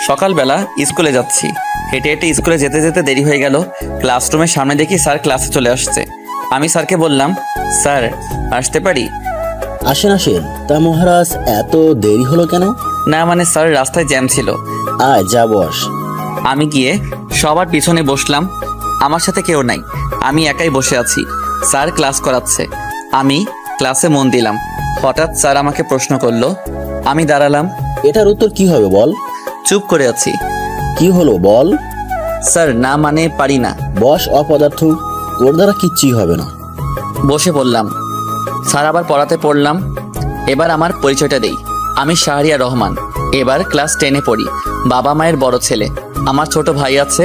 সকালবেলা স্কুলে যাচ্ছি। হেঁটে হেঁটে স্কুলে যেতে যেতে দেরি হয়ে গেল। ক্লাসরুমের সামনে দেখি স্যার ক্লাসে চলে আসছে। আমি স্যারকে বললাম, স্যার আসতে পারি? আসেন আসেন। তা মহারাজ, এত দেরি হলো কেন? না মানে স্যার, রাস্তায় জ্যাম ছিল। আয় যা বস। আমি গিয়ে সবার পিছনে বসলাম। আমার সাথে কেউ নাই, আমি একাই বসে আছি। স্যার ক্লাস করাচ্ছে, আমি ক্লাসে মন দিলাম। হঠাৎ স্যার আমাকে প্রশ্ন করলো। আমি দাঁড়ালাম। এটার উত্তর কি হবে বল? চুপ করে আছি। কি হলো বল? স্যার না মানে পারি না। বস অপদার্থ, তোর দ্বারা কিচ্ছুই হবে না। বসে পড়লাম। স্যার আবার পড়াতে পড়লাম। এবার আমার পরিচয়টা দেই। আমি শাহরিয়ার রহমান, এবার ক্লাস 10-এ পড়ি। বাবা মায়ের বড় ছেলে। আমার ছোট ভাই আছে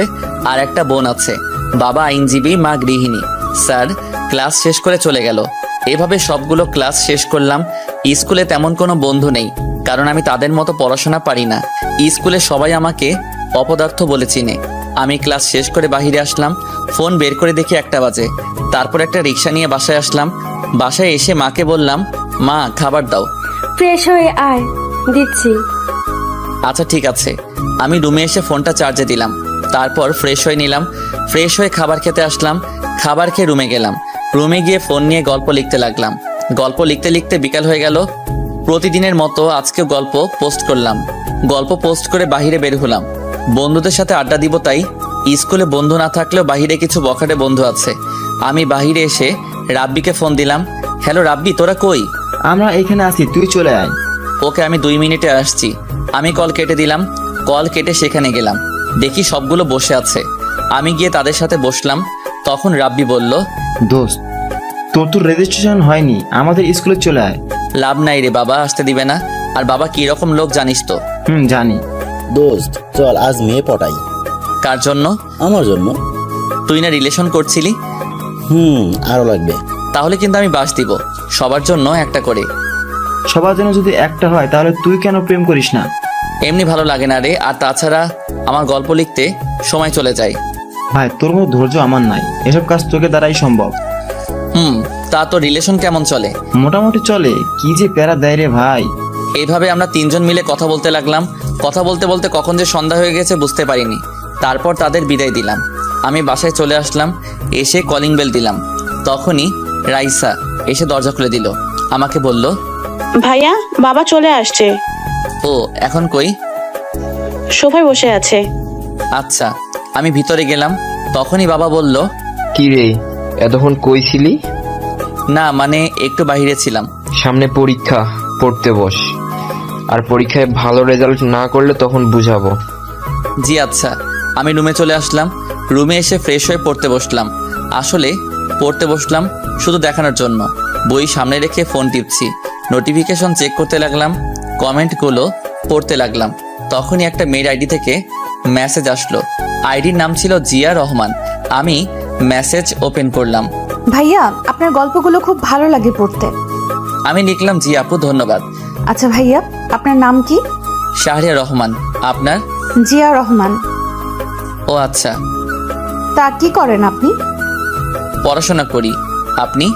আর একটা বোন আছে। বাবা আইনজীবী, মা গৃহিণী। স্যার ক্লাস শেষ করে চলে গেল। এভাবে সবগুলো ক্লাস শেষ করলাম। স্কুলে তেমন কোনো বন্ধু নেই, কারণ আমি তাদের মতো পড়াশোনা পারি না। স্কুলে সবাই আমাকে অপদার্থ বলে চিনে। আমি ক্লাস শেষ করে বাহিরে আসলাম। ফোন বের করে দেখি 1টা বাজে। তারপর একটা রিক্সা নিয়ে বাসায় আসলাম। বাসায় এসে মাকে বললাম, মা খাবার দাও। ফ্রেশ হয়ে আয়, দিচ্ছি। আচ্ছা ঠিক আছে। আমি রুমে এসে ফোনটা চার্জে দিলাম। তারপর ফ্রেশ হয়ে নিলাম। ফ্রেশ হয়ে খাবার খেতে আসলাম। খাবার খেয়ে রুমে গেলাম। রুমে গিয়ে ফোন নিয়ে গল্প লিখতে লাগলাম। গল্প লিখতে লিখতে বিকাল হয়ে গেল। প্রতিদিনের মতো আজকেও গল্প পোস্ট করলাম। গল্প পোস্ট করে বাহিরে বের হলাম। বন্ধুদের সাথে আড্ডা দিব তাই। স্কুলে বন্ধু না থাকলেও বাহিরে কিছু বখাটে বন্ধু আছে। আমি বাহিরে এসে রাব্বিকে ফোন দিলাম। হ্যালো রাব্বি, তোরা কই? আমরা এখানে আছি, তুই চলে আয়। ওকে, আমি 2 মিনিটে আসছি। আমি কল কেটে দিলাম। কল কেটে সেখানে গেলাম। দেখি সবগুলো বসে আছে। আমি গিয়ে তাদের সাথে বসলাম। তখন রাব্বি বলল, দোস্ত, তোর তো রেজিস্ট্রেশন হয়নি, আমাদের স্কুলে চলে আয়। লাভ নাই রে, বাবা আসতে দিবে না। আর বাবা কি রকম লোক জানিস তো। জানি। দোস্ত চল আজ মেয়ে পটাই। কার জন্য? আমার জন্য। তুই না রিলেশন করছিলি? আরো লাগবে। তাহলে কিন্তু আমি বাস দিব, সবার জন্য একটা করে। সবার জন্য যদি একটা হয় তাহলে তুই কেন প্রেম করিস না? এমনি ভালো লাগে না রে। আর তাছাড়া আমার গল্প লিখতে সময় চলে যায়। ভাই, তোর মতো ধৈর্য আমার নাই, এসব কাজ তোকে দ্বারাই সম্ভব। তা তো রিলেশন কেমন চলে? মোটামুটি চলে। কি যে প্যারা দেয় রে ভাই। এইভাবে আমরা 3 জন মিলে কথা বলতে লাগলাম। কথা বলতে বলতে কখন যে সন্ধ্যা হয়ে গেছে বুঝতে পারিনি। তারপর তাদের বিদায় দিলাম। আমি বাসায় চলে আসলাম। এসে কলিং বেল দিলাম। তখনই রাইসা এসে দরজা খুলে দিল। আমাকে বলল, ভাইয়া, বাবা চলে আসছে। ও এখন কই? সোফায় বসে আছে। আচ্ছা। আমি ভিতরে গেলাম। তখনই বাবা বলল, কি রে, এতক্ষণ কই ছিলি? না মানে একটু বাইরে ছিলাম। সামনে পরীক্ষা, পড়তে বস। আর পরীক্ষায় ভালো রেজাল্ট না করলে তখন বুঝাবো। জি আচ্ছা। আমি রুমে চলে আসলাম। রুমে এসে ফ্রেশ হয়ে পড়তে বসলাম। আসলে পড়তে বসলাম শুধু দেখানোর জন্য। বই সামনে রেখে ফোন টিপছি। নোটিফিকেশন চেক করতে লাগলাম। কমেন্টগুলো পড়তে লাগলাম। তখনই একটা মেয়ের আইডি থেকে মেসেজ আসলো। আইডির নাম ছিল জিয়া রহমান। আমি মেসেজ ওপেন করলাম। ভাইয়া, আপনার গল্পগুলো খুব ভালো লাগে পড়তে। আমি লিখলাম, জি আপু ধন্যবাদ। আচ্ছা ভাইয়া, আপনার নাম কি? শাহরিয়ার রহমান। আপনার? জিয়া রহমান। ও আচ্ছা। তা কি করেন আপনি? পড়াশোনা করি। আপনি?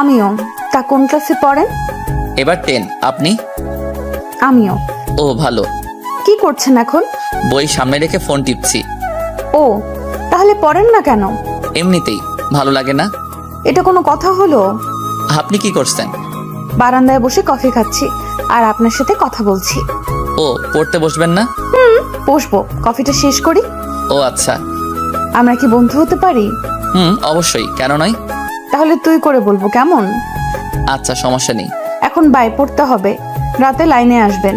আমিও। তা কোন ক্লাসে পড়েন? এবার 10। আপনি? আমিও। ও ভালো। কি করছেন এখন? বই সামনে রেখে ফোন টিপছি। ও, তাহলে পড়েন না কেন? এমনিতেই ভালো লাগে না। এটা কোনো কথা হলো? আপনি কি করছেন? বারান্দায় বসে কফি খাচ্ছি আর আপনার সাথে কথা বলছি। ও, পড়তে বসবেন না? বসবো, কফিটা শেষ করি। ও আচ্ছা। আমরা কি বন্ধু হতে পারি? অবশ্যই, কেন নয়। তাহলে তুই করে বলবো, কেমন? আচ্ছা, সমস্যা নেই। এখন বাই, পড়তে হবে। রাতে লাইনে আসবেন।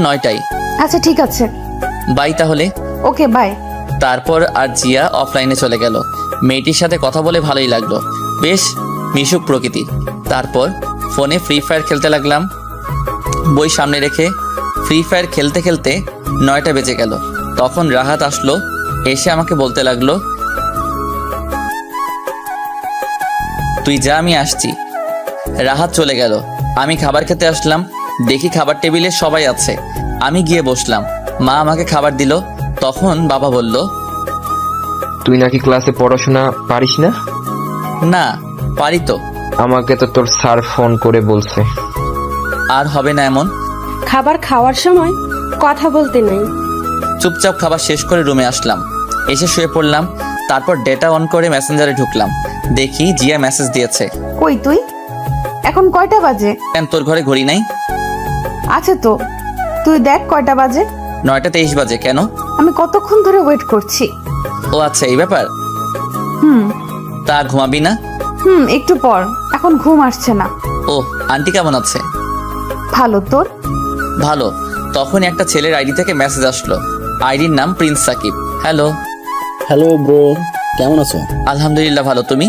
9টায়। আচ্ছা ঠিক আছে। বাই তাহলে। Okay bye. তারপর আর জিয়া অফলাইনে চলে গেল। মেয়েটির সাথে কথা বলে ভালোই লাগলো, বেশ মিশুক প্রকৃতি। তারপর ফোনে ফ্রি ফায়ার খেলতে লাগলাম। বই সামনে রেখে ফ্রি ফায়ার খেলতে খেলতে 9টা বেজে গেল। তখন রাহাত আসলো। এসে আমাকে বলতে লাগলো, তুই যা, আমি আসছি। রাহাত চলে গেল। আমি খাবার খেতে আসলাম। দেখি খাবার টেবিলে সবাই আছে। আমি গিয়ে বসলাম। মা আমাকে খাবার দিল। তখন বাবা বলল, তুই নাকি ক্লাসে পড়াশোনা পারিস না? না পারি তো। আমাকে তো তোর স্যার ফোন করে বলছে। আর হবে না এমন। খাবার খাওয়ার সময় কথা বলতে নেই। চুপচাপ খাবার শেষ করে রুমে আসলাম, এসে শুয়ে পড়লাম। তারপর ডেটা অন করে মেসেঞ্জারে ঢুকলাম, দেখি জিয়া মেসেজ দিয়েছে। কই তুই? এখন কয়টা বাজে? কেন তোর ঘরে ঘড়ি নাই? আছে তো, তুই দেখ কয়টা বাজে। 9:23 বাজে। কেন? আমি কতক্ষণ ধরে ওয়েট করছি। ও আচ্ছা, এই ব্যাপার। হুম তা ঘুমাবি না? একটু পর, এখন ঘুম আসছে না। ও, আন্টি কেমন আছে? ভালো, তোর? ভালো। তখনই একটা ছেলের আইডি থেকে মেসেজ আসলো। আইডির নাম Prince Sakib. Hello. Hello bro, কেমন আছো? আলহামদুলিল্লাহ ভালো, তুমি?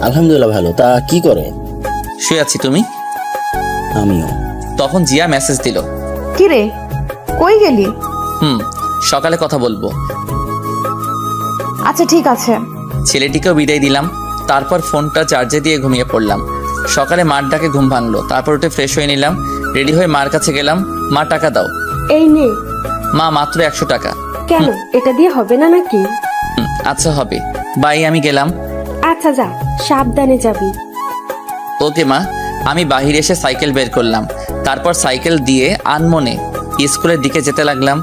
আলহামদুলিল্লাহ ভালো। তা কি করো? শুয়ে আছি, তুমি? আমিও। তখন জিয়া মেসেজ দিল। কি রে, কই গেলি? সকালে কথা বলবো। আচ্ছা ঠিক আছে। ছেলেটিকেও বিদায় দিলাম। তারপর ফোনটা চার্জে দিয়ে ঘুমিয়ে পড়লাম। সকালে মার ডাকে ঘুম ভাঙলো। তারপর উঠে ফ্রেশ হয়ে নিলাম, রেডি হয়ে মার কাছে গেলাম। মা, টাকা দাও। এই নে। মা, মাত্র 100 টাকা। কেন, এটা দিয়ে হবে না নাকি? আচ্ছা হবে, বাই, আমি গেলাম। আচ্ছা যা, সাবধানে যাবি। ওকে মা। আমি বাহিরে এসে সাইকেল বের করলাম। তারপর সাইকেল দিয়ে আনমনে স্কুলের দিকে যেতে লাগলাম।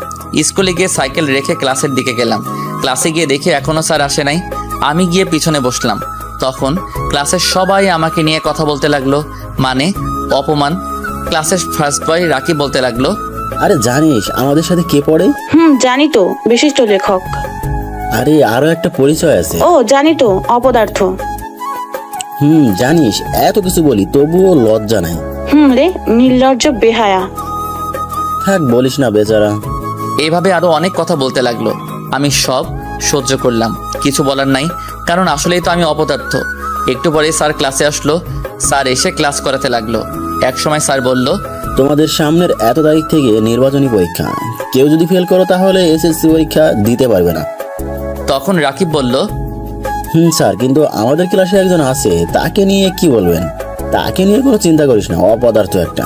স্কুলে গিয়ে সাইকেল রেখে ক্লাসের দিকে গেলাম। ক্লাসে গিয়ে দেখি এখনো স্যার আসে নাই। আমি গিয়ে পিছনে বসলাম। তখন ক্লাসের সবাই আমাকে নিয়ে কথা বলতে লাগলো, মানে অপমান। ক্লাসের ফার্স্ট বয় রাকিব বলতে লাগলো, আরে জানিস আমাদের সাথে কে পড়ে? জানি তো, বিশিষ্ট লেখক। আরে আরো একটা পরিচয় আছে। ও জানি তো, অপদার্থ। জানিস এত কিছু বলি তবুও লজ্জা নাই। রে, নির্লজ্জ বেহায়া। থাক বলিস না বেচারা। এইভাবে আরো অনেক কথা বলতে লাগলো। আমি সব সহ্য করলাম, কিছু বলার নাই, কারণ আসলেই তো আমি অপদার্থ। একটু পরে স্যার ক্লাসে আসলো। স্যার এসে ক্লাস করাতে লাগলো। এক সময় স্যার বলল, তোমাদের সামনের এত তারিখ থেকে নির্বাচনী পরীক্ষা, কেউ যদি ফেল করো তাহলে এসএসসি পরীক্ষা দিতে পারবে না। তখন রাকিব বলল, স্যার, কিন্তু আমাদের ক্লাসে একজন আছে, তাকে নিয়ে কি বলবেন? তাকে নিয়ে কোনো চিন্তা করিস না, অপদার্থ একটা।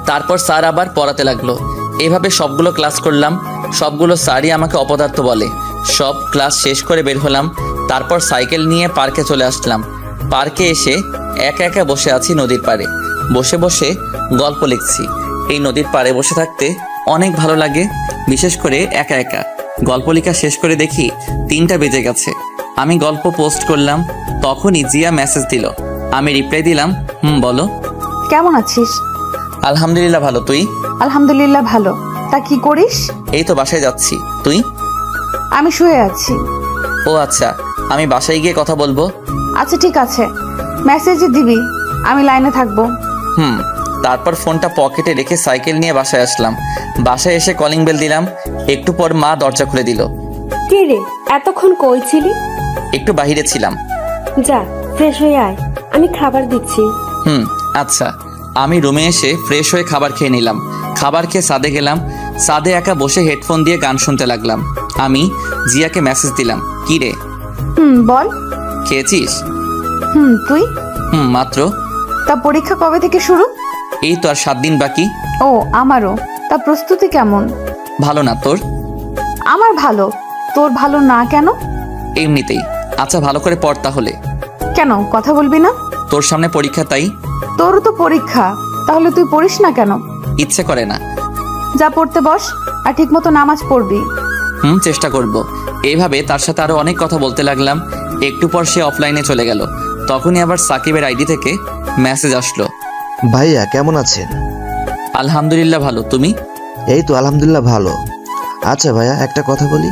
তারপর স্যার আবার পড়াতে লাগলো। এভাবে সবগুলো ক্লাস করলাম। সবগুলো স্যারই আমাকে অপদার্থ বলে। সব ক্লাস শেষ করে বের হলাম। তারপর সাইকেল নিয়ে পার্কে চলে আসলাম। পার্কে এসে একা একা বসে আছি নদীর পাড়ে। বসে বসে গল্প লিখছি। এই নদীর পাড়ে বসে থাকতে অনেক ভালো লাগে, বিশেষ করে একা একা। গল্প লেখা শেষ করে দেখি 3টা বেজে গেছে। আমি গল্প পোস্ট করলাম। তখনই জিয়া মেসেজ দিল। আমি রিপ্লাই দিলাম, বলো। কেমন আছিস? আলহামদুলিল্লাহ ভালো, তুই? আলহামদুলিল্লাহ ভালো। তা কি করিস? এই তো বাসায় যাচ্ছি, তুই? আমি শুয়ে আছি। ও আচ্ছা, আমি বাসায় গিয়ে কথা বলবো। আচ্ছা ঠিক আছে, মেসেজে দিবি, আমি লাইনে থাকবো। তারপর ফোনটা পকেটে রেখে সাইকেল নিয়ে বাসায় আসলাম। বাসায় এসে কলিং বেল দিলাম। একটু পর মা দরজা খুলে দিল। কে রে, এতক্ষণ কই ছিলি? একটু বাহিরে ছিলাম। যা, ফ্রেশ হয়ে আয়, আমি খাবার দিচ্ছি। আচ্ছা। আমি রুমে এসে ফ্রেশ হয়ে খাবার খেয়ে নিলাম। খাবার খেয়ে ছাদে গেলাম। ছাদে একা বসে হেডফোন দিয়ে গান শুনতে লাগলাম। আমি জিয়াকে মেসেজ দিলাম, কি রে? বল। খেয়েছিস? তুই? মাত্র। তা পরীক্ষা কবে থেকে শুরু? এই তো আর 7 দিন বাকি। ও, আমারও। তা প্রস্তুতি কেমন? ভালো না, তোর? আমার ভালো। তোর ভালো না কেন? এমনিতেই। আচ্ছা, ভালো করে পড় তাহলে। কেন, কথা বলবি না? তোর সামনে পরীক্ষা, তাই। তোরও তো পরীক্ষা, তাহলে তুই পড়িস না কেন? ইচ্ছে করে না। যা, পড়তে বস, আর ঠিক মতো নামাজ পড়বি। চেষ্টা করব। এইভাবে তার সাথে আরো অনেক কথা বলতে লাগলাম। একটু পর সে অফলাইনে চলে গেল। তখনই আবার সাকিবের আইডি থেকে মেসেজ আসলো। ভাইয়া কেমন আছেন? আলহামদুলিল্লাহ ভালো, তুমি? এই তো আলহামদুলিল্লাহ ভালো। আচ্ছা ভাইয়া, একটা কথা বলি।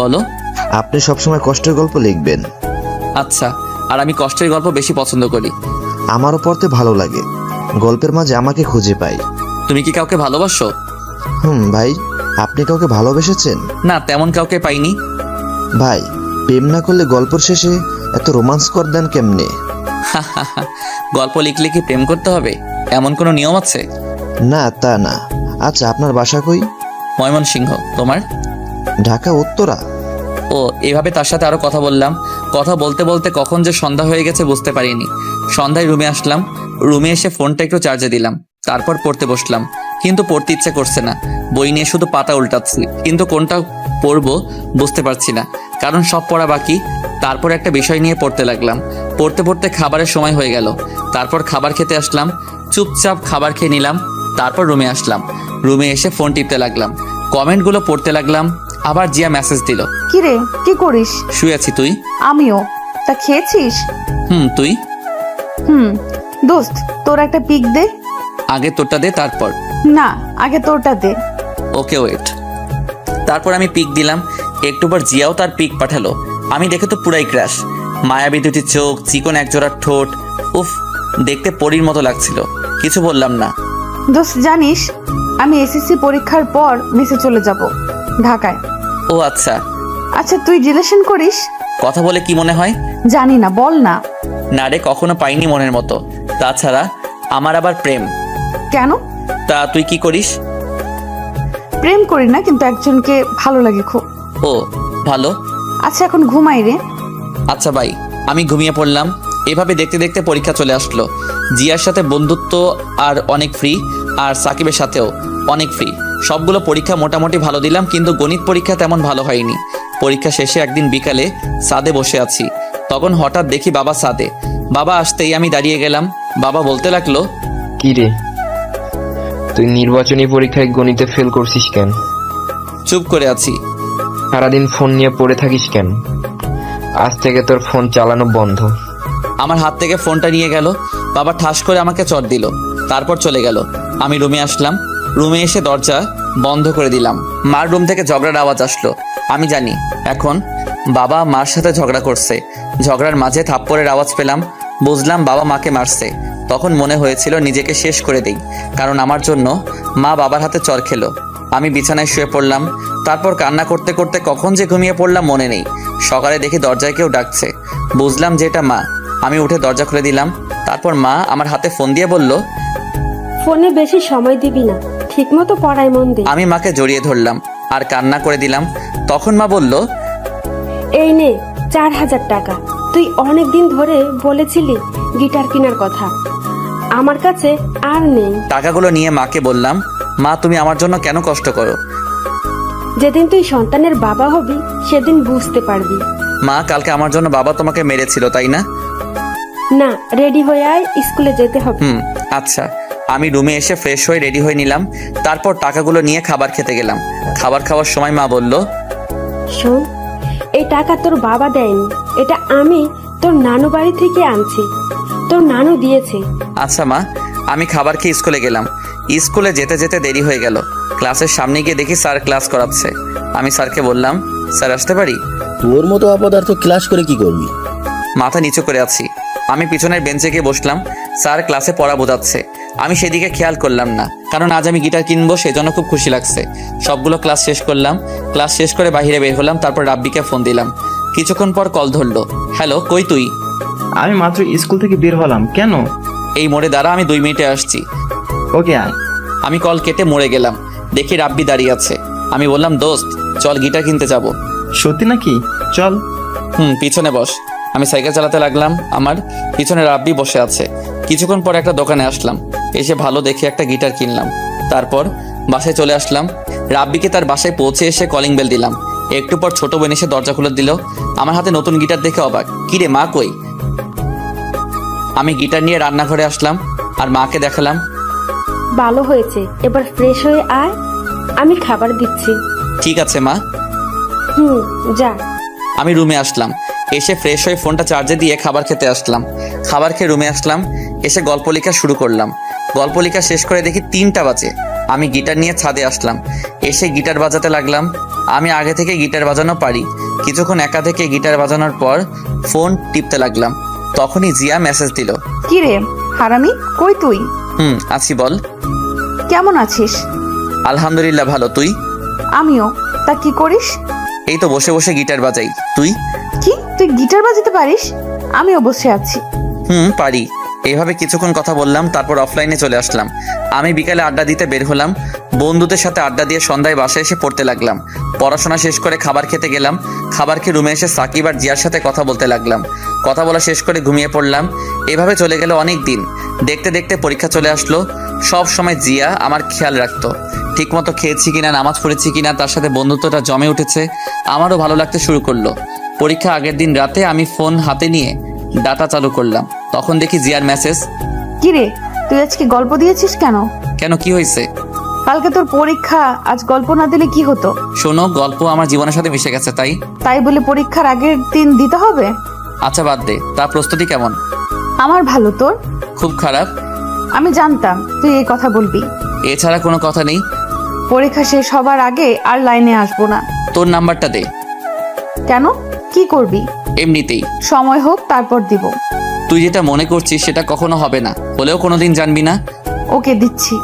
বলো। আপনি সবসময় কষ্টের গল্প লিখবেন। আচ্ছা, আর আমি কষ্টের গল্প বেশি পছন্দ করি। আমারও পড়তে ভালো লাগে। গল্পের মাঝে আমাকে খুঁজে পাই। তুমি কি কাউকে ভালোবাসো? ভাই, আপনি কাউকে ভালোবেসেছেন? না, তেমন কাউকে পাইনি। ভাই, প্রেম না করলে গল্পের শেষে এত রোমান্স কর দেন কেমনে? গল্প লিখলে কি প্রেম করতে হবে, এমন কোনো নিয়ম আছে? না, তা না। আচ্ছা, আপনার বাসা কই? ময়মনসিংহ। তোমার? ঢাকা উত্তরা। ও, এভাবে তার সাথে আরো কথা বললাম। কথা বলতে বলতে কখন যে সন্ধ্যা হয়ে গেছে বুঝতে পারিনি। সন্ধ্যায় রুমে আসলাম। রুমে এসে ফোনটা একটু চার্জে দিলাম। তারপর পড়তে বসলাম, কিন্তু পড়তে ইচ্ছে করছে না। বই নিয়ে শুধু পাতা উল্টাচ্ছি, কিন্তু কোনটা পড়বো বুঝতে পারছি না, কারণ সব পড়া বাকি। তারপর একটা বিষয় নিয়ে পড়তে লাগলাম। পড়তে পড়তে খাবারের সময় হয়ে গেল। তারপর খাবার খেতে আসলাম, চুপচাপ খাবার খেয়ে নিলাম। তারপর রুমে আসলাম, রুমে এসে ফোন টিপতে লাগলাম, কমেন্টগুলো পড়তে লাগলাম। আবার জিয়া মেসেজ দিল, কিরে কি করিস? শুয়ে আছি, তুই? আমিও। তা খেয়েছিস? তুই? দোস্ত তোর একটা পিক দে। আগে তোরটা দে, তারপর। না, আগে তোরটা দে। Okay wait. তারপর আমি পিক দিলাম, একটু পর জিয়াও তার পিক পাঠালো। আমি দেখে তো পুরাই ক্র্যাশ। মায়াবী দুটি চোখ, চিকন একজোড়া ঠোঁট, উফ, দেখতে পরীর মতো লাগছিল। কিছু বললাম না। দোস্ত জানিস, আমি এসএসসি পরীক্ষার পর মেসে চলে যাব ঢাকায়। ও আচ্ছা। আচ্ছা তুই রিলেশন করিস? কথা বলে কি মনে হয়? জানি না, বল না। না রে, কখনো পাইনি মনের মতো। তাছাড়া আমার আবার প্রেম। কেন? তা তুই কি করিস? প্রেম করি না, কিন্তু একজনকে ভালো লাগে খুব। ও ভালো। আচ্ছা এখন ঘুমাই রে। আচ্ছা ভাই, আমি ঘুমিয়ে পড়লাম। এভাবে দেখতে দেখতে পরীক্ষা চলে আসলো। জিয়ার সাথে বন্ধুত্ব আর অনেক ফ্রি, আর সাকিবের সাথেও অনেক ফ্রি। সবগুলো পরীক্ষা মোটামুটি ভালো দিলাম, কিন্তু গণিত পরীক্ষা তেমন ভালো হয়নি। পরীক্ষা শেষে একদিন বিকালে ছাদে বসে আছি, তখন হঠাৎ দেখি বাবা ছাদে। বাবা আসতেই আমি দাঁড়িয়ে গেলাম। বাবা বলতে লাগলো, কি রে, তুই নির্বাচনী পরীক্ষায় গণিতে ফেল করছিস কেন? চুপ করে আছি। সারাদিন ফোন নিয়ে পড়ে থাকিস কেন? আজ থেকে তোর ফোন চালানো বন্ধ। আমার হাত থেকে ফোনটা নিয়ে গেল। বাবা ঠাস করে আমাকে চট দিল, তারপর চলে গেল। আমি রুমে আসলাম, রুমে এসে দরজা বন্ধ করে দিলাম। মার রুম থেকে ঝগড়ার আওয়াজ আসলো। আমি জানি এখন বাবা মার সাথে ঝগড়া করছে। ঝগড়ার মাঝে থাপ্পড়ের আওয়াজ পেলাম, বুঝলাম বাবা মাকে মারছে। তখন মনে হয়েছিল নিজেকে শেষ করে দেই, কারণ আমার জন্য মা বাবার হাতে চর খেলো। আমি বিছানায় শুয়ে পড়লাম। তারপর কান্না করতে করতে কখন যে ঘুমিয়ে পড়লাম মনে নেই। সকালে দেখি দরজায় কেউ ডাকছে, বুঝলাম যে এটা মা। আমি উঠে দরজা খুলে দিলাম। তারপর মা আমার হাতে ফোন দিয়ে বলল, ফোনে বেশি সময় দিবি না, ঠিক মতো পড়ায় মন দে। আমি মাকে জড়িয়ে ধরলাম আর কান্না করে দিলাম। তখন মা বলল, এই নে 4000 টাকা, তুই অনেক দিন ধরে বলেছিলি গিটার কেনার কথা, আমার কাছে আর নেই। টাকাগুলো নিয়ে মাকে বললাম, মা তুমি আমার জন্য কেন কষ্ট করো? যেদিন তুই সন্তানের বাবা হবি সেদিন বুঝতে পারবি। মা, কালকে আমার জন্য বাবা তোমাকে মেরেছিল, তাই না? না, রেডি হয়ে আয়, স্কুলে যেতে হবে। আচ্ছা। আমি রুমে এসে ফ্রেশ হয়ে রেডি হয়ে নিলাম। তারপর টাকাগুলো নিয়ে খাবার খেতে গেলাম। খাবার খাওয়ার সময় মা বলল, শোন, এই টাকা তোর বাবা দেয়নি, এটা আমি তোর নানু বাড়ি থেকে আনছি, তোর নানু দিয়েছে। আচ্ছা মা। আমি খাবার খেয়ে স্কুলে গেলাম। স্কুলে যেতে যেতে দেরি হয়ে গেল। ক্লাসের সামনে গিয়ে দেখি স্যার ক্লাস করাচ্ছে। আমি স্যারকে বললাম, স্যার আসতে পারি? তোর মতো অপদার্থ ক্লাস করে কি করবি? মাথা নিচু করে আছি। আমি পিছনের বেঞ্চে গিয়ে বসলাম। স্যার ক্লাসে পড়া বোঝাচ্ছে। আমি সেদিকে খেয়াল করলাম না, কারণ আজ আমি গিটার কিনবো, সেজন্য খুব খুশি লাগছে। সবগুলো ক্লাস শেষ করলাম। ক্লাস শেষ করে বাইরে বের হলাম। তারপর রাব্বিকে ফোন দিলাম। কিছুক্ষণ পর কল ধরলো। হ্যালো, কই তুই? আমি মাত্র স্কুল থেকে বের হলাম। কেন? এই মোড়ে দাঁড়া, আমি 2 মিনিটে আসছি। ওকে আয়। আমি কল কেটে মোড়ে গেলাম। দেখি রাব্বি দাঁড়িয়ে আছে। আমি বললাম, দোস্ত চল গিটার কিনতে যাব। সত্যি নাকি? চল। পিছনে বস। আমি সাইকেল চালাতে লাগলাম। আমার পিছনে রাব্বি বসে আছে। কিছুক্ষণ পর একটা দোকানে আসলাম। এসে ভালো দেখে একটা গিটার কিনলাম। তারপর বাসায় চলে আসলাম। রাব্বিকে তার বাসায় পৌঁছে এসে কলিং বেল দিলাম। একটু পর ছোট বোন এসে দরজা খুলে দিল। আমার হাতে নতুন গিটার দেখে অবাক। কিরে মা কই? আমি গিটার নিয়ে রান্নাঘরে আসলাম আর মাকে দেখালাম। ভালো হয়েছে, এবার ফ্রেশ হয়ে আয়, আমি খাবার দিচ্ছি। ঠিক আছে মা। যা। আমি রুমে আসলাম। এসে ফ্রেশ হয়ে ফোনটা চার্জে দিয়ে খাবার খেতে আসলাম। খাবার খেয়ে রুমে আসলাম। এসে গল্প লেখা শুরু করলাম। গল্প লেখা শেষ করে দেখি 3টা বাজে। আমি গিটার নিয়ে ছাদে আসলাম। এসে গিটার বাজাতে লাগলাম। আমি আগে থেকে গিটার বাজানো পারি। কিছুক্ষণ একা থেকে গিটার বাজানোর পর ফোন টিপতে লাগলাম। তখনই জিয়া মেসেজ দিল, কিরে হারামি, কই তুই? আছি, বল। কেমন আছিস? আলহামদুলিল্লাহ ভালো, তুই? আমিও। তা কি করিস? এই তো বসে বসে গিটার বাজাই। তুই? কি, তুই গিটার বাজাতে পারিস? আমিও বসে আছি। পারি। এইভাবে কিছুক্ষণ কথা বললাম। তারপর অফলাইনে চলে আসলাম। আমি বিকালে আড্ডা দিতে বের হলাম। বন্ধুদের সাথে আড্ডা দিয়ে সন্ধ্যায় বাসায় এসে পড়তে লাগলাম। পড়াশোনা শেষ করে খাবার খেতে গেলাম। খাবার খেয়ে রুমে এসে সাকিব আর জিয়ার সাথে কথা বলতে লাগলাম। কথা বলা শেষ করে ঘুমিয়ে পড়লাম। এভাবে চলে গেল অনেক দিন। দেখতে দেখতে পরীক্ষা চলে আসলো। সব সময় জিয়া আমার খেয়াল রাখতো। ঠিকমতো খেয়েছি কিনা, নামাজ পড়েছি কিনা, তার সাথে বন্ধুত্বটা জমে উঠেছে। আমারও ভালো লাগতে শুরু করলো। পরীক্ষা আগের দিন রাতে আমি ফোন হাতে নিয়ে ডাটা চালু করলাম, তখন দেখি জিয়ার মেসেজ। কিরে, তুই আজকে গল্প দিয়েছিস কেন? কেন, কি হয়েছে? কালকে তোর পরীক্ষা, আজ গল্প না দিলে কি হতো? শোনো, গল্প আমার জীবনের সাথে মিশে গেছে, তাই বলে পরীক্ষার আগের দিন দিতে হবে? আচ্ছা বাদ দে, তার প্রস্তুতি কেমন? আমার ভালো, তোর? খুব খারাপ। আমি জানতাম তুই এই কথা বলবি। এছাড়া কোনো কথা নেই। পরীক্ষা শেষ হবার আগে আর লাইনে আসবো না। তোর নাম্বারটা দে। কেন, কি করবি? এমনিতেই। সময় হোক তারপর দিব। তুই যেটা মনে করছিস সেটা কখনো হবে না, হলেও কোনোদিন জানবি না। ওকে, দিচ্ছি।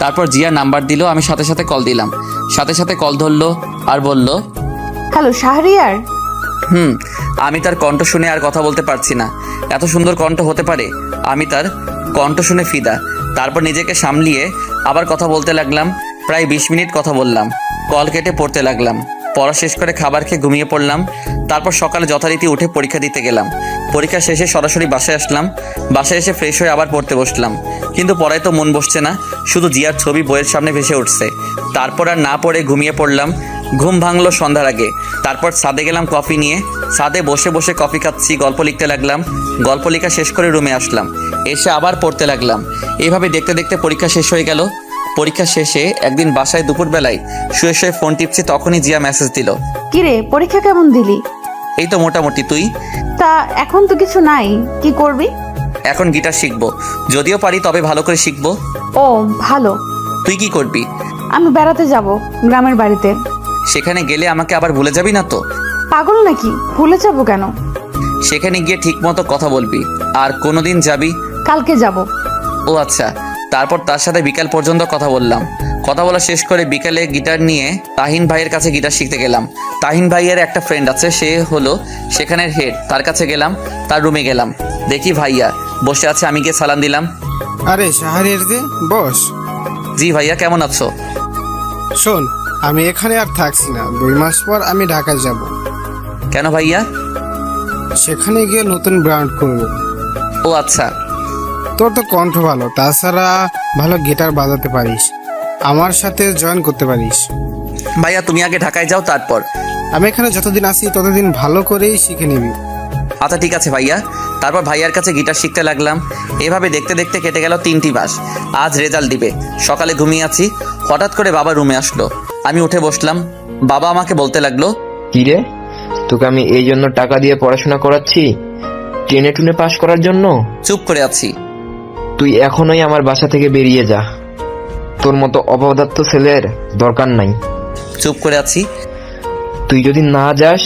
তারপর জিয়া নাম্বার দিল, আমি সাথে সাথে কল দিলাম। সাথে সাথে কল ধরলো আর বলল, হ্যালো শাহরিয়ার। আমি তার কণ্ঠ শুনে আর কথা বলতে পারছি না। এত সুন্দর কণ্ঠ হতে পারে, আমি তার কণ্ঠ শুনে ফিদা। তারপর নিজেকে সামলিয়ে আবার কথা বলতে লাগলাম। প্রায় 20 মিনিট কথা বললাম। কল কেটে পড়তে লাগলাম। পড়া শেষ করে খাবার খেয়ে ঘুমিয়ে পড়লাম। তারপর সকালে যথারীতি উঠে পরীক্ষা দিতে গেলাম। পরীক্ষা শেষে সরাসরি বাসায় আসলাম। বাসায় এসে ফ্রেশ হয়ে আবার পড়তে বসলাম, কিন্তু পড়ায় তো মন বসছে না, শুধু জিয়ার ছবি বইয়ের সামনে ভেসে উঠছে। তারপর আর না পড়ে ঘুমিয়ে পড়লাম। ঘুম ভাঙলো সন্ধ্যার আগে। তারপর ছাদে গেলাম কফি নিয়ে। ছাদে বসে বসে কফি খাচ্ছি, গল্প লিখতে লাগলাম। গল্প লেখা শেষ করে রুমে আসলাম, এসে আবার পড়তে লাগলাম। এইভাবে দেখতে দেখতে পরীক্ষা শেষ হয়ে গেল। পরীক্ষা শেষে একদিন বাসায় দুপুরবেলায় শুয়ে শুয়ে ফোন টিপছি, তখনই জিয়া মেসেজ দিল। কিরে, পরীক্ষা কেমন দিলি? এই তো মোটামুটি। তুই? তা এখন তো কিছু নাই, কি করবি? এখন গিটার শিখবো, যদিও পারি তবে ভালো করে শিখবো। ও ভালো। তুই কি করবি? আমি বেড়াতে যাব গ্রামের বাড়িতে। সেখানে গেলে আমাকে আবার ভুলে যাবি না তো? পাগল নাকি, ভুলে যাবো কেন? সেখানে গিয়ে ঠিক মতো কথা বলবি। আর কোনোদিন যাবি? কালকে যাব। ও আচ্ছা। তারপর তার সাথে বিকাল পর্যন্ত কথা বললাম। কথা বলা শেষ করে বিকালে গিটার নিয়ে তাহিন ভাইয়ের কাছে গিটার শিখতে গেলাম। তাহিন ভাইয়ের একটা ফ্রেন্ড আছে, সে হলো সেখানের হেড। তার কাছে গেলাম, তার রুমে গেলাম, দেখি ভাইয়া বসে আছে। আমি গিয়ে সালাম দিলাম। আরে শাহরিয়ার যে, বস। জি ভাইয়া, কেমন আছো? শোন, আমি এখানে আর থাকছি না, 2 মাস পর আমি ঢাকায় যাব। কেন ভাইয়া? সেখানে গিয়ে নতুন ব্র্যান্ড করব। ও আচ্ছা। তোর তো কণ্ঠ ভালো, তাছাড়া ভালো গিটার বাজাতে পারিস, আমার সাথে জয়েন করতে পারিস। ভাইয়া তুমি আগে ঢাকায় যাও, তারপর। আমি এখানে যতদিন আসি ততদিন ভালো করেই শিখে নিবি। আচ্ছা ঠিক আছে ভাইয়া। তারপর ভাইয়ার কাছে গিটার শিখতে লাগলাম। এভাবে দেখতে দেখতে কেটে গেল 3টি মাস। আজ রেজাল্ট দিবে। সকালে ঘুমিয়ে আছি, হঠাৎ করে বাবা রুমে আসলো। আমি উঠে বসলাম। বাবা আমাকে বলতে লাগলো, কি রে, তোকে আমি এই জন্য টাকা দিয়ে পড়াশোনা করাচ্ছি, টেনে টুনে পাশ করার জন্য? চুপ করে আছি। তুই এখনই আমার বাসা থেকে বেরিয়ে যা, তোর মতো অপদার্থ ছেলের দরকার নাই। চুপ করে আছি। তুই যদি না যাস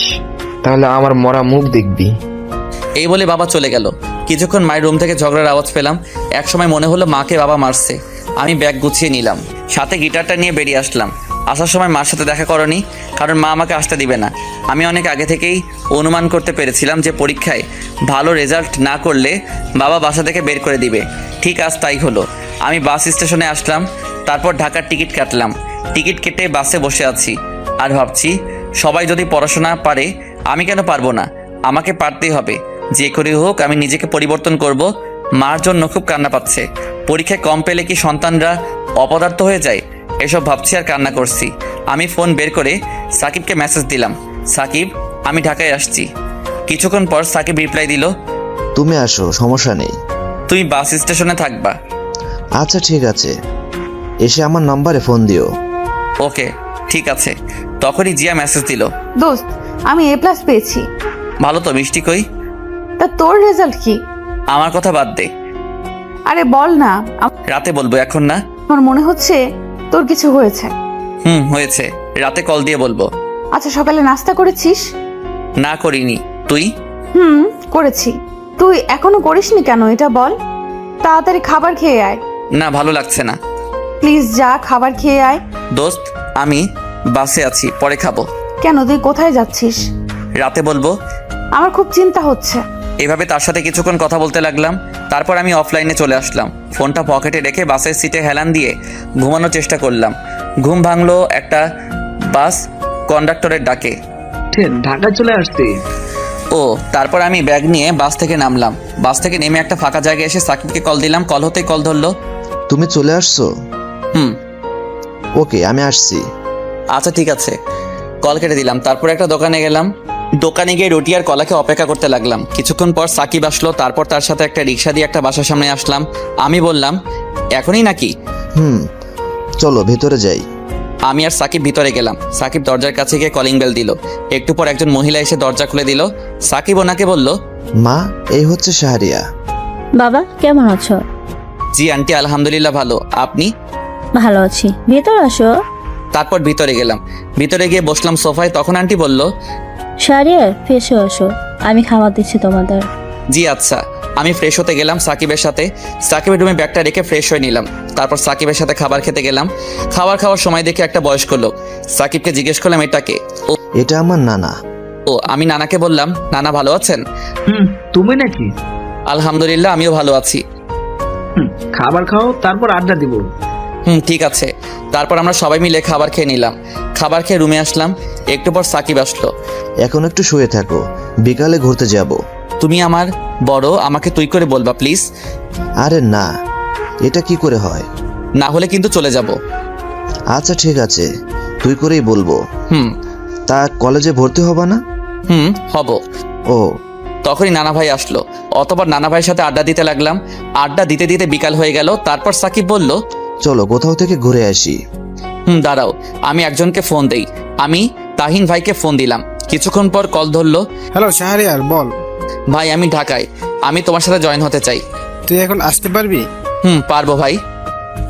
তাহলে আমার মরা মুখ দেখবি। এই বলে বাবা চলে গেল। কিছুক্ষণ মায়ের রুম থেকে ঝগড়ার আওয়াজ পেলাম। একসময় মনে হলো মাকে বাবা মারছে। আমি ব্যাগ গুছিয়ে নিলাম, সাথে গিটারটা নিয়ে বেরিয়ে আসলাম। আসার সময় মার সাথে দেখা করনি, কারণ মা আমাকে আসতে দিবে না। আমি অনেক আগে থেকেই অনুমান করতে পেরেছিলাম যে পরীক্ষায় ভালো রেজাল্ট না করলে বাবা বাসা থেকে বের করে দিবে। ঠিক আজ তাই হলো। আমি বাস স্টেশনে আসলাম, তারপর ঢাকার টিকিট কাটলাম। টিকিট কেটে বাসে বসে আছি আর ভাবছি, সবাই যদি পড়াশোনা পারে, আমি কেন পারবো না? আমাকে পারতেই হবে। যে করে হোক আমি নিজেকে পরিবর্তন করব। মার জন্য খুব কান্না পাচ্ছে। পরীক্ষায় কম পেলে কি সন্তানরা অপদার্থ হয়ে যায়? এসব ভাবছি আর কান্না করছি। আমি ফোন বের করে সাকিবকে মেসেজ দিলাম, সাকিব আমি ঢাকায় আসছি। কিছুক্ষণ পর সাকিব রিপ্লাই দিল, তুমি আসো, সমস্যা নেই। তুমি বাস স্টেশনে থাকবা? আচ্ছা ঠিক আছে, এসে আমার নাম্বারে ফোন দিও। ওকে ঠিক আছে। তখনই জিয়া মেসেজ দিল, দোস্ত, আমি A+ পেয়েছি। ভালো তো, মিষ্টি কই? তা তোর রেজাল্ট কি? আমার কথা বাদ দে, আরে বল না। রাতে বলবো, এখন না। আমার মনে হচ্ছে তোর কিছু হয়েছে। হয়েছে, রাতে কল দিয়ে বলবো। আচ্ছা, সকালে নাস্তা করেছিস? না করিনি। তুই? করেছি। তুই এখনো করিসনি কেন, এটা বল। তাড়াতাড়ি খাবার খেয়ে আয়। না, ভালো লাগছে না। প্লিজ যা, খাবার খেয়ে আয়। দোস্ত আমি বাসে আছি, পরে খাবো। কেন, তুই কোথায় যাচ্ছিস? রাতে বলবো। আমার খুব চিন্তা হচ্ছে। এভাবে তার সাথে কিছুক্ষণ কথা বলতে লাগলাম। তারপর আমি অফলাইনে চলে আসলাম। ফোনটা পকেটে রেখে বাসের সিটে হেলান দিয়ে ঘুমানোর চেষ্টা করলাম। ঘুম ভাঙলো একটা বাস কন্ডাক্টরের ডাকে। ঢাকা চলে আসছি। ও, তারপর আমি ব্যাগ নিয়ে বাস থেকে নামলাম। বাস থেকে নেমে একটা ফাঁকা জায়গায় এসে সাকিবকে কল দিলাম। কল হতেই কল ধরলো। তুমি চলে আসছো? হুম। ওকে, আমি আসছি। আচ্ছা ঠিক আছে। কল কেটে দিলাম। তারপর একটা দোকানে গেলাম। দোকানে গিয়ে রুটি আর কলাকে অপেক্ষা করতে লাগলাম। কিছুক্ষণ পর সাকিব আসলো, তারপর তার সাথে একটা রিক্সা দিয়ে একটা বাসার সামনে আসলাম। আমি বললাম, এখনই নাকি? চলো ভেতরে যাই। আমি আর সাকিব ভিতরে গেলাম। সাকিব দরজার কাছে গিয়ে কলিং বেল দিল। একটু পর একজন মহিলা এসে দরজা খুলে দিল। সাকিব ওনাকে বলল, মা, এই হচ্ছে শাহরিয়া। বাবা কেমন আছো? জি আন্টি, আলহামদুলিল্লাহ ভালো, আপনি? ভালো আছি, ভেতর আসো। তারপর ভিতরে গেলাম। ভিতরে গিয়ে বসলাম সোফায়। তখন আন্টি বলল, শাহরিয়ার ফ্রেশ হয়ে আসো, আমি খাবার দিচ্ছি তোমাদের। জি আচ্ছা। আমি ফ্রেশ হতে গেলাম সাকিবের সাথে। সাকিবের রুমে ব্যাগটা রেখে ফ্রেশ হয়ে নিলাম। তারপর সাকিবের সাথে খাবার খেতে গেলাম। খাওয়ার সময় দেখে একটা বয়স্ক লোক। সাকিবকে জিজ্ঞেস করলাম, এটাকে? এটা আমার নানা। আমি নানাকে বললাম, নানা ভালো আছেন? তুমি নাকি? আলহামদুলিল্লাহ, আমিও ভালো আছি। খাবার খাও, তারপর আড্ডা দিব। ঠিক আছে। তারপর আমরা সবাই মিলে খাবার খেয়ে নিলাম। খাবার খেয়ে রুমে আসলাম। একটু পর সাকিব আসলো। এখন একটু শুয়ে থাকো, বিকালে ঘুরতে যাব। তুমি আমার বড়, আমাকে তুই করে বলবা প্লিজ। আরে না, এটা কি করে হয়? না হলে কিন্তু চলে যাব। আচ্ছা ঠিক আছে, তুই করেই বলবো। তা কলেজে ভর্তি হবা না? হব। ও, তখনই নানা ভাই আসলো। অতবার নানা ভাইয়ের সাথে আড্ডা দিতে লাগলাম। আড্ডা দিতে দিতে বিকাল হয়ে গেল। তারপর সাকিব বলল, চলো কোথাও থেকে ঘুরে আসি। দাঁড়াও, আমি একজনকে ফোন দেই। আমি তাহিন ভাইকে ফোন দিলাম। কিছুক্ষণ পর কল ধরলো। হ্যালো শাহরিয়ার, বল। ভাই আমি ঢাকায়, আমি তোমার সাথে জয়েন হতে চাই। তুই এখন আসতে পারবি? পারবো ভাই।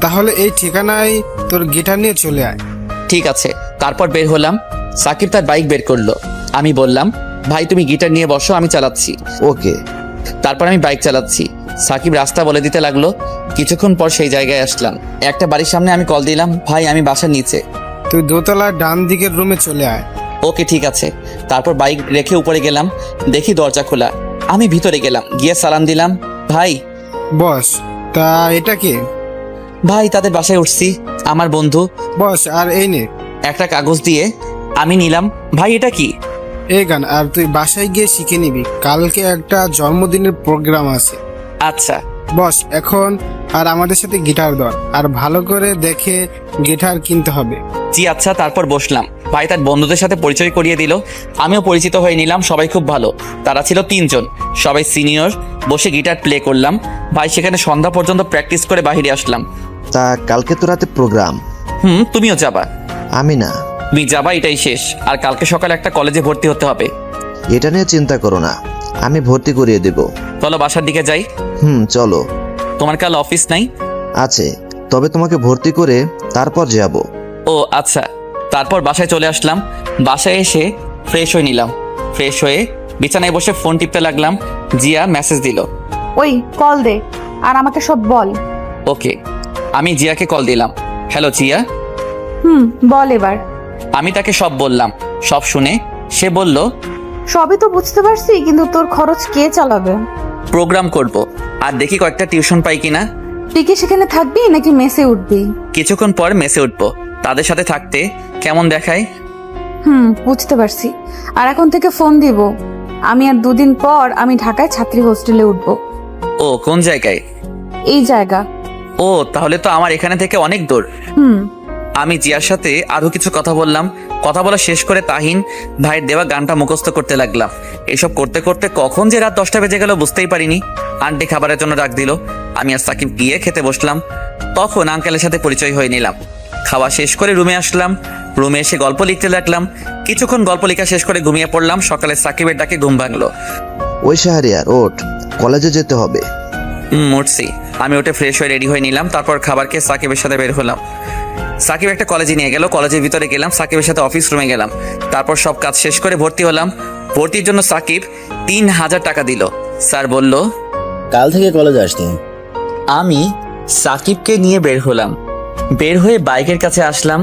তাহলে এই ঠিকানায় তোর গিটার নিয়ে চলে আয়। ঠিক আছে। তারপর বের হলাম। সাকিব তার বাইক বের করলো। আমি বললাম, ভাই তুমি গিটার নিয়ে বসো, আমি চালাচ্ছি। ওকে। তারপর আমি বাইক চালাচ্ছি। সাকিব রাস্তা বলে দিতে লাগলো। কিছুক্ষণ পর সেই জায়গায় আসলাম। একটা বাড়ির সামনে আমি কল দিলাম, ভাই আমি বাসার নিচে। তুই দোতলার ডান দিকের রুমে চলে আয়। ওকে ঠিক আছে। তারপর বাইক রেখে উপরে গেলাম। দেখি দরজা খোলা। আমি ভিতরে গেলাম, গিয়ে সালাম দিলাম, ভাই। বস। তা এটা কে? ভাই তাদের বাসায় উঠছি, আমার বন্ধু। বস, আর এই নে একটা কাগজ দিয়ে আমি নিলাম। ভাই এটা কি? এই গান, আর তুই বাসায় গিয়ে শিখে নিবি, কালকে একটা জন্মদিনের প্রোগ্রাম আছে। আচ্ছা বস, এখন আর আমাদের সাথে গিটার ধর, আর ভালো করে দেখে গিটার কিনতে হবে। জি আচ্ছা। তারপর বসলাম। ভাই তার বন্ধুদের সাথে পরিচয় করিয়ে দিল। আমিও পরিচিত হয়ে নিলাম। সবাই খুব ভালো। তারা ছিল 3 জন, সবাই সিনিয়র। বসে গিটার প্লে করলাম। ভাই সেখানে সন্ধ্যা পর্যন্ত প্র্যাকটিস করে বাইরে আসলাম। তা কালকে তো রাতে প্রোগ্রাম। তুমিও যাবা? আমি না। তুমি যাবা, এটাই শেষ। আর কালকে সকালে একটা কলেজে ভর্তি হতে হবে। এটা নিয়ে চিন্তা করো না, আমি ভর্তি করিয়ে দেব। চলো বাসার দিকে যাই। চলো। তোমার কাল অফিস নাই? আছে, তবে তোমাকে ভর্তি করে তারপর যাব। ও আচ্ছা। তারপর বাসায় চলে আসলাম। বাসায় এসে ফ্রেশ হয়ে নিলাম। ফ্রেশ হয়ে বিছানায় বসে ফোন টিপতে লাগলাম। জিয়া মেসেজ দিল। ওই কল দে আর আমাকে সব বল। ওকে। আমি জিয়াকে কল দিলাম। হ্যালো জিয়া। বল এবার। আমি তাকে সব বললাম। সব শুনে সে বলল, সবই তো বুঝতে পারছি, কিন্তু তোর খরচ কে চালাবে? প্রোগ্রাম করব, আর দেখি কয়েকটা টিউশন পাই কিনা। তুই কি সেখানে থাকবি নাকি মেসে উঠবি? কিছুক্ষণ পর মেসে উঠবো। তাদের সাথে থাকতে কেমন দেখায়? বুঝতে পারছি। আর এখন থেকে ফোন দিব। আমি আর 2 দিন পর আমি ঢাকায় ছাত্রী হোস্টেলে উঠব। ও কোন জায়গায়? এই জায়গা। ও তাহলে তো আমার এখানে থেকে অনেক দূর। আমি জিয়ার সাথে আরো কিছু কথা বললাম। কথা বলা শেষ করে তাহিন ভাইয়ের দেওয়া গানটা মুখস্থ করতে লাগলাম। এসব করতে করতে কখন যে রাত 10টা বেজে গেল বুঝতেই পারিনি। আন্টি খাবারের জন্য ডাক দিল। আমি আর সাকিব গিয়ে খেতে বসলাম। তখন আঙ্কেলের সাথে পরিচয় হয়ে নিলাম। খাওয়া শেষ করে রুমে আসলাম। রুমে এসে গল্প লিখতে লাগলাম। কিছুক্ষণ গল্প লেখা শেষ করে ঘুমিয়ে পড়লাম। সকালে সাকিবের ডাকে ঘুম ভাঙলো। ওই শাহরিয়ার, ওঠ, কলেজে যেতে হবে। উঠছি। আমি উঠে ফ্রেশ হয়ে রেডি হয়ে নিলাম। তারপর খাবার খেয়ে সাকিবের সাথে বের হলাম। সাকিব একটা কলেজে নিয়ে গেল। কলেজের ভিতরে গেলাম। সাকিবের সাথে অফিস রুমে গেলাম। তারপর সব কাজ শেষ করে ভর্তি হলাম। ভর্তির জন্য সাকিব 3000 টাকা দিল। স্যার বলল, কাল থেকে কলেজে আসতে। আমি সাকিবকে নিয়ে বের হলাম। বের হয়ে বাইকের কাছে আসলাম।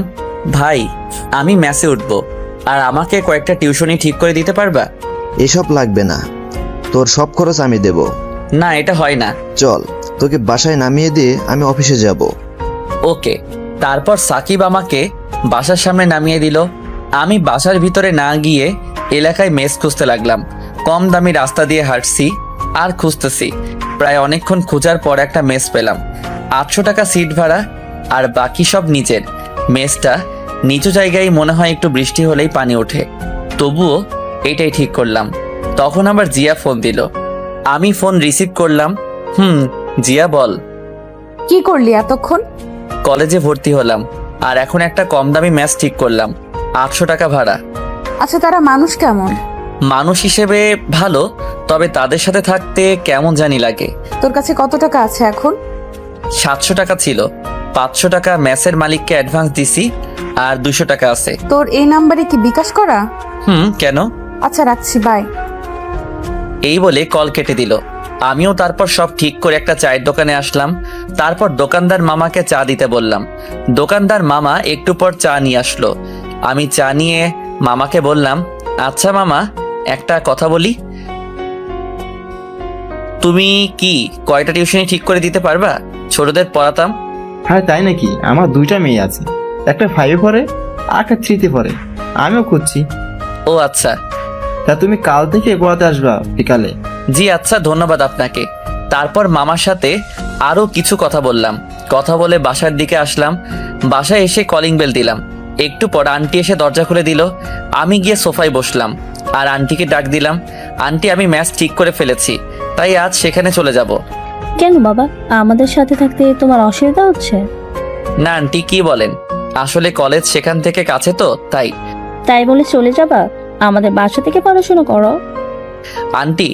ভাই আমি ম্যাচে উঠবো, আর আমাকে কয়েকটা টিউশনি ঠিক করে দিতে পারবা? এসব লাগবে না, তোর সব খরচ আমি দেব। না এটা হয় না। চল, তোকে বাসায় নামিয়ে দিয়ে আমি অফিসে যাব। ওকে। তারপর সাকিব আমাকে বাসার সামনে নামিয়ে দিল। আমি বাসার ভিতরে না গিয়ে এলাকায় মেস খুঁজতে লাগলাম। কম দামি রাস্তা দিয়ে হাঁটছি আর খুঁজতেছি। প্রায় অনেকক্ষণ খোঁজার পর একটা মেস পেলাম। 800 টাকা সিট ভাড়া, আর বাকি সব নিচের। মেসটা নিচু জায়গায়, মনে হয় একটু বৃষ্টি হলেই পানি ওঠে। তবুও এইটাই ঠিক করলাম। তখন আবার জিয়া ফোন দিল। আমি ফোন রিসিভ করলাম। জিয়া বল। কি করলি এতক্ষণ? কলেজে ভর্তি হলাম, আর এখন একটা কম দামি ম্যাচ ঠিক করলাম। 800 টাকা ভাড়া। আচ্ছা, তারা মানুষ কেমন? মানুষ হিসেবে ভালো, তবে তাদের সাথে থাকতে কেমন জানি লাগে। তোর কাছে কত টাকা আছে এখন? 700 টাকা ছিল। 500 টাকা ম্যাচের মালিককে অ্যাডভান্স দিছি, আর 200 টাকা আছে। তোর এই নাম্বারে কি বিকাশ করা? কেন? আচ্ছা, রাখছি, বাই। এই বলে কল কেটে দিল। আমিও তারপর সব ঠিক করে একটা চায়ের দোকানে আসলাম। তারপর দোকানদার মামাকে চা দিতে বললাম। দোকানদার মামা একটু পর চা নিয়ে আসলো। আমি চা নিয়ে মামাকে বললাম, আচ্ছা মামা, একটা কথা বলি। তুমি কি কয়টা টিউশনি ঠিক করে দিতে পারবা? ছোটদের পড়াতাম। হ্যাঁ তাই নাকি? আমার 2টা মেয়ে আছে, একটা 5-এ পড়ে আর একটা 3-তে পড়ে। আমিও খুঁজছি। ও আচ্ছা। তা তুমি কাল থেকে পড়াতে আসবা বিকালে? জি আচ্ছা, ধন্যবাদ আপনাকে। তারপর মামার সাথে আরো কিছু কথা বললাম। কথা বলে বাসার দিকে আসলাম। বাসায় এসে কলিং বেল দিলাম। একটু পর আন্টি এসে দরজা খুলে দিল। আমি গিয়ে সোফায় বসলাম আর আন্টিকে ডাক দিলাম। আন্টি, আমি ম্যাচ ঠিক করে ফেলেছি, তাই আজ সেখানে চলে যাব। কেন বাবা, আমাদের সাথে থাকতে তোমার অসুবিধা হচ্ছে? না আন্টি, কি বলেন, আসলে কলেজ সেখান থেকে কাছে তো তাই। তাই বলে চলে যাবা? আমাদের বাসা থেকে পড়াশোনা করো। আন্টি,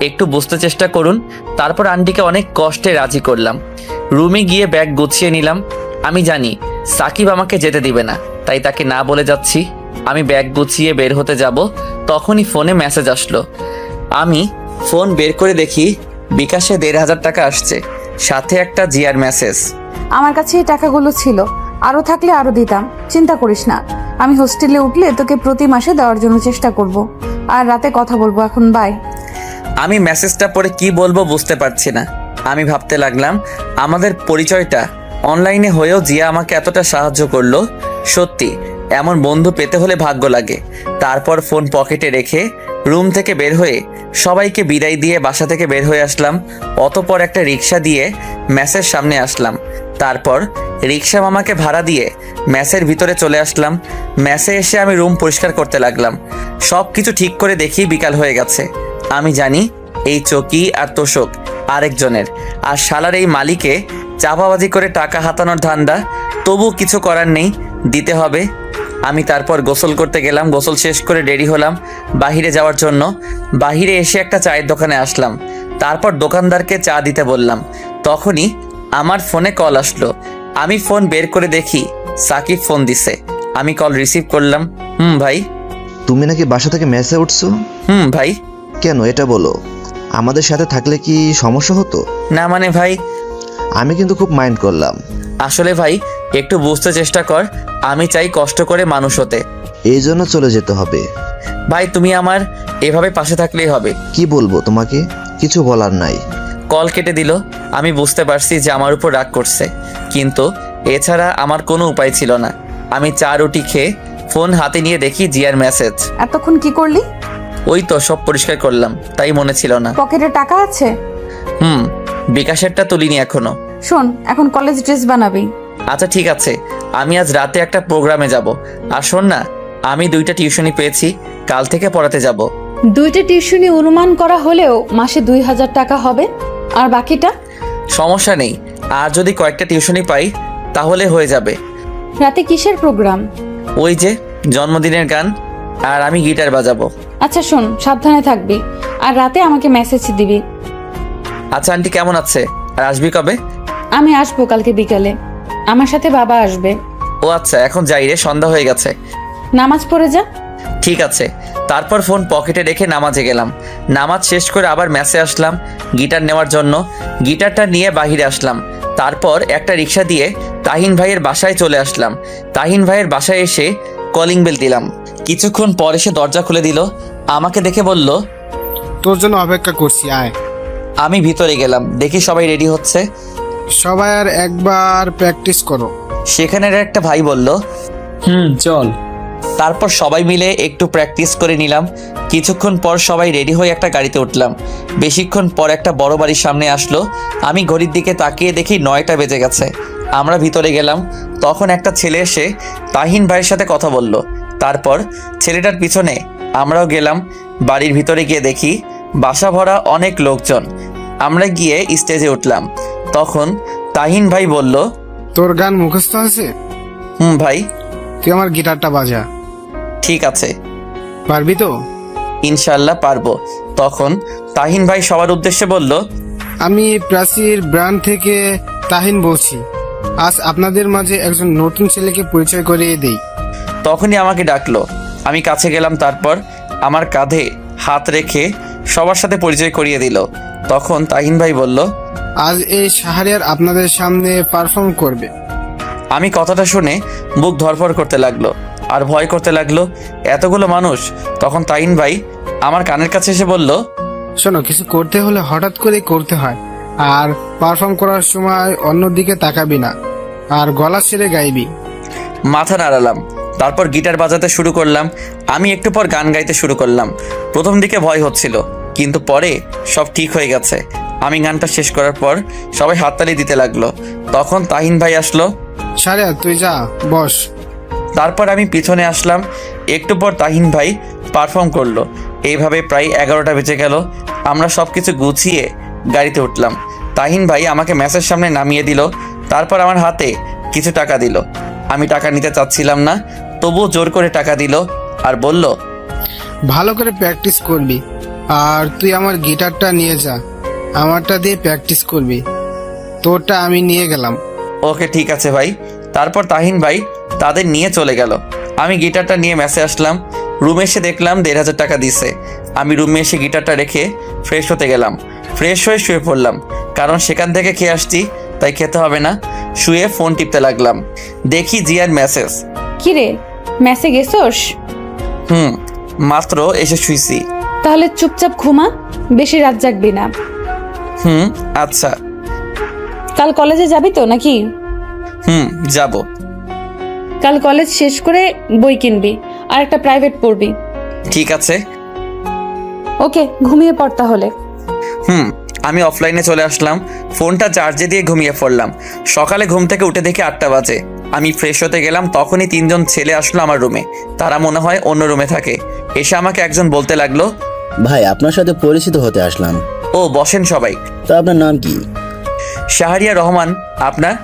একটু বুঝতে চেষ্টা করুন। তারপর আন্টিকে অনেক কষ্টে রাজি করলাম। রুমে গিয়ে ব্যাগ গুছিয়ে নিলাম। আমি জানি সাকিব আমাকে যেতে দিবে না, তাই তাকে না বলে যাচ্ছি। আমি ব্যাগ গুছিয়ে বের হতে যাব, তখনই ফোনে মেসেজ আসলো। আমি ফোন বের করে দেখি বিকাশে 1500 টাকা আসছে, সাথে একটা জিয়ার মেসেজ। আমার কাছে এই টাকাগুলো ছিল, আরো থাকলে আরো দিতাম, চিন্তা করিস না। আমি হোস্টেলে উঠলে তোকে প্রতি মাসে দেওয়ার জন্য চেষ্টা করব, আর রাতে কথা বলবো। এখন বাই। আমি মেসেজটা পড়ে কি বলবো বুঝতে পারছি না। আমি ভাবতে লাগলাম, আমাদের পরিচয়টা অনলাইনে হয়েও জিয়া আমাকে এতটা সাহায্য করলো। সত্যি এমন বন্ধু পেতে হলে ভাগ্য লাগে। তারপর ফোন পকেটে রেখে রুম থেকে বের হয়ে সবাইকে বিদায় দিয়ে বাসা থেকে বের হয়ে আসলাম। অতঃপর একটা রিক্সা দিয়ে ম্যাচের সামনে আসলাম। তারপর রিক্সা মামাকে ভাড়া দিয়ে ম্যাচের ভিতরে চলে আসলাম। ম্যাচে এসে আমি রুম পরিষ্কার করতে লাগলাম। সব কিছু ঠিক করে দেখি বিকাল হয়ে গেছে। আমি জানি এই চকি আর তোষক আরেকজনের, আর শালার এই মালিকে চাপাবাজি করে টাকা হাতানোর ধান্দা। তবু কিছু করার নেই, দিতে হবে। আমি তারপর গোসল করতে গেলাম। গোসল শেষ করে রেডি হলাম বাহিরে যাওয়ার জন্য। বাহিরে এসে একটা চায়ের দোকানে আসলাম। তারপর দোকানদারকে চা দিতে বললাম। তখনই আমার ফোনে কল আসলো। আমি ফোন বের করে দেখি সাকিব ফোন দিছে। আমি কল রিসিভ করলাম। ভাই। তুমি নাকি বাসা থেকে মেসে উঠছো? ভাই। কেন এটা বলো, আমাদের সাথে থাকলে কি সমস্যা হতো? না মানে ভাই, আমি কিন্তু খুব মাইন্ড করলাম। আসলে ভাই একটু বুঝতে চেষ্টা কর, আমি চাই কষ্ট করে মানুষ হতে। এই জন্য চলে যেতে হবে? ভাই তুমি আমার এভাবে পাশে থাকলেই হবে। কি বলবো তোমাকে, কিছু বলার নাই। কল কেটে দিল। আমি বুঝতে পারছি যে আমার উপর রাগ করছে, কিন্তু এছাড়া আমার কোনো উপায় ছিল না। আমি চা রুটি খেয়ে ফোন হাতে নিয়ে দেখি জিয়ার মেসেজ। এতক্ষণ কি করলি? ওই তো সব পরিষ্কার করলাম, তাই মনে ছিল না। পকেটে টাকা আছে? বিকাশেরটা তুলিনি এখনো। শোন, এখন কলেজ ড্রেস বানাবি। আচ্ছা ঠিক আছে, আমি আজ রাতে একটা প্রোগ্রামে যাব। আর শোন না, আমি 2টা টিউশনি পেয়েছি, কাল থেকে পড়াতে যাব। 2টা টিউশনি অনুমান করা হলেও মাসে 2000 টাকা হবে, আর বাকিটা? সমস্যা নেই, আর যদি কয়েকটা টিউশনি পাই তাহলে হয়ে যাবে। রাতে কিসের প্রোগ্রাম? ওই যে জন্মদিনের গান, আর আমি গিটার বাজাবো। আচ্ছা শোন, সাবধানে থাকবি, আর রাতে আমাকে মেসেজ দিবি। আচ্ছা আন্টি কেমন আছে, আর আসবি কবে? আমি আসবো কালকে বিকালে, আমার সাথে বাবা আসবে। ও আচ্ছা, এখন যাই রে, সন্ধ্যা হয়ে গেছে। নামাজ পড়ে যা। ঠিক আছে। তারপর ফোন পকেটে রেখে নামাজে গেলাম। নামাজ শেষ করে আবার ম্যাচে আসলাম গিটার নেওয়ার জন্য। গিটারটা নিয়ে বাহিরে আসলাম। তারপর একটা রিক্সা দিয়ে তাহিন ভাইয়ের বাসায় চলে আসলাম। তাহিন ভাইয়ের বাসায় এসে কলিং বেল দিলাম। কিছুক্ষণ পর এসে দরজা খুলে দিল। আমাকে দেখে বলল, তোর জন্য অপেক্ষা করছি, আয়। আমি ভিতরে গেলাম, দেখি সবাই রেডি হচ্ছে। সবাই আর একবার প্র্যাকটিস করো। সেখানের একটা ভাই বলল, চল। তারপর সবাই মিলে একটু প্র্যাকটিস করে নিলাম। কিছুক্ষণ পর সবাই রেডি হয়ে একটা গাড়িতে উঠলাম। বেশিক্ষণ পর একটা বড় বাড়ির সামনে আসলো। আমি ঘড়ির দিকে তাকিয়ে দেখি 9টা বেজে গেছে। আমরা ভিতরে গেলাম। তখন একটা ছেলে এসে তাহিন ভাইয়ের সাথে কথা বলল। তারপর ছেলেটার পিছনে আমরাও গেলাম। বাড়ির ভিতরে গিয়ে দেখি বাসা ভরা অনেক লোকজন। আমরা গিয়ে স্টেজে উঠলাম। তখন তাহিন ভাই বলল, তোর গান মুখস্থ আছে? ভাই। তুই আমার গিটারটা বাজা। ঠিক আছে। পারবি তো? ইনশাল্লাহ পারবো। তখন তাহিন ভাই সবার উদ্দেশ্যে বলল, আমি প্রাচীর ব্র্যান্ড থেকে তাহিন বলছি। আজ আপনাদের মাঝে একজন নতুন ছেলেকে পরিচয় করিয়ে দেই। তখনই আমাকে ডাকলো। আমি কাছে গেলাম। তারপর আমার কাঁধে হাত রেখে সবার সাথে পরিচয় করিয়ে দিল। তখন তাহিন ভাই বলল, আজ এই শাহরিয়ার আপনাদের সামনে পারফর্ম করবে। আমি কথাটা শুনে বুক ধরফর করতে লাগলো আর ভয় করতে লাগলো। এতগুলো মানুষ। তখন তাহিন ভাই আমার কানের কাছে এসে বলল, শোনো, কিছু করতে হলে হঠাৎ করে করতে হয়, আর পারফর্ম করার সময় অন্যদিকে তাকাবি না, আর গলা ছেড়ে গাইবি। মাথা নাড়ালাম। তারপর গিটার বাজাতে শুরু করলাম। আমি একটু পর গান গাইতে শুরু করলাম। প্রথম দিকে ভয় হচ্ছিল, কিন্তু পরে সব ঠিক হয়ে গেছে। আমি গানটা শেষ করার পর সবাই হাততালি দিতে লাগলো। তখন তাহিন ভাই আসলো। শাহরিয়ার, তুই যা, বস। তারপর আমি পিছনে আসলাম। একটু পর তাহিন ভাই পারফর্ম করলো। এইভাবে প্রায় 11টা বেজে গেল। আমরা সব কিছু গুছিয়ে গাড়িতে উঠলাম। তাহিন ভাই আমাকে ম্যাচের সামনে নামিয়ে দিল। তারপর আমার হাতে কিছু টাকা দিল। আমি টাকা নিতে চাচ্ছিলাম না, তবুও জোর করে টাকা দিল আর বলল, ভালো করে প্র্যাকটিস করবি, আর তুই আমার গিটারটা নিয়ে যা, আমারটা দিয়ে প্র্যাকটিস করবি, তোরটা আমি নিয়ে গেলাম। ওকে ঠিক আছে ভাই। তারপর তাহিন ভাই তাদের নিয়ে চলে গেল। আমি গিটারটা নিয়ে ম্যাচে আসলাম। রুমে এসে দেখলাম 1500 টাকা দিছে। আমি রুমে এসে গিটারটা রেখে ফ্রেশ হতে গেলাম। ফ্রেশ হয়ে শুয়ে পড়লাম, কারণ সেখান থেকে খেয়ে আসছি, তাই খেতে হবে না। শুয়ে ফোন টিপতে লাগলাম। দেখি জিয়ার মেসেজ। কিরে, মেসে গেছোস? মাত্র এসে শুইছি। তাহলে চুপচাপ ঘুমা, বেশি রাত জাগবি না। আচ্ছা। কাল কলেজে যাবি তো নাকি? যাব। কাল কলেজ শেষ করে বই কিনবি আর একটা প্রাইভেট পড়বি। ঠিক আছে। ওকে, ঘুমিয়ে পড় তাহলে। আমি অফলাইনে চলে আসলাম। ফোনটা চার্জে দিয়ে ঘুমিয়ে পড়লাম। সকালে ঘুম থেকে উঠে দেখি 8টা বাজে। আমি ফ্রেশ হতে গেলাম, তখনই 3জন ছেলে আসলো আমার রুমে। তারা মনে হয় অন্য রুমে থাকে। এসে আমাকে একজন বলতে লাগলো, ভাই, আপনার সাথে পরিচিত হতে আসলাম। ও বসেন সবাই। তো আপনার নাম কি? শাহরিয়া রহমান। আপনার?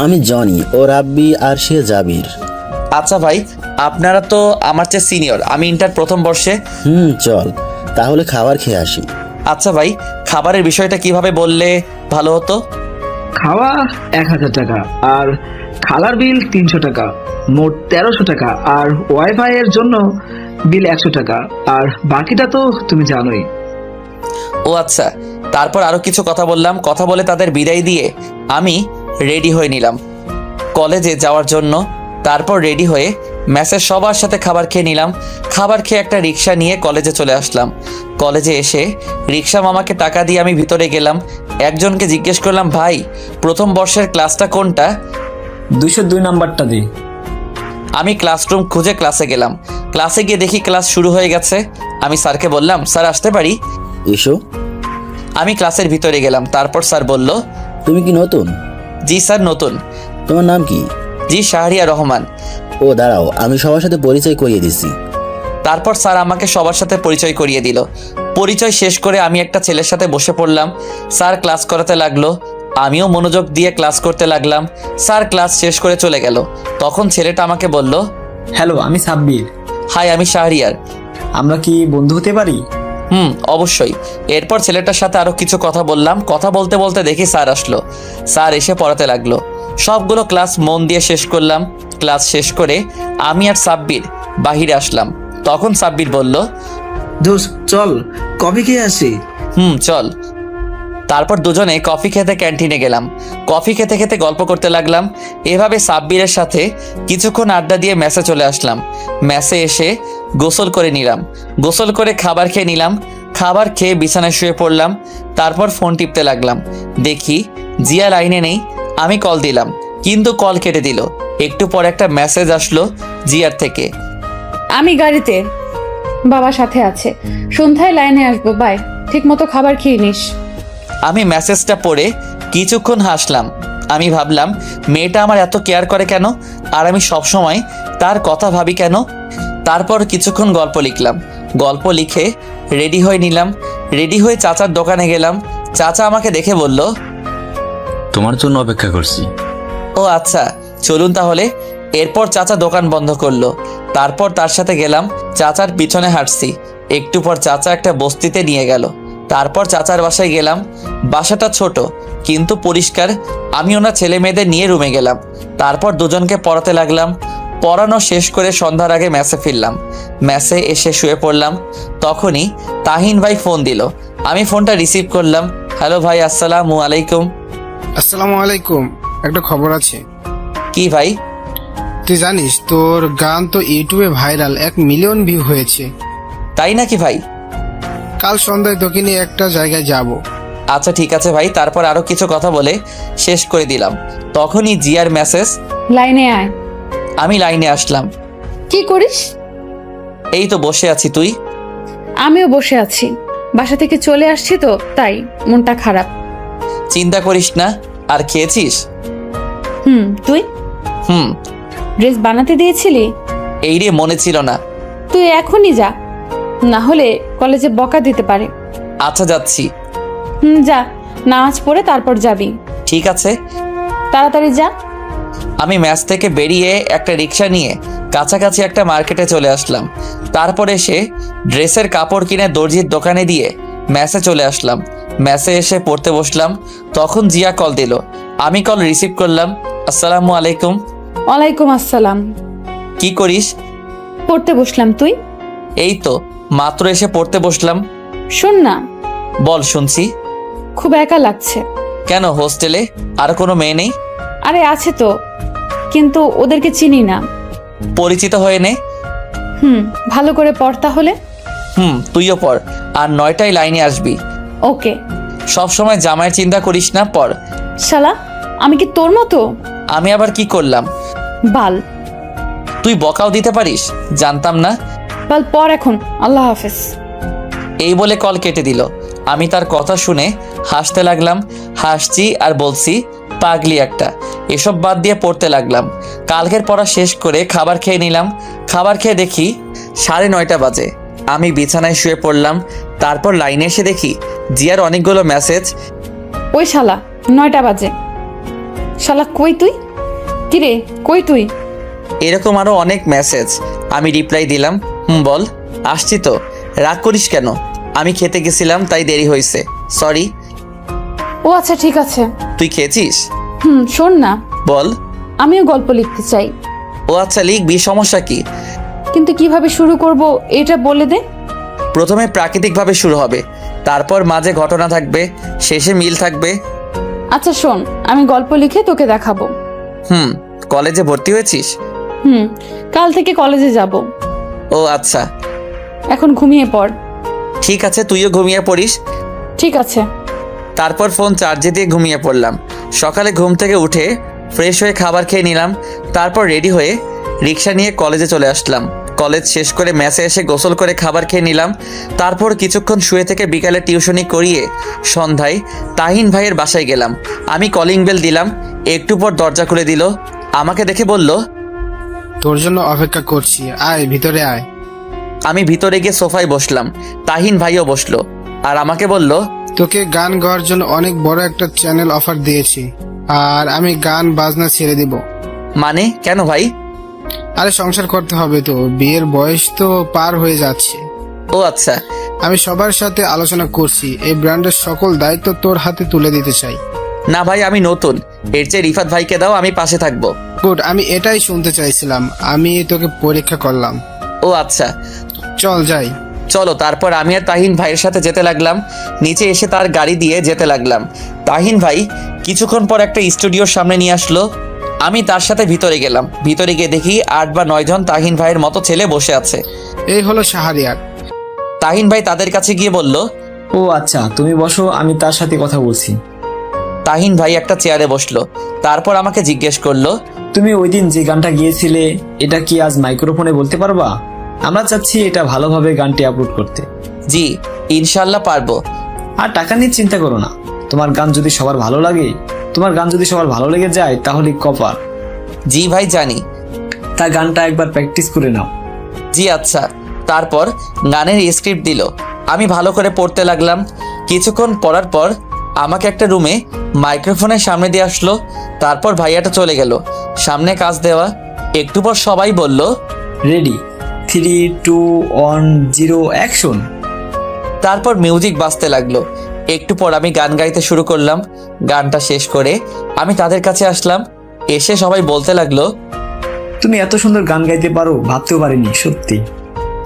আমি জনি, ও রাব্বি, আর সে জাবির। আচ্ছা ভাই, আপনারা তো আমার চেয়ে সিনিয়র। আমি ইন্টার প্রথম বর্ষে। চল তাহলে খাবার খেয়ে আসি। আচ্ছা ভাই, খাবারের বিষয়টা কিভাবে বললে ভালো হতো? খাওয়া 1000 টাকা, আর খালার বিল 300 টাকা, মোট 1300 টাকা, আর ওয়াইফাই এর জন্য বিল 100 টাকা, আর বাকিটা তো তুমি জানোই। ও আচ্ছা। তারপর আরো কিছু কথা বললাম। কথা বলে তাদের বিদায় দিয়ে আমি রেডি হয়ে নিলাম কলেজে যাওয়ার জন্য। তারপর রেডি হয়ে ম্যাচের সবার সাথে খাবার খেয়ে নিলাম। খাবার খেয়ে একটা রিক্সা নিয়ে কলেজে চলে আসলাম। কলেজে এসে রিক্সা মামাকে টাকা দিয়ে আমি ভিতরে গেলাম। একজনকে জিজ্ঞেস করলাম, ভাই প্রথম বর্ষের ক্লাসটা কোনটা? 202 নাম্বারটা দি। আমি ক্লাসরুম খুঁজে ক্লাসে গেলাম। ক্লাসে গিয়ে দেখি ক্লাস শুরু হয়ে গেছে। আমি স্যারকে বললাম, স্যার আসতে পারি? এসো। আমি ক্লাসের ভিতরে গেলাম। তারপর স্যার বলল, তুমি কি নতুন? জি স্যার, নতুন। তোমার নাম কি? জি, শাহরিয়া রহমান। ও দাঁড়াও, আমি সবার সাথে পরিচয় করিয়ে দিচ্ছি। তারপর স্যার আমাকে সবার সাথে পরিচয় করিয়ে দিল। পরিচয় শেষ করে আমি একটা ছেলের সাথে বসে পড়লাম। স্যার ক্লাস করাতে লাগলো, আমিও মনোযোগ দিয়ে ক্লাস করতে লাগলাম। স্যার ক্লাস শেষ করে চলে গেল। তখন ছেলেটা আমাকে বলল, হ্যালো, আমি সাব্বির। হাই, আমি শাহরিয়ার। আমরা কি বন্ধু হতে পারি? অবশ্যই। এরপর ছেলেটার সাথে আরো কিছু কথা বললাম। কথা বলতে বলতে দেখি স্যার আসলো। স্যার এসে পড়াতে লাগলো। সবগুলো ক্লাস মন দিয়ে শেষ করলাম। ক্লাস শেষ করে আমি আর সাব্বির বাহিরে আসলাম। তখন সাব্বির বলল, দোস্ত চল কফি খেয়ে আসি। চল। তারপর দুজনে কফি খেতে ক্যান্টিনে গেলাম। কফি খেতে খেতে গল্প করতে লাগলাম। এভাবে সাব্বিরের সাথে কিছুক্ষণ আড্ডা দিয়ে মেসে চলে আসলাম। মেসে এসে গোসল করে নিলাম। গোসল করে খাবার খেয়ে নিলাম। খাবার খেয়ে বিছানায় শুয়ে পড়লাম। তারপর ফোন টিপতে লাগলাম। দেখি জিয়া লাইনে নেই। আমি কল দিলাম, কিন্তু কল কেটে দিল। একটু পর একটা মেসেজ আসলো জিয়ার থেকে, আমি গাড়িতে, বাবা সাথে আছে, সন্ধ্যায় লাইনে আসবো, বাই, ঠিক মতো খাবার খেয়ে নিস। আমি মেসেজটা পড়ে কিছুক্ষণ হাসলাম। আমি ভাবলাম, মেয়েটা আমার এত কেয়ার করে কেন, আর আমি সবসময় তার কথা ভাবি কেন। তারপর কিছুক্ষণ গল্প লিখলাম। গল্প লিখে রেডি হয়ে নিলাম। রেডি হয়ে চাচার দোকানে গেলাম। চাচা আমাকে দেখে বলল, তোমার জন্য অপেক্ষা করছি। ও আচ্ছা, চলুন তাহলে। এরপর চাচা দোকান বন্ধ করলো। তারপর তার সাথে গেলাম। চাচার পিছনে হাঁটছি। একটু পর চাচা একটা বস্তিতে নিয়ে গেল। তারপর চাচার বাসায় গেলাম। বাসাটা ছোট কিন্তু পরিষ্কার। আমি ওনার ছেলে মেয়েদের নিয়ে রুমে গেলাম। তারপর দুজনকে পড়াতে লাগলাম। পড়ানো শেষ করে সন্ধ্যার আগে ম্যাসে ফিরলাম। ম্যাসে এসে শুয়ে পড়লাম। তখনই তাহিন ভাই ফোন দিল। আমি ফোনটা রিসিভ করলাম। হ্যালো ভাই, আসসালামু আলাইকুম। আসসালামু আলাইকুম। একটা খবর আছে। কি ভাই? তুই জানিস তোর গান তো ইউটিউবে ভাইরাল, 1 মিলিয়ন ভিউ হয়েছে। তাই নাকি ভাই? কাল সন্ধ্যায় তোকে নিয়ে একটা জায়গায় যাব। আচ্ছা ঠিক আছে ভাই। তারপর আরো কিছু কথা বলে শেষ করে দিলাম। তখনই জিয়ার মেসেজ। লাইনে আয়। আমি লাইনে আসলাম। কি করিস? এই তো বসে আছি। তুই? আমিও বসে আছি। বাসা থেকে চলে আসছি তো তাই মনটা খারাপ। চিন্তা করিস না। আর খেয়েছিস? তুই হুম। ড্রেস বানাতে দিয়েছিলি? এই রে, মনে ছিল না। তুই এখনই যা, না হলে কলেজে বকা দিতে পারে। আচ্ছা যাচ্ছি। যা, নামাজ পড়ে তারপর যাবি। ঠিক আছে। তাড়াতাড়ি যা। আমি ম্যাচ থেকে বেরিয়ে একটা রিক্সা নিয়ে কাছাকাছি একটা মার্কেটে চলে আসলাম। তারপর এসে ড্রেসের কাপড় কিনে দর্জির দোকানে দিয়ে ম্যাচে চলে আসলাম। ম্যাচে এসে পড়তে বসলাম। তখন জিয়া কল দিল। আমি কল রিসিভ করলাম। আসসালামু আলাইকুম। ওয়ালাইকুম আসসালাম। কি করিস? পড়তে বসলাম। তুই? এই তো মাত্র এসে পড়তে বসলাম। শোন না। বল, শুনছি। খুব একা লাগছে। কেন, হোস্টেলে আর কোনো মেয়ে নেই? আরে আছে তো, কিন্তু ওদেরকে চিনি না। পরিচিত হয়ে নে। ভালো করে পড় তাহলে। তুইও পড়। আর 9টায় লাইনে আসবি। ওকে। সব সময় জামাইয়ের চিন্তা করিস না, পড়। শালা, আমি কি তোর মতো? আমি আবার কি করলাম? বাল। তুই বকাও দিতে পারিস? জানতাম না। বাল, পড় এখন। আল্লাহ হাফেজ। এই বলে কল কেটে দিল। আমি তার কথা শুনে হাসতে লাগলাম। হাসছি আর বলছি, পাগলি একটা। এসব বাদ দিয়ে পড়তে লাগলাম। কালকের পড়া শেষ করে খাবার খেয়ে নিলাম। খাবার খেয়ে দেখি 9:30 বাজে। আমি বিছানায় শুয়ে পড়লাম। তারপর লাইনে এসে দেখি জিয়ার অনেকগুলো মেসেজ। ওই শালা, 9টা বাজে। শালা কই তুই? কিরে কই তুই? এরকম আরো অনেক মেসেজ। আমি রিপ্লাই দিলাম, বল। আসছি তো। রাগ করিস কেন? আমি খেতে গেছিলাম তাই দেরি হয়েছে, সরি। ও আচ্ছা ঠিক আছে। তুই খেয়েছিস? শোন না। বল। আমিও গল্প লিখতে চাই। ও আচ্ছা, লিখবি, সমস্যা কি? কিন্তু কিভাবে শুরু করব এটা বলে দে। প্রথমে প্রাকৃতিকভাবে শুরু হবে, তারপর মাঝে ঘটনা থাকবে, শেষে মিল থাকবে। আচ্ছা শোন, আমি গল্প লিখে তোকে দেখাবো। কলেজে ভর্তি হয়েছিস? কাল থেকে কলেজে যাব। ও আচ্ছা। এখন ঘুমিয়ে পড়। ঠিক আছে, তুইও ঘুমিয়ে পড়িস। ঠিক আছে। তারপর ফোন চার্জে দিয়ে ঘুমিয়ে পড়লাম। সকালে ঘুম থেকে উঠে ফ্রেশ হয়ে খাবার খেয়ে নিলাম। তারপর রেডি হয়ে রিক্সা নিয়ে কলেজে চলে আসলাম। কলেজ শেষ করে ম্যাসে এসে গোসল করে খাবার খেয়ে নিলাম। তারপর কিছুক্ষণ শুয়ে থেকে বিকালে টিউশনি করিয়ে সন্ধ্যায় তাহিন ভাইয়ের বাসায় গেলাম। আমি কলিং বেল দিলাম। একটু পর দরজা খুলে দিল। আমাকে দেখে বলল, তোর জন্য অপেক্ষা করছি, আয় ভিতরে আয়। আমি ভিতরে গিয়ে সোফায় বসলাম। তাহিন ভাইও বসলো আর আমাকে বলল, তোকে গান গাওয়ার জন্য অনেক বড় একটা চ্যানেল অফার দিয়েছি, আর আমি গান বাজনা ছেড়ে দিব। মানে কেন ভাই? আরে সংসার করতে হবে তো, বিয়ের বয়স তো পার হয়ে যাচ্ছে। ও আচ্ছা। আমি সবার সাথে আলোচনা করছি, এই ব্র্যান্ডের সকল দায়িত্ব তোর হাতে তুলে দিতে চাই। না ভাই, আমি নতুন। এর চেয়ে রিফাত ভাইকে দাও, আমি পাশে থাকবো। গুড, আমি এটাই শুনতে চাইছিলাম। আমি তোকে পরীক্ষা করলাম। ও আচ্ছা, চল যাই। চলো। তারপর আমি আর তাহিন ভাইয়ের সাথে যেতে লাগলাম। নিচে এসে তার গাড়ি দিয়ে যেতে লাগলাম। তাহিন ভাই কিছুক্ষণ পর একটা স্টুডিওর সামনে নিয়ে আসলো। আমি তার সাথে ভিতরে গেলাম। ভিতরে গিয়ে দেখি 8 বা 9 জন তাহিন ভাইয়ের মতো ছেলে বসে আছে। এই হলো শাহরিয়ার। তাহিন ভাই তাদের কাছে গিয়ে বলল, ও আচ্ছা, তুমি বসো, আমি তার সাথে কথা বলছি। তাহিন ভাই একটা চেয়ারে বসলো। তারপর আমাকে জিজ্ঞেস করলো, তুমি ওই দিন যে গানটা গিয়েছিলে এটা কি আজ মাইক্রোফোনে বলতে পারবা? আমরা চাচ্ছি এটা ভালোভাবে গানটি আপলোড করতে। জি ইনশাল্লাহ পারবো। আর টাকা নিয়ে চিন্তা করো না, তোমার গান যদি সবার ভালো লেগে যায় তাহলে কপার। জি ভাই জানি। তা গানটা একবার প্র্যাকটিস করে নাও। জি আচ্ছা। তারপর গানের স্ক্রিপ্ট দিল। আমি ভালো করে পড়তে লাগলাম। কিছুক্ষণ পড়ার পর আমাকে একটা রুমে মাইক্রোফোনের সামনে দিয়ে আসলো। তারপর ভাইয়াটা চলে গেল। সামনে কাজ দেওয়া। একটু পর সবাই বলল, রেডি, 3, 2, 1, 0 অ্যাকশন। তারপর মিউজিক বাজতে লাগলো। একটু পর আমি গান গাইতে শুরু করলাম। গানটা শেষ করে আমি তাদের কাছে আসলাম। এসে সবাই বলতে লাগলো, তুমি এত সুন্দর গান গাইতে পারো ভাবতেও পারিনি, সত্যি।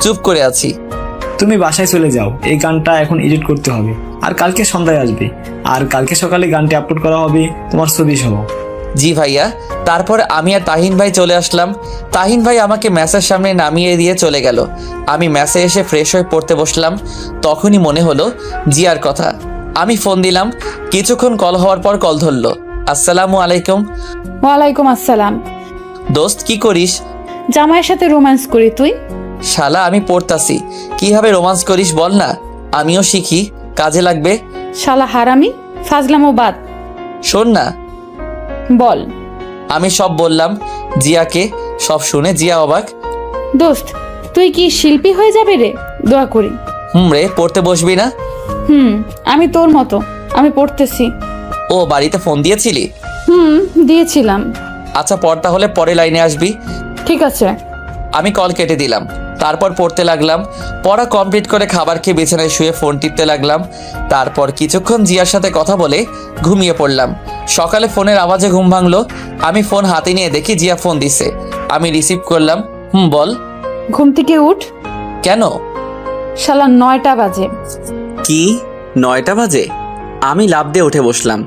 চুপ করে আছি। তুমি বাসায় চলে যাও, এই গানটা এখন এডিট করতে হবে, আর কালকে সন্ধ্যায় আসবে, আর কালকে সকালে গানটি আপলোড করা হবে তোমার ছবি সহ। জি ভাইয়া। তারপর আমি আর তাহিন ভাই চলে আসলাম। তাহিন ভাই আমাকে ম্যাচের সামনে নামিয়ে দিয়ে চলে গেল। আমি ম্যাচে এসে ফ্রেশ হয়ে পড়তে বসলাম। তখনই মনে হলো জিয়ার কথা। আমি ফোন দিলাম। কিছুক্ষণ কল হওয়ার পর কল ধরলো। আসসালামু আলাইকুম। ওয়ালাইকুম আসসালাম। দোস্ত কি করিস? জামাইয়ের সাথে রোম্যান্স করি। তুই? শালা আমি পড়তাছি, কিভাবে রোমান্স করিস বল না, আমিও শিখি, কাজে লাগবে। শালা হারামি, ফাজলামো বাদ। শোন না। বল। আমি সব বললাম জিয়াকে। সব শুনে জিয়া অবাক। দোস্ত, তুই কি শিল্পী হয়ে যাবে রে? দোয়া করি। রে, পড়তে বসবি না? আমি তোর মতো, আমি পড়তেছি। ও, বাড়িতে ফোন দিয়েছিলি? দিয়েছিলাম। আচ্ছা পড়, তাহলে পরে লাইনে আসবি। ঠিক আছে। আমি কল কেটে দিলাম। তারপর পড়তে লাগলাম। পড়া কমপ্লিট করে খাবার খেয়ে বিছানায় শুয়ে ফোন টিপতে লাগলাম। তারপর কিছুক্ষণ জিয়ার সাথে কথা বলে ঘুমিয়ে পড়লাম। সকালে ফোনের আওয়াজে ঘুম ভাঙলো। আমি ফোন হাতে নিয়ে দেখি জিয়া ফোন দিছে। আমি রিসিভ করলাম। বল। ঘুম থেকে উঠ। কেন? শালা 9টা বাজে। কি 9টা বাজে? আমি লাফ দিয়ে উঠে বসলাম।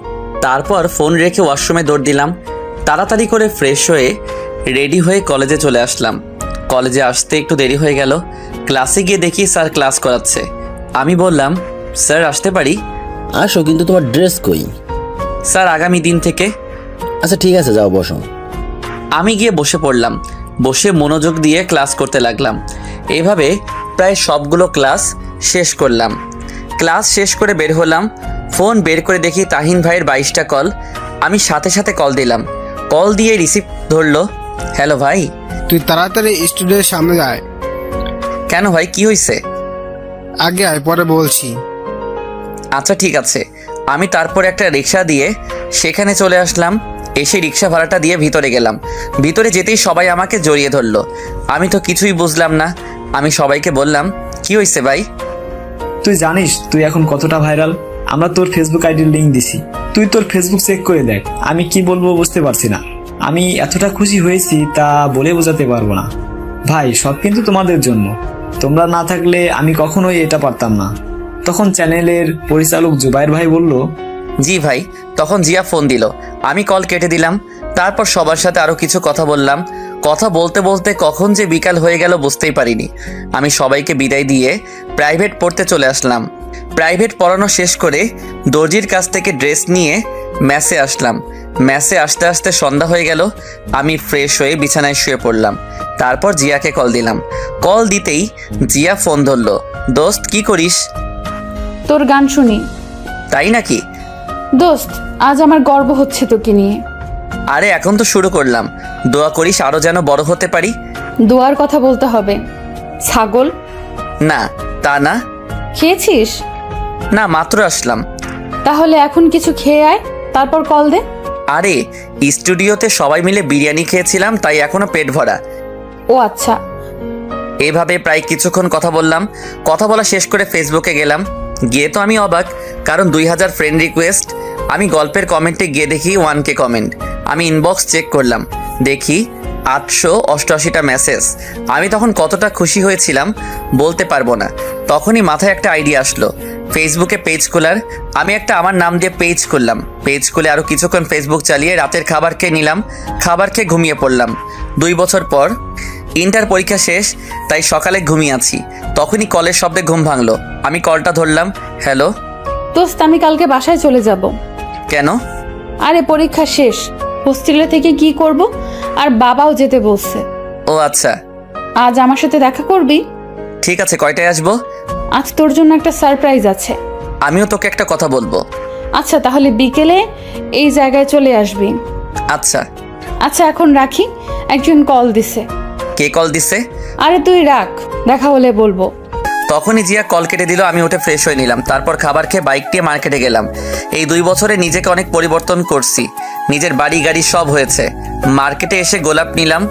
তারপর ফোন রেখে ওয়াশরুমে দৌড় দিলাম। তাড়াতাড়ি করে ফ্রেশ হয়ে রেডি হয়ে কলেজে চলে আসলাম। কলেজে আসতে একটু দেরি হয়ে গেল। ক্লাসে গিয়ে দেখি স্যার ক্লাস করাচ্ছে। আমি বললাম, স্যার আসতে পারি? আসো, কিন্তু তোমার ড্রেস কই? স্যার আগামী দিন থেকে। আচ্ছা ঠিক আছে, যাও বসো। আমি গিয়ে বসে পড়লাম। বসে মনোযোগ দিয়ে ক্লাস করতে লাগলাম। এভাবে প্রায় সবগুলো ক্লাস শেষ করলাম। ক্লাস শেষ করে বের হলাম। ফোন বের করে দেখি তাহিন ভাইয়ের 22টা কল। আমি সাথে সাথে কল দিলাম। কল দিয়ে রিসিভ ধরলো। হ্যালো ভাই। তুই তাড়াতাড়ি স্টুডিওর সামনে যায়। কেন ভাই, কি হয়েছে? আগে আয়, পরে বলছি। আচ্ছা ঠিক আছে। আমি তারপর একটা রিক্সা দিয়ে সেখানে চলে আসলাম। এসে রিক্সা ভাড়াটা দিয়ে ভিতরে গেলাম। ভিতরে যেতেই সবাই আমাকে জড়িয়ে ধরলো। আমি তো কিছুই বুঝলাম না। আমি সবাইকে বললাম, কি হয়েছে ভাই? তুই জানিস তুই এখন কতটা ভাইরাল? আমরা তোর ফেসবুক আইডির লিঙ্ক দিছি, তুই তোর ফেসবুক চেক করে দেখ। আমি কি বলবো বুঝতে পারছি না। আমি এতটা খুশি হয়েছি তা বলে বোঝাতে পারবো না। ভাই, সব কিন্তু তোমাদের জন্য। তোমরা না থাকলে আমি কখনোই এটা পারতাম না। তখন চ্যানেলের পরিচালক জুবাইর ভাই বলল, জি ভাই। তখন জিয়া ফোন দিল। আমি কল কেটে দিলাম। তারপর সবার সাথে আরো কিছু কথা বললাম। কথা বলতে বলতে কখন যে বিকাল হয়ে গেল বুঝতেই পারিনি। আমি সবাইকে বিদায় দিয়ে প্রাইভেট পড়তে চলে আসলাম। প্রাইভেট পড়ানো শেষ করে দর্জির কাছ থেকে ড্রেস নিয়ে ম্যাসে আসলাম। ম্যাসে আসতে আসতে সন্ধ্যা হয়ে গেল। আমি ফ্রেশ হয়ে বিছানায় শুয়ে পড়লাম। তারপর জিয়াকে কল দিলাম। কল দিতেই জিয়া ফোন ধরলো। দোস্ত কি করিস? তোর গান শুনি। তাই নাকি? দোস্ত, আজ আমার গর্ব হচ্ছে তোকে নিয়ে। আরে এখন তো শুরু করলাম। দোয়া করিস আরো যেন বড় হতে পারি। দোয়ার কথা বলতে হবে। ছাগল? না, তা না। খেয়েছিস? না, মাত্র আসলাম। তাহলে এখন কিছু খেয়ে আয়, তারপর কল দে। আরে স্টুডিওতে সবাই মিলে বিরিয়ানি খেয়েছিলাম, তাই এখনো পেট ভরা। ও আচ্ছা। এভাবে প্রায় কিছুক্ষণ কথা বললাম। কথা বলা শেষ করে ফেসবুকে গেলাম। গিয়ে তো আমি অবাক, কারণ 2000 ফ্রেন্ড রিকোয়েস্ট। আমি গল্পের কমেন্টে গিয়ে দেখি 1K কমেন্ট। আমি ইনবক্স চেক করলাম, দেখি 888টা মেসেজ। আমি তখন কতটা খুশি হয়েছিলাম বলতে পারবো না। তখনই মাথায় একটা আইডিয়া আসলো, ফেসবুকে পেজ খোলার। আমি একটা আমার নাম দিয়ে পেজ খুললাম। পেজ খুলে আরও কিছুক্ষণ ফেসবুক চালিয়ে রাতের খাবার খেয়ে নিলাম। খাবার খেয়ে ঘুমিয়ে পড়লাম। 2 বছর পর ইন্টার পরীক্ষা শেষ, তাই সকালে ঘুমিয়ে আছি। তখনই কলের শব্দে ঘুম ভাঙলো। আমি কলটা ধরলাম। হ্যালো দোস্ত, আমি কালকে বাসায় চলে যাব। কেন? আরে পরীক্ষা শেষ, হোস্টেলে থেকে কি করব, আর বাবাও যেতে বলছে। ও আচ্ছা। আজ আমার সাথে দেখা করবি? ঠিক আছে, কয়টায় আসবো? আজ তোর জন্য একটা সারপ্রাইজ আছে। আমিও তোকে একটা কথা বলবো। আচ্ছা, তাহলে বিকেলে এই জায়গায় চলে আসবি। আচ্ছা। আচ্ছা, এখন রাখি, একজন কল দিছে। কে কল দিছে? আরে তুই রাখ। দেখা হলে বলবো। তখনই জিয়া কল কেটে দিল। আমি উঠে ফ্রেশ হয়ে নিলাম। তারপর খাবার খেয়ে বাইক নিয়ে মার্কেটে গেলাম। এই 2 বছরে নিজেকে অনেক পরিবর্তন করছি। নিজের বাড়ি গাড়ি সব হয়েছে। মার্কেটে এসে গোলাপ নিলাম,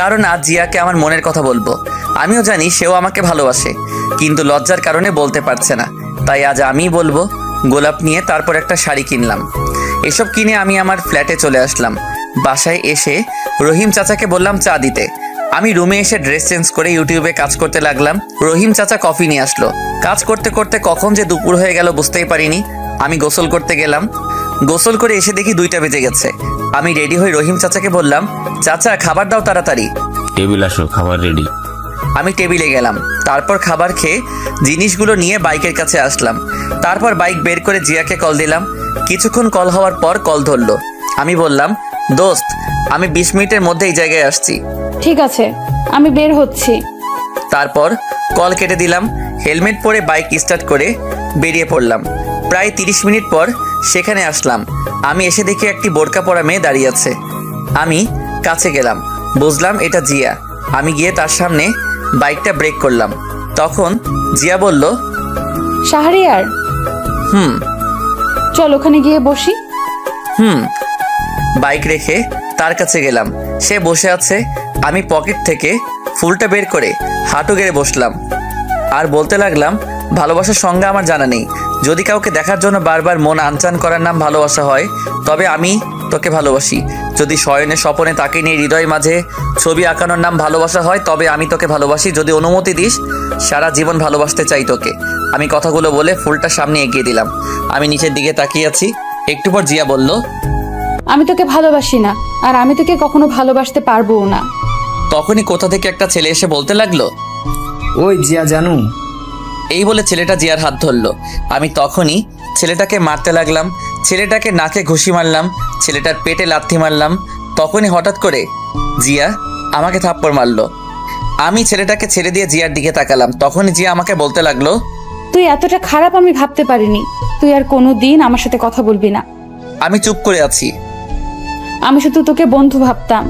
কারণ আজ জিয়াকে আমার মনের কথা বলবো। আমিও জানি সেও আমাকে ভালোবাসে, কিন্তু লজ্জার কারণে বলতে পারছে না। তাই আজ আমিই বলবো। গোলাপ নিয়ে তারপর একটা শাড়ি কিনলাম। এসব কিনে আমি আমার ফ্ল্যাটে চলে আসলাম। বাসায় এসে রহিম চাচাকে বললাম চা দিতে। আমি রুমে এসে ড্রেস চেঞ্জ করে ইউটিউবে কাজ করতে লাগলাম। রহিম চাচা কফি নিয়ে আসলো। কাজ করতে করতে কখন যে দুপুর হয়ে গেল বুঝতেই পারিনি। আমি গোসল করতে গেলাম। গোসল করে এসে দেখি 2টা বেজে গেছে। আমি রেডি হয়ে রহিম চাচাকে বললাম, চাচা খাবার দাও তাড়াতাড়ি। টেবিল আসো, খাবার রেডি। আমি টেবিলে গেলাম। তারপর খাবার খেয়ে জিনিসগুলো নিয়ে বাইকের কাছে আসলাম। তারপর বাইক বের করে জিয়াকে কল দিলাম। কিছুক্ষণ কল হওয়ার পর কল ধরলো। আমি বললাম, দোস্ত আমি 20 মিনিটের মধ্যে এই জায়গায় আসছি। ঠিক আছে, আমি বের হচ্ছি। তারপর কল কেটে দিলাম। হেলমেট পরে বাইক স্টার্ট করে বেরিয়ে পড়লাম। প্রায় 30 মিনিট পর সেখানে আসলাম। আমি এসে দেখি একটি বোরকা পরা মেয়ে দাঁড়িয়ে আছে। আমি কাছে গেলাম, বুঝলাম এটা জিয়া। আমি গিয়ে তার সামনে বাইকটা ব্রেক করলাম। তখন জিয়া বলল, শাহরিয়ার, হুম। চল ওখানে গিয়ে বসি। বাইক রেখে তার কাছে গেলাম। সে বসে আছে। আমি পকেট থেকে ফুলটা বের করে হাঁটু গেড়ে বসলাম আর বলতে লাগলাম, ভালোবাসার সংজ্ঞা আমার জানা নেই। যদি কাউকে দেখার জন্য বারবার মন আনচান করার নাম ভালোবাসা হয়, তবে আমি তোকে ভালোবাসি। যদি শয়নে স্বপনে তাকে নিয়ে হৃদয় মাঝে ছবি আঁকানোর নাম ভালোবাসা হয়, তবে আমি তোকে ভালোবাসি। যদি অনুমতি দিস, সারা জীবন ভালোবাসতে চাই তোকে। আমি কথাগুলো বলে ফুলটা সামনে এগিয়ে দিলাম। আমি নিচের দিকে তাকিয়ে আছি। একটু পর জিয়া বলল, আমি তোকে ভালোবাসি না, আর আমি তোকে কখনো ভালোবাসতে পারবো না। তখনই কোথা থেকে একটা ছেলে এসে বলতে লাগলো, ওই জিয়া জানু। এই বলে ছেলেটা জিয়ার হাত ধরলো। আমি তখনই ছেলেটাকে মারতে লাগলাম। ছেলেটাকে নাকে ঘুষি মারলাম, ছেলেটার পেটে লাথি মারলাম। তখনই হঠাৎ করে জিয়া আমাকে থাপ্পড় মারলো। আমি ছেলেটাকে ছেড়ে দিয়ে জিয়ার দিকে তাকালাম। তখনই জিয়া আমাকে বলতে লাগলো, তুই এতটা খারাপ আমি ভাবতে পারিনি। তুই আর কোনো দিন আমার সাথে কথা বলবি না। আমি চুপ করে আছি। আমি শুধু তোকে বন্ধু ভাবতাম,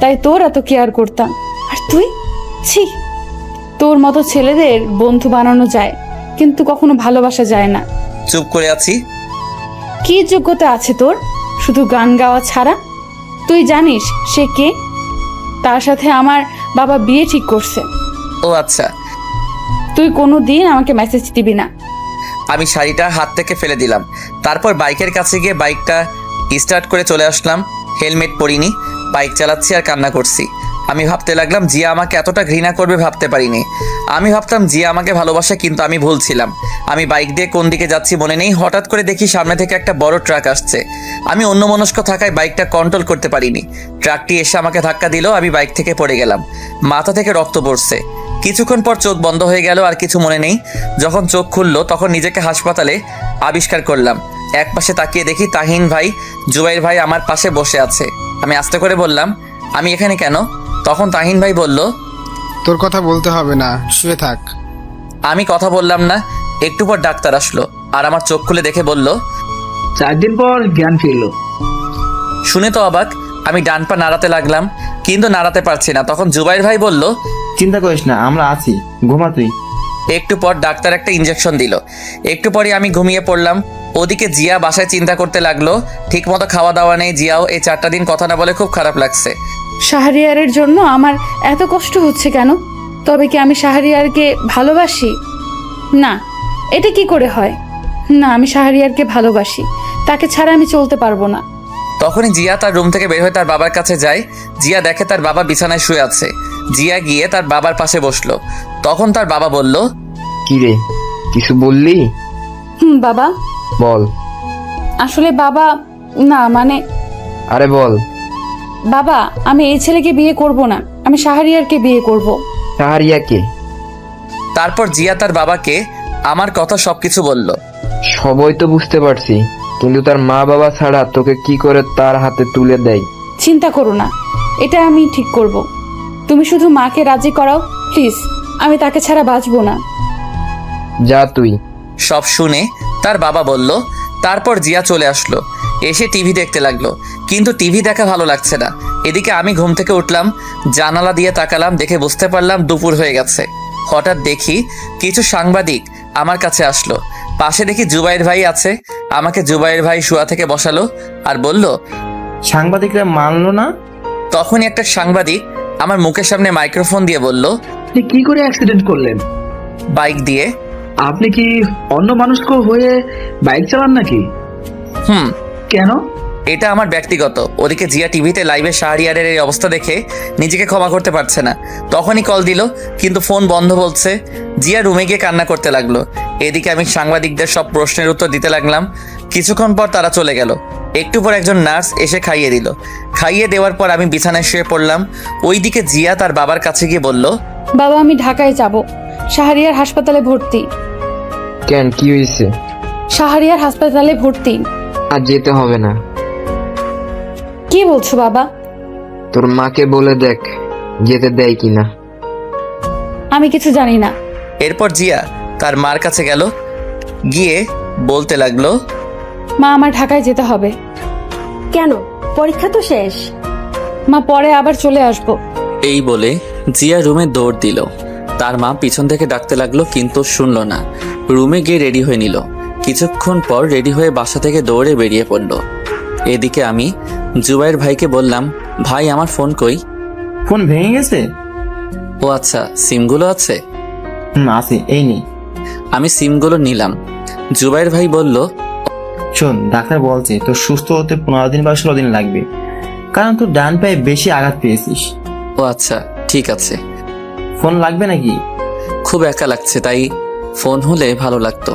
তাই তোর এত কেয়ার করতাম। আর তুই, ছি, তোর মতো ছেলেদের বন্ধু বানানো যায়, কিন্তু কখনো ভালোবাসা যায় না। চুপ করে আছি। কি যোগ্যতা আছে তোর শুধু গান গাওয়া ছাড়া? তুই জানিস সে কে? তার সাথে আমার বাবা বিয়ে ঠিক করছে। ও আচ্ছা। তুই কোনো দিন আমাকে মেসেজ দিবি না। আমি শাড়িটা হাত থেকে ফেলে দিলাম। তারপর বাইকের কাছে গিয়ে বাইকটা স্টার্ট করে চলে আসলাম। হেলমেট পরিনি, বাইক চালাচ্ছি আর কান্না করছি। আমি ভাবতে লাগলাম, জিয়া আমাকে এতটা ঘৃণা করবে ভাবতে পারিনি। আমি ভাবতাম জিয়া আমাকে ভালোবাসে, কিন্তু আমি ভুল ছিলাম। আমি বাইক দিয়ে কোন দিকে যাচ্ছি মনে নেই। হঠাৎ করে দেখি সামনে থেকে একটা বড় ট্রাক আসছে। আমি অন্যমনস্ক থাকায় বাইকটা কন্ট্রোল করতে পারিনি। ট্রাকটি এসে আমাকে ধাক্কা দিল। আমি বাইক থেকে পড়ে গেলাম। মাথা থেকে রক্ত পড়ছে। কিছুক্ষণ পর চোখ বন্ধ হয়ে গেল, আর কিছু মনে নেই। যখন চোখ খুললো তখন নিজেকে হাসপাতালে আবিষ্কার করলাম। একপাশে তাকিয়ে দেখি তাহিন ভাই, জুবাইর ভাই আমার পাশে বসে আছে। আমি আস্তে করে বললাম, আমি এখানে কেন? তখন তাহিন ভাই বলল, তোর কথা বলতে হবে না, শুয়ে থাক। আমি কথা বললাম না। একটু পর ডাক্তার আসলো আর আমার চোখ খুলে দেখে বলল, 4 দিন পর জ্ঞান ফিরলো। শুনে তো অবাক। আমি ডান পা নাড়াতে লাগলাম, কিন্তু নাড়াতে পারছি না। তখন জুবাইর ভাই বলল, চিন্তা করিস না, আমরা আছি, ঘুমা তুই। একটু পর ডাক্তার একটা ইঞ্জেকশন দিল। একটু পরে আমি ঘুমিয়ে পড়লাম। ওদিকে জিয়া বাসায় চিন্তা করতে লাগলো। ঠিক মতো খাওয়া দাওয়া নেই। জিয়াও এই 4টা দিন কথা না বলে খুব খারাপ লাগছে। শাহরিয়ারের জন্য আমার এত কষ্ট হচ্ছে কেন? তবে কি আমি শাহরিয়ারকে ভালোবাসি? না, এটা কি করে হয়? না, আমি শাহরিয়ারকে ভালোবাসি। তাকে ছাড়া আমি চলতে পারবো না। তখনই জিয়া তার রুম থেকে বের হয়ে তার বাবার কাছে যায়। জিয়া দেখে তার বাবা বিছানায় শুয়ে আছে। জিয়া গিয়ে তার বাবার পাশে বসলো। তখন তার বাবা বলল, কি রে, কিছু বললি? বাবা। বল। আসলে বাবা, না মানে, আরে বল। বাবা, আমি এই ছেলেকে বিয়ে করব না, আমি শাহরিয়ারকে বিয়ে করব। শাহরিয়াকে? তারপর জিয়া তার বাবাকে আমার কথা সবকিছু বলল। সবই তো বুঝতে পারছি, কিন্তু তার মা বাবা ছাড়া তোকে কি করে তার হাতে তুলে দেয়? চিন্তা করো না, এটা আমি ঠিক করব। তুমি শুধু মাকে রাজি করাও প্লিজ, আমি তাকে ছাড়া বাঁচবো না। যা তুই। সব শুনে তার বাবা বলল। তারপর জিয়া চলে আসলো। এসে টিভি দেখতে লাগলো, কিন্তু টিভি দেখা ভালো লাগছে না। এদিকে আমি ঘুম থেকে উঠলাম, জানালা দিয়ে তাকালাম, দেখে বুঝতে পারলাম দুপুর হয়ে গেছে। হঠাৎ দেখি কিছু সাংবাদিক আমার কাছে আসলো। পাশে দেখি জুবাইর ভাই আছে। আমাকে জুবাইর ভাই শুয়া থেকে বসালো আর বলল, সাংবাদিকরা মানলো না? তখনই একটা সাংবাদিক আমার মুখের সামনে মাইক্রোফোন দিয়ে বলল, আপনি কি করে অ্যাক্সিডেন্ট করলেন? বাইক দিয়ে। আপনি কি অন্য মানুষকে হয়ে বাইক চালান নাকি? হুম, কেন? এটা আমার ব্যক্তিগত। ওদিকে জিয়া টিভিতে লাইভে শাহরিয়ারের এই অবস্থা দেখে নিজেকে ক্ষমা করতে পারছে না। তখনই কল দিল, কিন্তু ফোন বন্ধ বলছে। জিয়া রুমে গিয়ে কান্না করতে লাগলো। এদিকে আমি সাংবাদিকদের সব প্রশ্নের উত্তর দিতে লাগলাম। কিছুক্ষণ পর তারা চলে গেল। একটু পর একজন নার্স এসে খাইয়ে দিল। খাইয়ে দেওয়ার পর আমি বিছানায় শুয়ে পড়লাম। ওইদিকে জিয়া তার বাবার কাছে গিয়ে বলল, বাবা, আমি ঢাকায় যাব। শাহরিয়ার হাসপাতালে ভর্তি। কেন, কি হয়েছে? শাহরিয়ার হাসপাতালে ভর্তি। আর যেতে হবে না। কি বলছো বাবা? তোর মাকে বলে দেখ যেতে দেয় কিনা। আমি কিছু জানি না। এরপর জিয়া তার মার কাছে গেল। গিয়ে বলতে লাগলো, মা, আমার ঢাকায় যেতে হবে। কেন? পরীক্ষা তো শেষ। মা, পরে আবার চলে আসবো। এই বলে জিয়া রুমে দৌড় দিল। তার মা পিছন থেকে ডাকতে লাগলো, কিন্তু শুনলো না। রুমে গিয়ে রেডি হয়ে নিল। কিছুক্ষণ পর রেডি হয়ে বাসা থেকে দৌড়ে বেরিয়ে পড়ল। এদিকে আমি জুবাইর ভাইকে বললাম, ভাই আমার ফোন কই? ফোন ভেঙে গেছে? ও আচ্ছা, সিমগুলো আছে? আছে, এই নেই। আমি সিমগুলো নিলাম। জুবাইর ভাই বলল, শোন, ডাক্তার বলছে তোর সুস্থ হতে 15 দিন বা 16 দিন লাগবে, কারণ তোর ডান পায়ে বেশি আঘাত পেয়েছিস। ও আচ্ছা, ঠিক আছে। ফোন লাগবে নাকি? খুব একা লাগছে, তাই ফোন হলে ভালো লাগতো।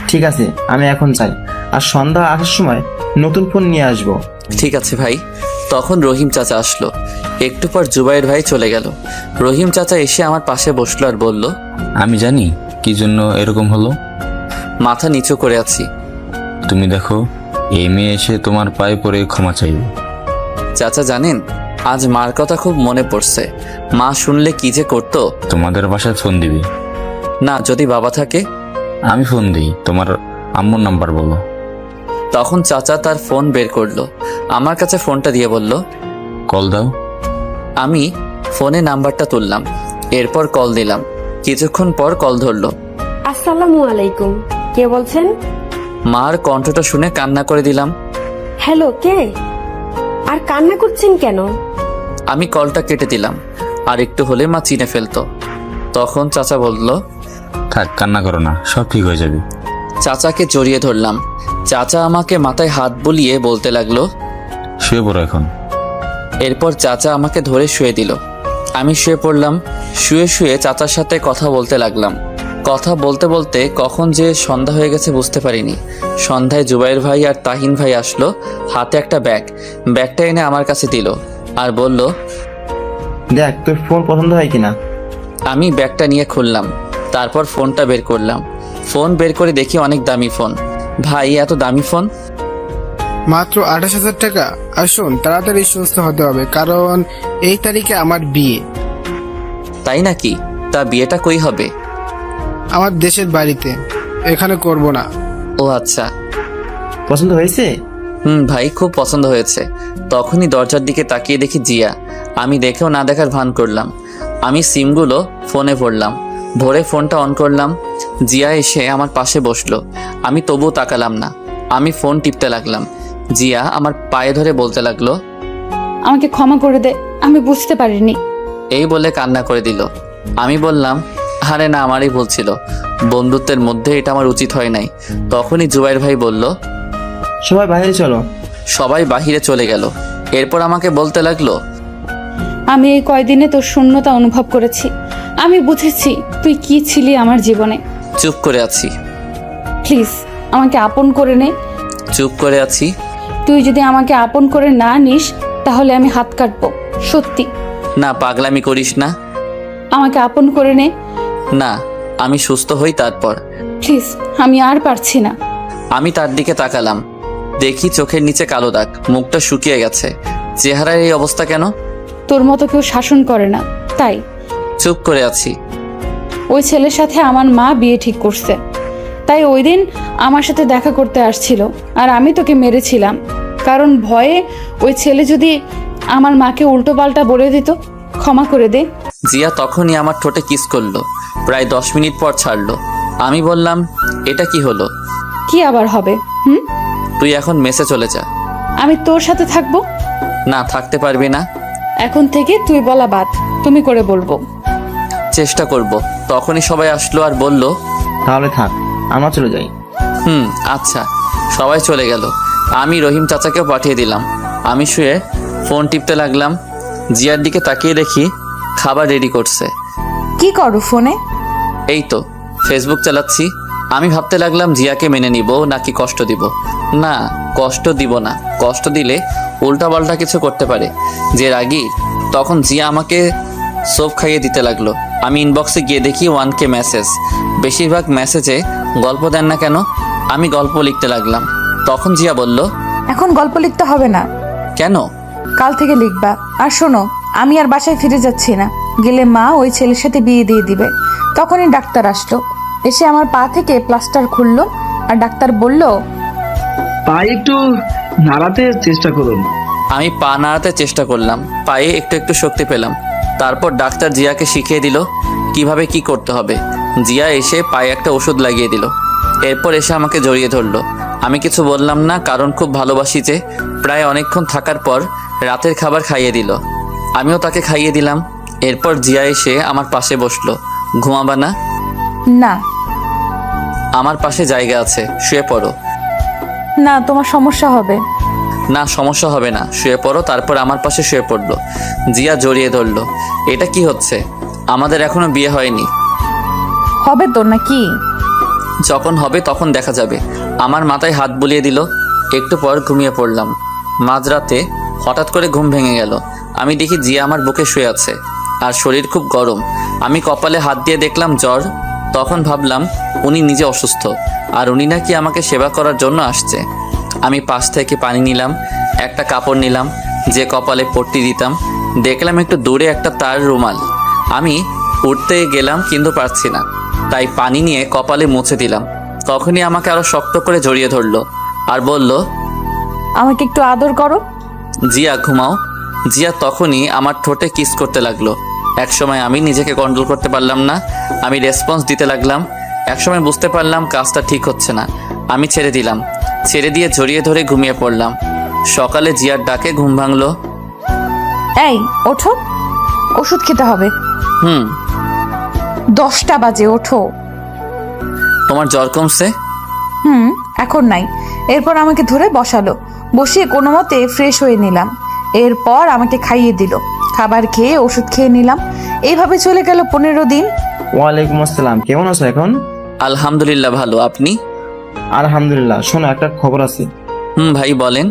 ঠিক আছে, আমি এখন চাই। আর সন্ধ্যা 8টার সময় নতুন ফোন নিয়ে আসবো। ঠিক আছে ভাই। তখন রহিম চাচা আসলো। একটু পর জুবাইর ভাই চলে গেল। রহিম চাচা এসে আমার পাশে বসলো আর বলল, আমি জানি কি জন্য এরকম হলো। মাথা নিচু করে আছি। তুমি দেখো, এই মেয়ে এসে তোমার পায়ে পড়ে ক্ষমা চাইবে। চাচা জানেন, আজ মার কথা খুব মনে পড়ছে। মা শুনলে কি যে করতো। তোমাদের বাসায় ফোন দিবি? না, যদি বাবা থাকে। আমি ফোন দিই, তোমার আম্মুর নাম্বার বলো। তখন চাচা তার ফোন বের করলো, আমার কাছে ফোনটা দিয়ে বলল, কল দাও। আমি ফোনে নাম্বারটা তুললাম। এরপর কল দিলাম। কিছুক্ষণ পর কল ধরলো। আসসালামু আলাইকুম, কে বলছেন? মার কণ্ঠটা শুনে কান্না করে দিলাম। হ্যালো, কে? আর কান্না করছেন কেন? আমি কলটা কেটে দিলাম। আর একটু হলে মা চিনে ফেলতো। তখন চাচা বলল, থাক, কান্না করো না, সব ঠিক হয়ে যাবে। চাচাকে জড়িয়ে ধরলাম। চাচা আমাকে মাথায় হাত বুলিয়ে বলতে লাগলো, শুয়ে পড়ো এখন। এরপর চাচা আমাকে ধরে শুয়ে দিল। আমি শুয়ে পড়লাম। শুয়ে শুয়ে চাচার সাথে কথা বলতে লাগলাম। কথা বলতে বলতে কখন যে সন্ধ্যা হয়ে গেছে বুঝতে পারিনি। সন্ধ্যায় জুবাইর ভাই আর তাহিন ভাই আসলো, হাতে একটা ব্যাগটা এনে আমার কাছে দিল আর বলল, দেখ তোর ফোন পছন্দ হয় কিনা। আমি ব্যাগটা নিয়ে খুললাম। তারপর ফোনটা বের করলাম। ফোন বের করে দেখি অনেক দামি ফোন। ভাই, এত দামি ফোন? মাত্র 28,000 টাকা। আর শোন, তাড়াতাড়ি সুস্থ হতে হবে, কারণ এই তারিখে আমার বিয়ে। তাই নাকি? তা বিয়েটা কই হবে? আমার দেশের বাড়িতে, এখানে করব না। ও আচ্ছা। পছন্দ হয়েছে? ভাই, খুব পছন্দ হয়েছে। তখনই দরজার দিকে তাকিয়ে দেখি জিয়া। আমি দেখেও না দেখার ভান করলাম। আমি সিমগুলো ফোনে ভরলাম। ভরে ফোনটা অন করলাম। জিয়া এসে আমার পাশে বসলো। আমি তবুও তাকালাম না। আমি ফোন টিপতে লাগলাম। জিয়া আমার পায়ে ধরে বলতে লাগলো, আমাকে ক্ষমা করে দে, আমি বুঝতে পারিনি। এই বলে কান্না করে দিল। আমি বললাম, আরে না, আমারই ভুল ছিল। বন্ধুত্বের মধ্যে এটা আমার উচিত হয় নাই। তখনই জুবাইর ভাই বলল, সবাই বাইরে চলো। সবাই বাহিরে চলে গেল। এরপর আমাকে বলতে লাগলো, আমি এই কয়দিনে তোর শূন্যতা অনুভব করেছি। আমি বুঝেছি তুই কি ছিলি আমার জীবনে। চুপ করে আছি। প্লিজ, আমাকে আপন করে নে। চুপ করে আছি। তুই যদি আমাকে আপন করে না নিস, তাহলে আমি হাত কাটবো। সত্যি। না, পাগলামি করিস না। আমাকে আপন করে নে। না, আমি সুস্থ হই তারপর। প্লিজ, আমি আর পারছি না। আমি তার দিকে তাকালাম। দেখি চোখের নিচে কালো দাগ, মুখটা শুকিয়ে গেছে। চেহারার এই অবস্থা কেন? তোর মতো কেউ শাসন করে না, তাই। চুপ করে আছি। ওই ছেলের সাথে আমার মা বিয়ে ঠিক করছে, তাই ওই দিন আমার সাথে দেখা করতে আসছিল। আর আমি তোকে মেরেছিলাম, কারণ ভয়ে ওই ছেলে যদি আমার মাকে উল্টো পাল্টা বলে দিত। ক্ষমা করে দে। জিয়া তখনই আমার ঠোঁটে কিস করলো। প্রায় 10 মিনিট পর ছাড়লো। আমি বললাম, এটা কি হলো? কি আবার হবে? তুই এখন মেসে চলে যা। আমি তোর সাথে থাকবো? না, থাকতে পারবি না। এখন থেকে তুই বলা বাদ, তুমি করে বলবো। চেষ্টা করব। তখনই সবাই আসলো আর বলল, তাহলে থাক, আমরা চলে যাই। আচ্ছা। সবাই চলে গেল। আমি রহিম চাচাকেও পাঠিয়ে দিলাম। আমি শুয়ে ফোন টিপতে লাগলাম। জিয়ার দিকে তাকিয়ে দেখি খাবার রেডি করছে। কি করো ফোনে? এই তো ফেসবুক চালাচ্ছি। আমি ভাবতে লাগলাম জিয়াকে মেনে নিব নাকি কষ্ট দিব। না, কষ্ট দিব না। কষ্ট দিলে উল্টাপাল্টা কিছু করতে পারে। যে রাগী, তখন জিয়া আমাকে সোপ খাইয়ে দিতে লাগলো। আমি ইনবক্সে গিয়ে দেখি 1K মেসেজ। বেশিরভাগ মেসেজে গল্প দেন না কেন? আমি গল্প লিখতে লাগলাম। তখন জিয়া বলল, এখন গল্প লিখতে হবে না। কেন? কাল থেকে লিখবা। আর শোনো, আমি আর বাসায় ফিরে যাচ্ছি না। গেলে মা ওই ছেলের সাথে বিয়ে দিয়ে দিবে। তখনই ডাক্তার আসলো। এসে আমার পা থেকে প্লাস্টার খুললো। আর ডাক্তার বলল, পা একটু নাড়াতে চেষ্টা করুন। আমি পা নাড়াতে চেষ্টা করলাম। পায়ে একটু একটু শক্তি পেলাম। তারপর ডাক্তার জিয়াকে শিখিয়ে দিল কিভাবে কি করতে হবে। জিয়া এসে পায়ে একটা ওষুধ লাগিয়ে দিল। এরপর এসে আমাকে জড়িয়ে ধরলো। আমি কিছু বললাম না, কারণ খুব ভালোবাসি যে। প্রায় অনেকক্ষণ থাকার পর রাতের খাবার খাইয়ে দিল। আমিও তাকে খাইয়ে দিলাম। এরপর জিয়া এসে আমার পাশে বসলো। ঘুমাবা না? না। আমার পাশে জায়গা আছে, শুয়ে পড়ো। না, তোমার সমস্যা হবে। না, সমস্যা হবে না, শুয়ে পড়ো। তারপর আমার পাশে শুয়ে পড়লো। জিয়া জড়িয়ে ধরলো। এটা কি হচ্ছে? আমাদের এখনো বিয়ে হয়নি। হবে তো নাকি? যখন হবে তখন দেখা যাবে। আমার মাথায় হাত বুলিয়ে দিল। একটু পর ঘুমিয়ে পড়লাম। মাঝরাতে হঠাৎ করে ঘুম ভেঙে গেল। আমি দেখি জিয়া আমার বুকে শুয়ে আছে আর শরীর খুব গরম। আমি কপালে হাত দিয়ে দেখলাম জ্বর। তখন ভাবলাম উনি নিজে অসুস্থ আর উনি নাকি আমাকে সেবা করার জন্য আসছে। আমি পাশ থেকে পানি নিলাম, একটা কাপড় নিলাম যে কপালে পট্টি দিতাম। দেখলাম একটু দূরে একটা তার রুমাল। আমি উঠতে গেলাম কিন্তু পারছি না, তাই পানি নিয়ে কপালে মুছে দিলাম। তখনই আমাকে আরো শক্ত করে জড়িয়ে ধরলো আর বলল, আমাকে একটু আদর করো। জিয়া ঘুমাও। জিয়া তখনই আমার ঠোঁটে কিস করতে লাগলো। একসময় আমি নিজেকে কন্ট্রোল করতে পারলাম না। আমি রেসপন্স দিতে লাগলাম। একসময় বুঝতে পারলাম কাজটা ঠিক হচ্ছে না। আমি ছেড়ে দিলাম। ছেড়ে দিয়ে জড়িয়ে ধরে ঘুমিয়ে পড়লাম। সকালে জিয়ার ডাকে ঘুম ভাঙলো। এই ওঠো, ওষুধ খেতে হবে। 10টা বাজে, ওঠো। তোমার জ্বর কমছে? এখন নাই। এরপর আমাকে ধরে বসালো। বসিয়ে কোনো মতে ফ্রেশ হয়ে নিলাম। এরপর আমাকে খাইয়ে দিল। খাবার খেয়ে ওষুধ খেয়ে নিলাম। এইভাবে চলে গেল 15 দিন। ওয়ালাইকুম আসসালাম, কেমন আছো এখন? আলহামদুলিল্লাহ ভালো, আপনি? আলহামদুলিল্লাহ। শোনো, একটা খবর আছে। ভাই বলেন।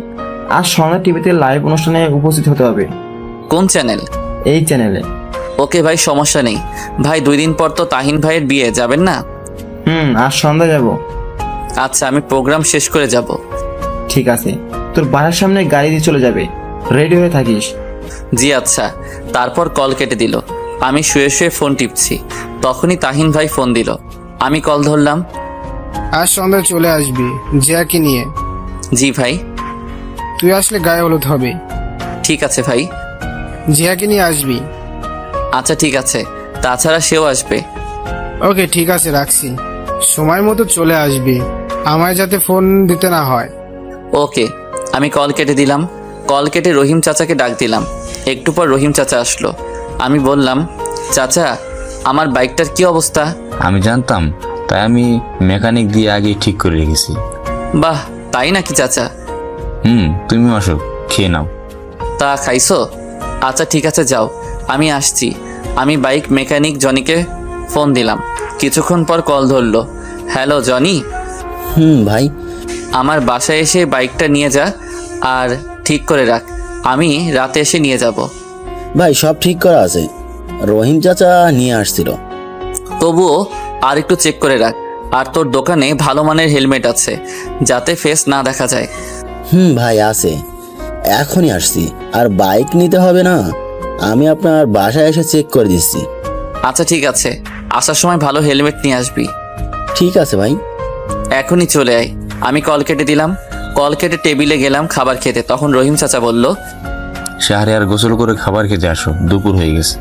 আজ সন্ধ্যা টিভিতে লাইভ অনুষ্ঠানে উপস্থিত হতে হবে। কোন চ্যানেল? এই চ্যানেলে। ওকে ভাই, সমস্যা নেই। ভাই 2 দিন পর তো তাহিন ভাইয়ের বিয়ে, যাবেন না? আজ সন্ধ্যা যাব। আচ্ছা, আমি প্রোগ্রাম শেষ করে যাব। ঠিক আছে, তোর বাসার সামনে গাড়ি দিয়ে চলে যাবে, রেডি হয়ে থাকিস। জি আচ্ছা। তারপর কল কেটে দিল। আমি শুয়ে শুয়ে ফোন টিপছি। তখনই তাহিন ভাই ফোন দিল। আমি কল ধরলাম। আজ সন্ধ্যায় চলে আসবি জিয়াকে নিয়ে। জি ভাই। তুই আসলে গায়ে হলুদ হবে। ঠিক আছে ভাই। জিয়াকে নিয়ে আসবি। আচ্ছা ঠিক আছে, তাছাড়া সেও আসবে। ওকে ঠিক আছে, রাখছি। সময় মতো চলে আসবি, আমায় যাতে ফোন দিতে না হয়। ওকে। আমি কল কেটে দিলাম। কল কেটে রহিম চাচাকে ডাক দিলাম। একটু পর রহিম চাচা আসলো। আমি বললাম, চাচা আমার বাইকটার কি অবস্থা? আমি জানতাম, তাই আমি মেকানিক দিয়ে আগে ঠিক করে রেখেছি। বাহ, তাই নাকি চাচা? তুমি আসো, খেয়ে নাও। তা খাইছো? আচ্ছা ঠিক আছে, যাও, আমি আসছি। আমি বাইক মেকানিক জনিকে ফোন দিলাম। কিছুক্ষণ পর কল ধরলো। Hello Johnny. ভাই। আমার বাসায় এসে বাইকটা নিয়ে যা আর ঠিক করে রাখ। আমি রাতে এসে নিয়ে যাব। ভাই সব ঠিক করা আছে, রহিম চাচা নিয়ে আসছিল। তবুও আর একটু চেক করে রাখ। আর তোর দোকানে ভালো মানের হেলমেট আছে, যাতে ফেস না দেখা যায়। ভাই আছে, এখনই আসছি। আর বাইক নিতে হবে না, আমি আপনার বাসায় এসে চেক করে দিচ্ছি। আচ্ছা ঠিক আছে, আসার সময় ভালো হেলমেট নিয়ে আসবি। ঠিক আছে ভাই। এখনই চলে আয়। আমি কল কেটে দিলাম। কল কেটে টেবিলে গেলাম খাবার খেতে। তখন রহিম চাচা বলল, শাহরিয়ার গোসল করে খাবার খেতে আসো, দুপুর হয়ে গেছে।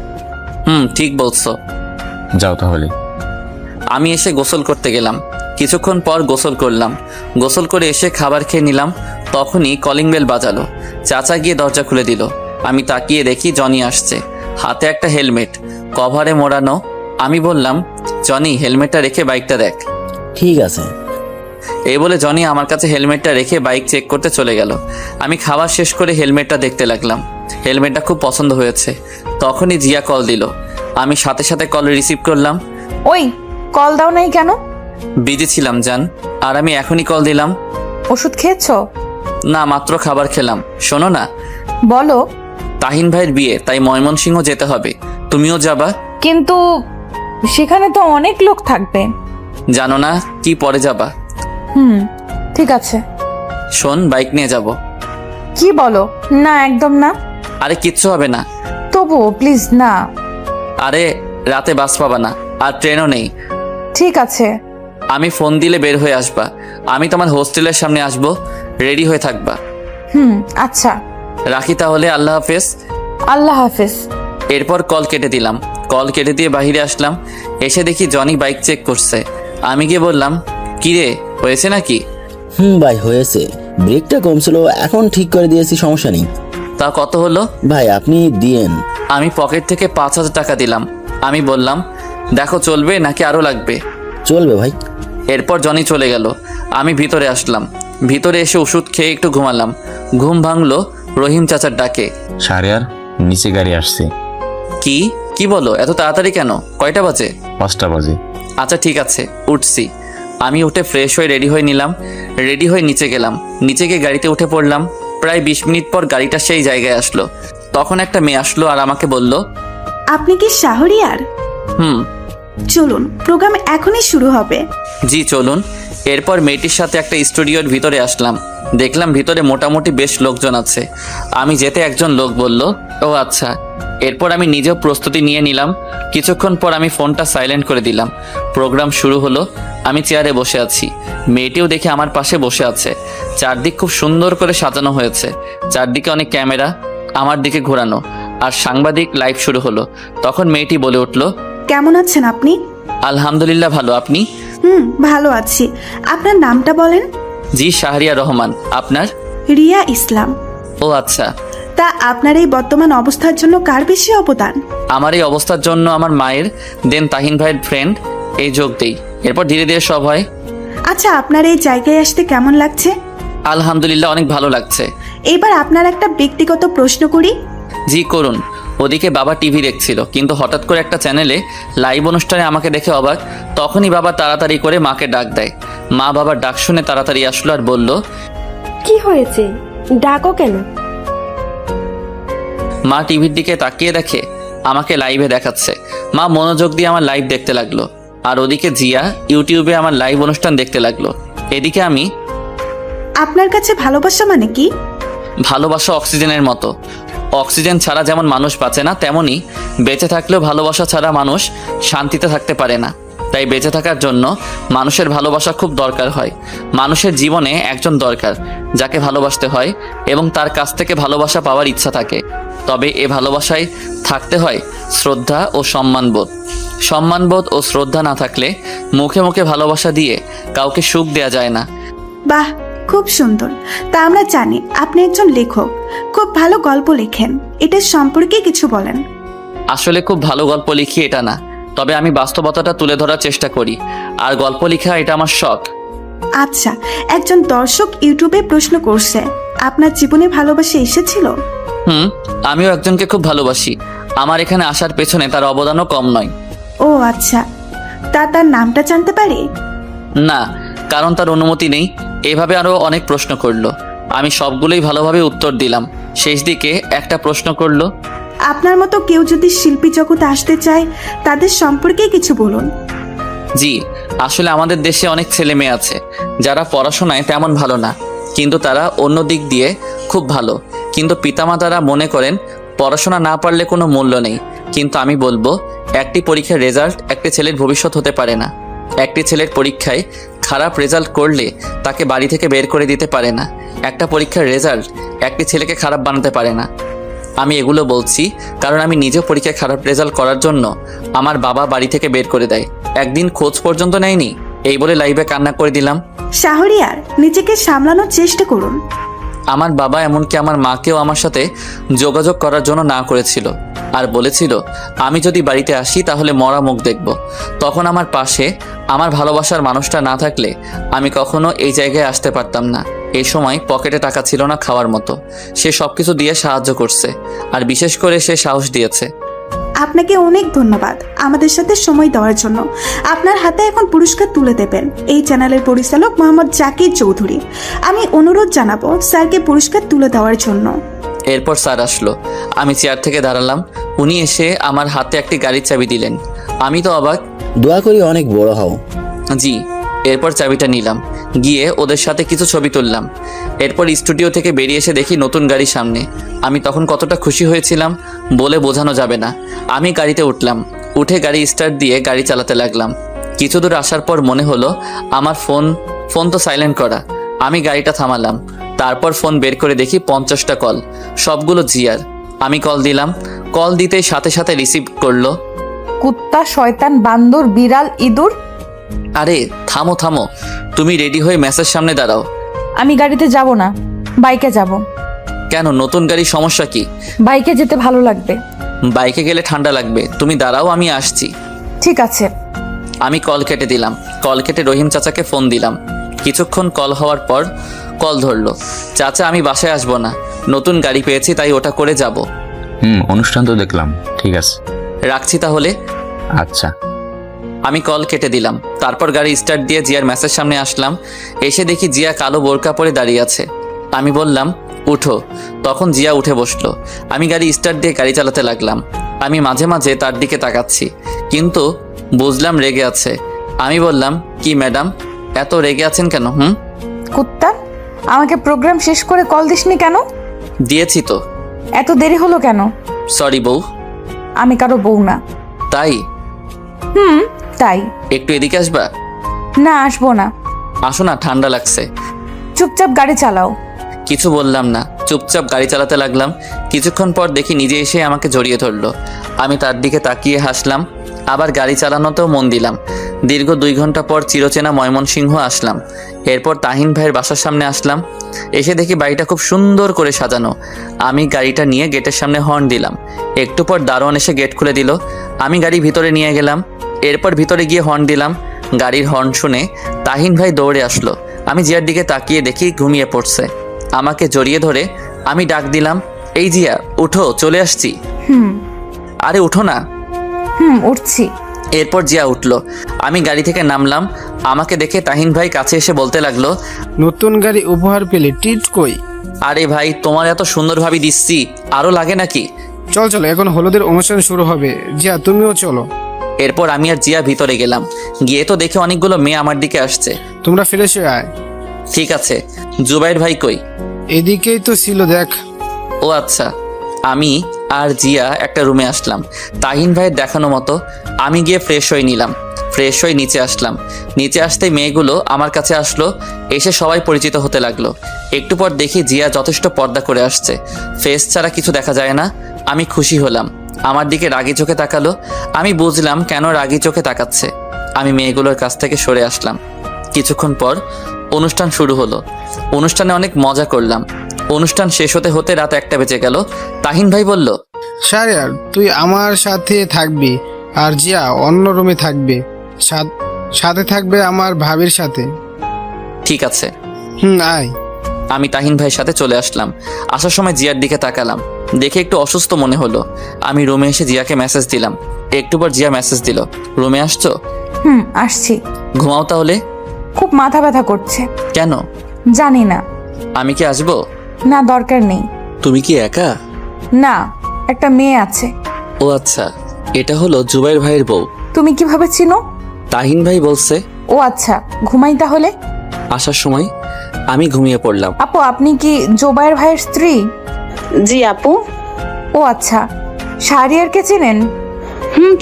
ঠিক বলছো। যাও তাহলে। আমি এসে গোসল করতে গেলাম। কিছুক্ষণ পর গোসল করলাম। গোসল করে এসে খাবার খেয়ে নিলাম। তখনই কলিং বেল বাজালো। চাচা গিয়ে দরজা খুলে দিল। আমি তাকিয়ে দেখি জনি আসছে, হাতে একটা হেলমেট, কভারে মোড়ানো। আমি বললাম, জনি হেলমেটটা রেখে বাইকটা দেখ। ঠিক আছে। এই বলে জনি আমার কাছে হেলমেটটা রেখে বাইক চেক করতে চলে গেল। আমি খাবার শেষ করে হেলমেটটা দেখতে লাগলাম। হেলমেটটা খুব পছন্দ হয়েছে। তখনই জিয়া কল দিল। আমি সাথে সাথে কল রিসিভ করলাম। ওই কল দাও নাই কেন? বিজি ছিলাম জান, আর আমি এখনই কল দিলাম। ওষুধ খেয়েছো? না, মাত্র খাবার খেলাম। শোনো না, বলো। তাহিন ভাইয়ের বিয়ে, তাই ময়মনসিংহ যেতে হবে। তুমিও যাবা? কিন্তু সেখানে তো অনেক লোক থাকবে। জানো না কি পরে যাবা? ঠিক আছে। শোন, বাইক নিয়ে যাব। কি বলো? না, একদম না। আরে কিচ্ছু হবে না। তবুও প্লিজ না। আরে রাতে বাস পাবা না, আর ট্রেনও নেই। ঠিক আছে। আমি ফোন দিলে বের হয়ে আসবা। আমি তোমার হোস্টেলের সামনে আসবো, রেডি হয়ে থাকবা। আচ্ছা। রাখি তাহলে, আল্লাহ হাফেজ। আল্লাহ হাফেজ। এরপর কল কেটে দিলাম। কল কেটে দিয়ে বাহিরে আসলাম। এসে দেখি জনি বাইক চেক করছে। আমি গিয়ে বললাম, কিরে, হয়েছে নাকি? ভাই হয়েছে, ব্রেকটা কম ছিল, এখন ঠিক করে দিয়েছি, সমস্যা নেই। তা কত হলো? ভাই আপনি দিয়েন। আমি পকেট থেকে 5,000 টাকা দিলাম। আমি বললাম, দেখো চলবে নাকি আরো লাগবে? চলবে ভাই। এরপর জনি চলে গেল। আমি ভিতরে আসলাম। ভিতরে এসে ওষুধ খেয়ে একটু ঘুমালাম। ঘুম ভাঙলো রহিম চাচার ডাকে। শাহরিয়ার, নিচে গাড়ি আসছে। কি বলো? এত তাড়াতাড়ি কেন? কয়টা বাজে? 5টা বাজে। আচ্ছা ঠিক আছে, উঠছি। আমি উঠে ফ্রেশ হয়ে রেডি হয়ে নিলাম। রেডি হয়ে নিচে গেলাম। নিচে গিয়ে গাড়িতে উঠে পড়লাম। প্রায় 20 মিনিট পর গাড়িটা সেই জায়গায় আসলো। তখন একটা মেয়ে আসলো আর আমাকে বলল, আপনি কি শাহরিয়ার? চলুন, প্রোগ্রাম এখনই শুরু হবে। জি চলুন। এরপর মেয়েটির সাথে একটা স্টুডিওর ভিতরে আসলাম। দেখলাম ভিতরে মোটামুটি বেশ লোকজন আছে। আমি যেতে একজন লোক বলল, ও আচ্ছা। এরপর আমি নিজেও প্রস্তুতি নিয়ে নিলাম। কিছুক্ষণ পর আমি ফোনটা সাইলেন্ট করে দিলাম। প্রোগ্রাম শুরু হলো। আমি চেয়ারে বসে আছি। মেয়েটিও দেখে আমার পাশে বসে আছে। চারদিক খুব সুন্দর করে সাজানো হয়েছে। চারদিকে অনেক ক্যামেরা আমার দিকে ঘোরানো, আর সাংবাদিক লাইভ শুরু হলো। তখন মেয়েটি বলে উঠল, কেমন আছেন আপনি? আলহামদুলিল্লাহ ভালো, আপনি? ভালো আছি। আপনার নামটা বলেন। জি শাহরিয়া রহমান। আপনার? রিয়া ইসলাম। ও আচ্ছা। তা আপনার এই বর্তমান অবস্থার জন্য কার বেশি অবদান? আমার এই অবস্থার জন্য আমার মায়ের, দেন তাহিন ভাইয়ের ফ্রেন্ড, এই যোগ দেই। এরপর ধীরে ধীরে সব হয়। আচ্ছা, আপনার এই জায়গায় আসতে কেমন লাগছে? আলহামদুলিল্লাহ অনেক ভালো লাগছে। এবার আপনার একটা ব্যক্তিগত প্রশ্ন করি। জি করুন। ওদিকে বাবা টিভি দেখছিল, কিন্তু হঠাৎ করে একটা চ্যানেলে লাইভ অনুষ্ঠানে আমাকে দেখে অবাক। তখনই বাবা তাড়াতাড়ি করে মাকে ডাক দেয়। মা বাবার ডাক শুনে তাড়াতাড়ি আসলো আর বলল, কি হয়েছে, ডাকো কেন? মা টিভির দিকে তাকিয়ে দেখে আমাকে লাইভে দেখাচ্ছে। মা মনোযোগ দিয়ে আমার লাইভ দেখতে লাগলো, আর ওদিকে জিয়া ইউটিউবে আমার লাইভ অনুষ্ঠান দেখতে লাগলো। এদিকে আমি। আপনার কাছে ভালোবাসা মানে কি? ভালোবাসা অক্সিজেনের মতো। অক্সিজেন ছাড়া যেমন মানুষ বাঁচে না, তেমনি বেঁচে থাকলেও ভালোবাসা ছাড়া মানুষ শান্তিতে থাকতে পারে না। তাই বেঁচে থাকার জন্য মানুষের ভালোবাসা খুব দরকার হয়। মানুষের জীবনে একজন দরকার যাকে ভালোবাসতে হয় এবং তার কাছ থেকে ভালোবাসা পাওয়ার ইচ্ছা থাকে। তবে এ ভালোবাসায় থাকতে হয় শ্রদ্ধা ও সম্মানবোধ। সম্মানবোধ ও শ্রদ্ধা না থাকলে মুখে মুখে ভালোবাসা দিয়ে কাউকে সুখ দেয়া যায় না। বাহ, খুব সুন্দর। তা আমরা জানি আপনি একজন লেখক, খুব ভালো গল্প লেখেন। এটার সম্পর্কে কিছু বলেন। আসলে খুব ভালো গল্প লিখি এটা না, তবে আমি বাস্তবতাটা তুলে ধরার চেষ্টা করি, আর গল্প লেখা এটা আমার শখ। আচ্ছা, একজন দর্শক ইউটিউবে প্রশ্ন করছে, আপনার জীবনে ভালোবাসা এসেছিল? আমিও একজনকে খুব ভালোবাসি। আমার এখানে আসার পেছনে তার অবদানও কম নয়। ও আচ্ছা, তার নামটা জানতে পারি? না, কারণ তার অনুমতি নেই। এভাবে আরো অনেক প্রশ্ন করলো। আমি সবগুলোই ভালোভাবে উত্তর দিলাম। শেষ দিকে একটা প্রশ্ন করলো, আপনার মতো কেউ যদি শিল্পী জগতে আসতে চায় তাদের সম্পর্কে কিছু বলুন। জি, আসলে আমাদের দেশে অনেক ছেলে মেয়ে আছে যারা পড়াশোনায় তেমন ভালো না, কিন্তু তারা অন্য দিক দিয়ে খুব ভালো। কিন্তু পিতামাতারা মনে করেন পড়াশোনা না পারলে কোনো মূল্য নেই। কিন্তু আমি বলবো, একটি পরীক্ষার রেজাল্ট একটি ছেলের ভবিষ্যৎ হতে পারে না। একটি ছেলের পরীক্ষায় খারাপ রেজাল্ট করলে তাকে বাড়ি থেকে বের করে দিতে পারে না। একটা পরীক্ষার রেজাল্ট একটি ছেলেকে খারাপ বানাতে পারে না। আমি এগুলো বলছি কারণ আমি নিজে পরীক্ষায় খারাপ রেজাল্ট করার জন্য আমার বাবা বাড়ি থেকে বের করে দেয়, একদিন খোঁজ পর্যন্ত নেয়নি। এই বলে লাইভে কান্না করে দিলাম। শাহরিয়ার, নিজেকে সামলানোর চেষ্টা করুন। আমার বাবা এমনকি আমার মাকেও আমার সাথে যোগাযোগ করার জন্য না করেছিল, আর বলেছিল আমি যদি বাড়িতে আসি তাহলে মরা মুখ দেখব। তখন আমার পাশে আমার ভালোবাসার মানুষটা না থাকলে আমি কখনো এই জায়গায় আসতে পারতাম না। এই সময় পকেটে টাকা ছিল না খাওয়ার মতো, সে সবকিছু দিয়ে সাহায্য করছে, আর বিশেষ করে সে সাহস দিয়েছে। আপনাকে অনেক ধন্যবাদ আমাদের সাথে সময় দেওয়ার জন্য। আপনার হাতে এখন পুরস্কার তুলে দেবেন এই চ্যানেলের পরিচালক মোহাম্মদ জাকির চৌধুরী। আমি অনুরোধ জানাবো স্যারকে পুরস্কার তুলে দেওয়ার জন্য। এরপর স্যার আসলো, আমি চেয়ার থেকে দাঁড়ালাম, উনি এসে আমার হাতে একটি গাড়ির চাবি দিলেন। আমি তো অবাক। দোয়া করি অনেক বড় হও। জি। এরপর চাবিটা নিলাম, গিয়ে ওদের সাথে কিছু ছবি তুললাম। এরপর স্টুডিও থেকে বেরিয়ে এসে দেখি নতুন গাড়ি সামনে। আমি তখন কতটা খুশি হয়েছিলাম বলে বোঝানো যাবে না। আমি গাড়িতে উঠলাম, উঠে গাড়ি স্টার্ট দিয়ে গাড়ি চালাতে লাগলাম। কিছু দূর আসার পর মনে হলো আমার ফোন তো সাইলেন্ট করা। আমি গাড়িটা থামালাম, তারপর ফোন বের করে দেখি 50টা কল, সবগুলো জিয়ার। আমি কল দিলাম, কল দিতেই সাথে সাথে রিসিভ করলো। কুত্তা, শয়তান, বান্দর, বিড়াল, ইঁদুর। আরে থামো থামো, তুমি রেডি হয়ে মেসের সামনে দাঁড়াও। আমি গাড়িতে যাব না, বাইকে যাব। কেন, নতুন গাড়ির সমস্যা কি? বাইকে যেতে ভালো লাগবে। বাইকে গেলে ঠান্ডা লাগবে, তুমি দাঁড়াও, আমি আসছি। ঠিক আছে। আমি কল কেটে দিলাম। কল কেটে রহিম চাচাকে ফোন দিলাম। কিছুক্ষণ কল হওয়ার পর কল ধরলো। চাচা, আমি বাসায় আসবো না, নতুন গাড়ি পেয়েছি তাই ওটা করে যাব। অনুষ্ঠান তো দেখলাম, ঠিক আছে, রাখছি তাহলে। আচ্ছা। আমি কল কেটে দিলাম। তারপর গাড়ি স্টার্ট দিয়ে জিয়ার মেসের সামনে আসলাম। এসে দেখি জিয়া কালো বোরকা পরে দাঁড়িয়ে আছে। আমি বললাম উঠো, তখন জিয়া উঠে বসলো। আমি গাড়ি স্টার্ট দিয়ে গাড়ি চালাতে লাগলাম। আমি মাঝে মাঝে তার দিকে তাকাচ্ছি, কিন্তু বুঝলাম রেগে আছে। আমি বললাম, কি ম্যাডাম, এত রেগে আছেন কেন? কুত্তা, আমাকে প্রোগ্রাম শেষ করে কল দিসনি কেন? দিয়েছি তো। এত দেরি হলো কেন? সরি বউ। আমি কারো বউ না। তাই? তাই। একটু এদিকে আসবা? না, আসবো না। আসো না, ঠান্ডা লাগছে। চুপচাপ গাড়ি চালাও। কিছু বললাম না, চুপচাপ গাড়ি চালাতে লাগলাম। কিছুক্ষণ পর দেখি নিজে এসে আমাকে জড়িয়ে ধরলো। আমি তার দিকে তাকিয়ে হাসলাম, আবার গাড়ি চালানোতেও মন দিলাম। দীর্ঘ 2 ঘন্টা পর চিরচেনা ময়মনসিংহ আসলাম। এরপর তাহিন ভাইয়ের বাসার সামনে আসলাম। এসে দেখি বাড়িটা খুব সুন্দর করে সাজানো। আমি গাড়িটা নিয়ে গেটের সামনে হর্ন দিলাম। একটু পর দারোয়ান এসে গেট খুলে দিল। আমি গাড়ি ভিতরে নিয়ে গেলাম। এরপর ভিতরে গিয়ে হর্ন দিলাম। গাড়ির হর্ন শুনে তাহিন ভাই দৌড়ে আসলো। আমি জিয়ার দিকে তাকিয়ে দেখি ঘুমিয়ে পড়ছে। আমাকে জড়িয়ে ধরে আমি ডাক দিলাম, এই জিয়া, উঠো, চলে আসছি। আরে উঠো না। উঠছি। এরপর জিয়া উঠলো। আমি গাড়ি থেকে নামলাম। আমাকে দেখে তাহিন ভাই কাছে এসে বলতে লাগলো, নতুন গাড়ি উপহার পেলে টিট কই? আরে ভাই, তোমার এত সুন্দর ভাবি দিচ্ছি, আরো লাগে নাকি? চল চলো, এখন হলুদের অনুষ্ঠান শুরু হবে। জিয়া, তুমিও চলো। এরপর আমি আর জিয়া ভিতরে গেলাম। গিয়ে তো দেখে অনেকগুলো মেয়ে আমার দিকে আসছে। তোমরা ফ্রেশ হয়ে আয়। ঠিক আছে। জুবাইর ভাই কই? এদিকেই তো ছিল, দেখ। ও আচ্ছা। আমি আর জিয়া একটা রুমে আসলাম তাহিন ভাইয়ের দেখানো মতো। আমি গিয়ে ফ্রেশ হয়ে নিলাম। ফ্রেশ হয়ে নিচে আসলাম। নিচে আসতেই মেয়েগুলো আমার কাছে আসলো। এসে সবাই পরিচিত হতে লাগলো। একটু পর দেখি জিয়া যথেষ্ট পর্দা করে আসছে, ফেস ছাড়া কিছু দেখা যায় না। আমি খুশি হলাম। আমার দিকে রাগি চোখে তাকালো। আমি বুঝলাম কেন রাগি চোখে তাকাচ্ছে। আমি মেয়েগুলোর কাছ থেকে সরে আসলাম। কিছুক্ষণ পর অনুষ্ঠান শুরু হলো। অনুষ্ঠানে অনেক মজা করলাম। অনুষ্ঠান শেষ হতে হতে রাত 1টা বেজে গেল। তাহিন ভাই বলল, শাহরিয়ার, তুই আমার সাথে থাকবি আর জিয়া অন্য রুমে থাকবে। সাথে থাকবে আমার ভাবির সাথে। ঠিক আছে। আয়। আমি তাহিন ভাইয়ের সাথে চলে আসলাম। আসার সময় জিয়ার দিকে তাকালাম, দেখে একটু অসুস্থ মনে হলো। আমি রুমে এসে জিয়াকে মেসেজ দিলাম। একটু পর জিয়া মেসেজ দিল, রুমে আসছো? আসছি। ঘুমাও তাহলে। খুব মাথা ব্যথা করছে। কেন? জানি না। আমি কি আসবো? না, দরকার নেই। তুমি কি একা? না, একটা মেয়ে আছে। ও আচ্ছা, এটা হলো জুবাইর ভাইয়ের বউ। তুমি কিভাবে চিনো? তাহিন ভাই বলছে। ও আচ্ছা, ঘুমাই তাহলে। আসার সময় আমি ঘুমিয়ে পড়লাম। আপু, আপনি কি জুবাইর ভাইয়ের স্ত্রী? জি আপু। ও আচ্ছা, শাহরিয়ারকে চেনেন?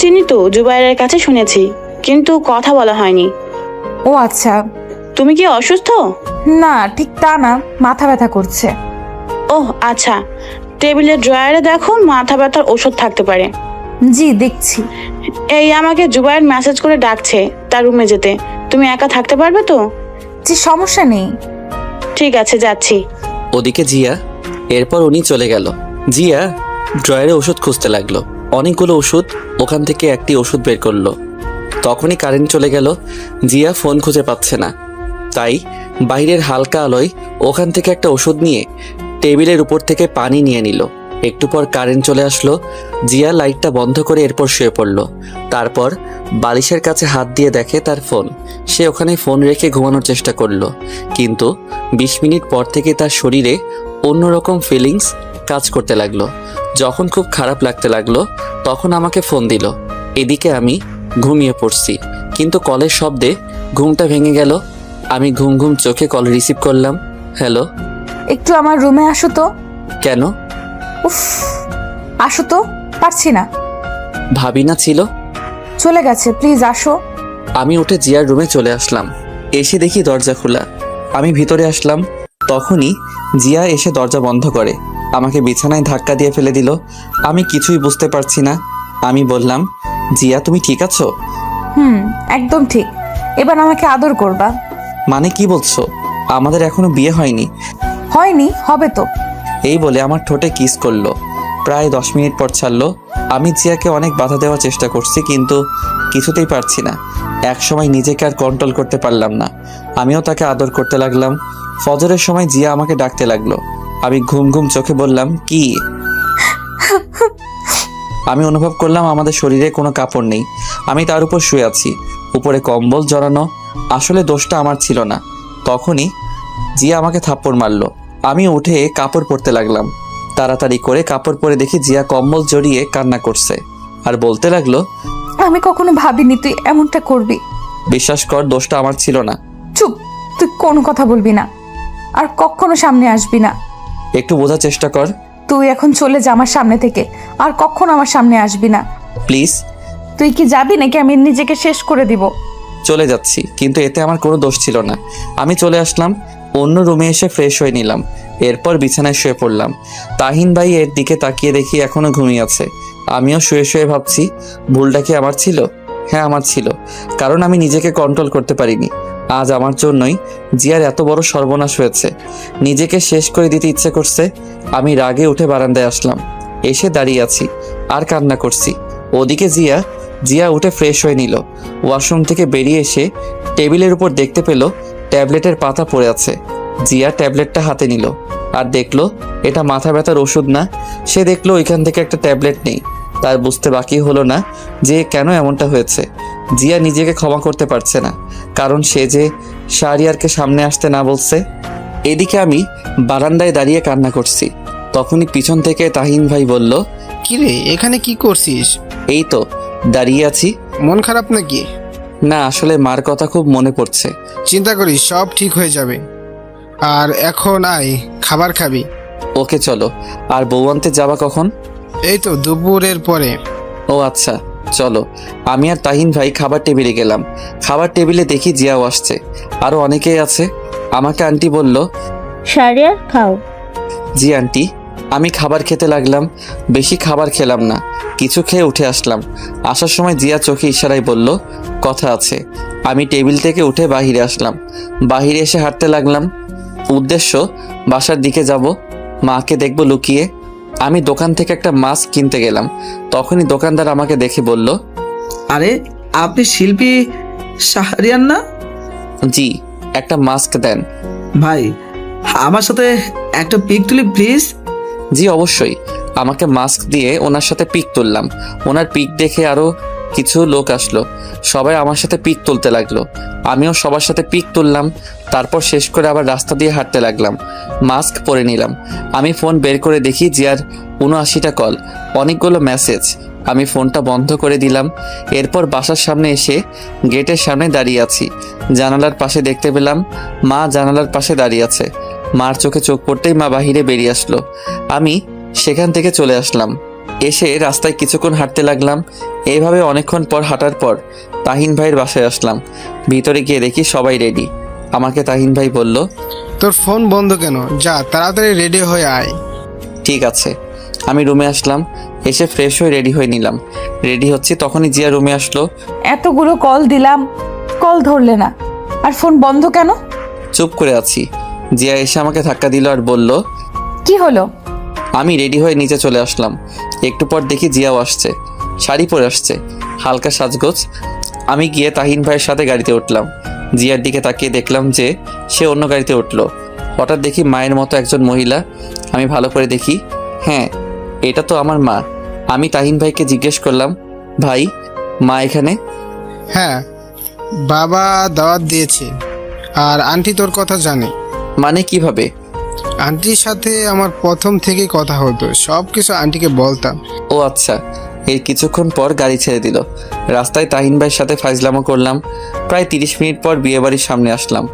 চিনি তো, জুবাইরের কাছে শুনেছি, কিন্তু কথা বলা হয়নি। ও আচ্ছা। তুমি কি অসুস্থ? না, ঠিক তা না, মাথা ব্যথা করছে। ওহ আচ্ছা, টেবিলের ড্রয়ারে দেখো, মাথা ব্যথার ওষুধ থাকতে পারে। জি দেখছি। এই আমাকে জুবায়ের মেসেজ করে ডাকছে তার রুমে যেতে। তুমি একা থাকতে পারবে তো? জি সমস্যা নেই। ঠিক আছে, যাচ্ছি। ওদিকে জিয়া, এরপর উনি চলে গেল। জিয়া ড্রয়ারে ওষুধ খুঁজতে লাগলো, অনেকগুলো ওষুধ, ওখান থেকে একটি ওষুধ বের করলো। তখনই কারেন্ট চলে গেল। জিয়া ফোন খুঁজে পাচ্ছে না, তাই বাইরের হালকা আলোয় ওখান থেকে একটা ওষুধ নিয়ে টেবিলের উপর থেকে পানি নিয়ে নিল। একটু পর কারেন্ট চলে আসলো। জিয়া লাইটটা বন্ধ করে এরপর শুয়ে পড়ল। তারপর বালিশের কাছে হাত দিয়ে দেখে তার ফোন। সে ওখানে ফোন রেখে ঘুমানোর চেষ্টা করলো, কিন্তু 20 মিনিট পর থেকে তার শরীরে অন্যরকম ফিলিংস কাজ করতে লাগলো। যখন খুব খারাপ লাগতে লাগলো তখন আমাকে ফোন দিল। এদিকে আমি ঘুমিয়ে পড়ছি, কিন্তু কলের শব্দে ঘুমটা ভেঙে গেল। আমি ঘুম ঘুম চোখে কল রিসিভ করলাম। হ্যালো। একটু আমার রুমে আসো তো। কেন? উফ, আসো তো, পারছি না। ভাবি না ছিল? চলে গেছে, প্লিজ আসো। আমি উঠে জিয়ার রুমে চলে আসলাম। এসে দেখি দরজা খোলা। আমি ভিতরে আসলাম, তখনই জিয়া এসে দরজা বন্ধ করে আমাকে বিছানায় ধাক্কা দিয়ে ফেলে দিল। আমি কিছুই বুঝতে পারছি না। আমি বললাম, জিয়া তুমি ঠিক আছো? একদম ঠিক। এবার আমাকে আদর করবা। মানে কি বলছো? আমাদের এখনো বিয়ে হয়নি। হয়নি, হবে তো। এই বলে আমার ঠোঁটে কিস করলো। প্রায় 10 মিনিট পর ছাড়লো। আমি জিয়াকে অনেক বাধা দেওয়ার চেষ্টা করছি, কিন্তু কিছুতেই পারছি না। এক সময় নিজেকে আর কন্ট্রোল করতে পারলাম না। আমিও তাকে আদর করতে লাগলাম। ফজরের সময় জিয়া আমাকে ডাকতে লাগলো। আমি ঘুম ঘুম চোখে বললাম, কি? আমি অনুভব করলাম আমাদের শরীরে কোনো কাপড় নেই। আমি তার উপর শুয়ে আছি, উপরে কম্বল জড়ানো। আসলে দোষটা আমার ছিল না। তখনই জিয়া আমাকে থাপ্পড় মারলো। আমি উঠে কাপড় পরতে লাগলাম। তাড়াতাড়ি করে কাপড় পরে দেখি জিয়া কম্বল জড়িয়ে কান্না করছে আর বলতে লাগলো, আমি কখনো ভাবিনি তুই এমনটা করবি। বিশ্বাস কর, দোষটা আমার ছিল না। চুপ, তুই কোনো কথা বলবি না, আর কখনো সামনে আসবি না। একটু বোঝার চেষ্টা কর। তুই এখন চলে যা আমার সামনে থেকে, আর কখনো আমার সামনে আসবি না প্লিজ। তুই কি যাবি নাকি আমি নিজেকে শেষ করে দিব? চলে যাচ্ছি, কিন্তু এতে আমার কোনো দোষ ছিল না। আমি চলে আসলাম, অন্য রুমে এসে ফ্রেশ হয়ে নিলাম। এরপর বিছানায় শুয়ে পড়লাম। তাহিন ভাই এর দিকে তাকিয়ে দেখি এখনো ঘুমিয়ে আছে। আমিও শুয়ে শুয়ে ভাবছি, ভুলটা কি আমার ছিল? হ্যাঁ, আমার ছিল, কারণ আমি নিজেকে কন্ট্রোল করতে পারিনি। আজ আমার জন্যই জিয়ার এত বড় সর্বনাশ হয়েছে। নিজেকে শেষ করে দিতে ইচ্ছে করছে। আমি রাগে উঠে বারান্দায় আসলাম। এসে দাঁড়িয়ে আছি আর কান্না করছি। ওদিকে জিয়া উঠে ফ্রেশ হয়ে নিল। ওয়াশরুম থেকে বেরিয়ে এসে টেবিলের উপর দেখতে পেল ট্যাবলেটের পাতা পড়ে আছে। জিয়া ট্যাবলেটটা হাতে নিল আর দেখলো এটা মাথা ব্যথার ওষুধ না। সে দেখলো ওইখান থেকে একটা ট্যাবলেট নেই। তার বুঝতে বাকি হলো না যে কেন এমনটা হয়েছে। জিয়া নিজেকে ক্ষমা করতে পারছে না, কারণ সে যে শাহরিয়ারকে সামনে আসতে না বলছে। এদিকে আমি বারান্দায় দাঁড়িয়ে কান্না করছি। তখনই পিছন থেকে তাহিন ভাই বলল, কিরে এখানে কি করছিস? এই তো দাঁড়িয়ে আছি। মন খারাপ নাকি? না, আসলে মার কথা খুব মনে পড়ছে। চিন্তা করিস, সব ঠিক হয়ে যাবে। আর এখন আয়, খাবার খাবি। ওকে চলো। আর বউ আনতে যাবা কখন? এই তো দুপুরের পরে। ও আচ্ছা, চলো। আমি আর তাহিন ভাই খাবার টেবিলে গেলাম। খাবার টেবিলে দেখি জিয়াও আসছে, আরো অনেকেই আছে। আমাকে আন্টি বলল, শাহরিয়ার খাও। জি আন্টি। আমি খাবার খেতে লাগলাম। বেশি খাবার খেলাম না, কিছু খেয়ে উঠে আসলাম। আসার সময় জিয়া চোখে ইশারায় বলল, কথা আছে। আমি টেবিল থেকে উঠে বাহিরে আসলাম। বাহিরে এসে হাঁটতে লাগলাম। উদ্দেশ্য বাসার দিকে যাব, মাকে দেখব লুকিয়ে। আমি দোকান থেকে একটা মাস্ক কিনতে গেলাম। তখনই দোকানদার আমাকে দেখে বলল, আরে আপনি শিল্পী শাহরিয়ার না? জি। একটা মাস্ক দেন। ভাই আমার সাথে একটা পিক তুলি প্লিজ। জি অবশ্যই। আমাকে মাস্ক দিয়ে ওনার সাথে পিক তুললাম। ওনার পিক দেখে আরো কিছু লোক আসলো। সবাই আমার সাথে পিক তুলতে লাগলো। আমিও সবার সাথে পিক তুললাম। তারপর শেষ করে আবার রাস্তা দিয়ে হাঁটতে লাগলাম। মাস্ক পরে নিলাম। আমি ফোন বের করে দেখি জিয়ার ৭৯টা কল, অনেকগুলো মেসেজ। আমি ফোনটা বন্ধ করে দিলাম। এরপর বাসার সামনে এসে গেটের সামনে দাঁড়িয়ে আছি। জানালার পাশে দেখতে পেলাম মা জানালার পাশে দাঁড়িয়ে আছে। মার চোখে চোখ পড়তেই মা বাহিরে বেরিয়ে আসলো। আমি সেখান থেকে চলে আসলাম। এসে রাস্তায় কিছুক্ষণ হাঁটতে লাগলাম। এইভাবে অনেকক্ষণ পর হাঁটার পর তাহিন ভাইয়ের বাসায় আসলাম। ভিতরে গিয়ে দেখি সবাই রেডি। আমাকে তাহিন ভাই বলল, তোর ফোন বন্ধ কেন? যা তাড়াতাড়ি রেডি হয়ে আয়। ঠিক আছে। আমি রুমে আসলাম, এসে ফ্রেশ হয়ে রেডি হয়ে নিলাম। রেডি হচ্ছি তখনই জিয়া রুমে আসলো। এতগুলো কল দিলাম, কল ধরলে না, আর ফোন বন্ধ কেন? চুপ করে আছি। জিয়া এসে আমাকে ধাক্কা দিল আর বলল, কি হলো? আমি রেডি হয়ে নিচে চলে আসলাম। একটু পর দেখি জিয়াও আসছে, শাড়ি পরে আসছে, হালকা সাজগোজ। আমি গিয়ে তাহিন ভাইয়ের সাথে গাড়িতে উঠলাম। জিয়ার দিকে তাকিয়ে দেখলাম যে সে অন্য গাড়িতে উঠলো। হঠাৎ দেখি মায়ের মতো একজন মহিলা। আমি ভালো করে দেখি, হ্যাঁ, এটা তো আমার মা। আমি তাহিন ভাইকে জিজ্ঞেস করলাম, ভাই, মা এখানে? হ্যাঁ, বাবা দাওয়াত দিয়েছে আর আন্টি তোর কথা জানে। মানে কিভাবে? আন্টির সাথে আমার প্রথম থেকে কথা হতো, সব কিছু আন্টিকে বলতাম। ও আচ্ছা। এর কিছুক্ষণ পর গাড়ি ছেড়ে দিল। রাস্তায় তাহিন ভাইয়ের সাথে ফাইজলামো করলাম। প্রায় 30 মিনিট পর বিয়েবাড়ির সামনে আসলাম।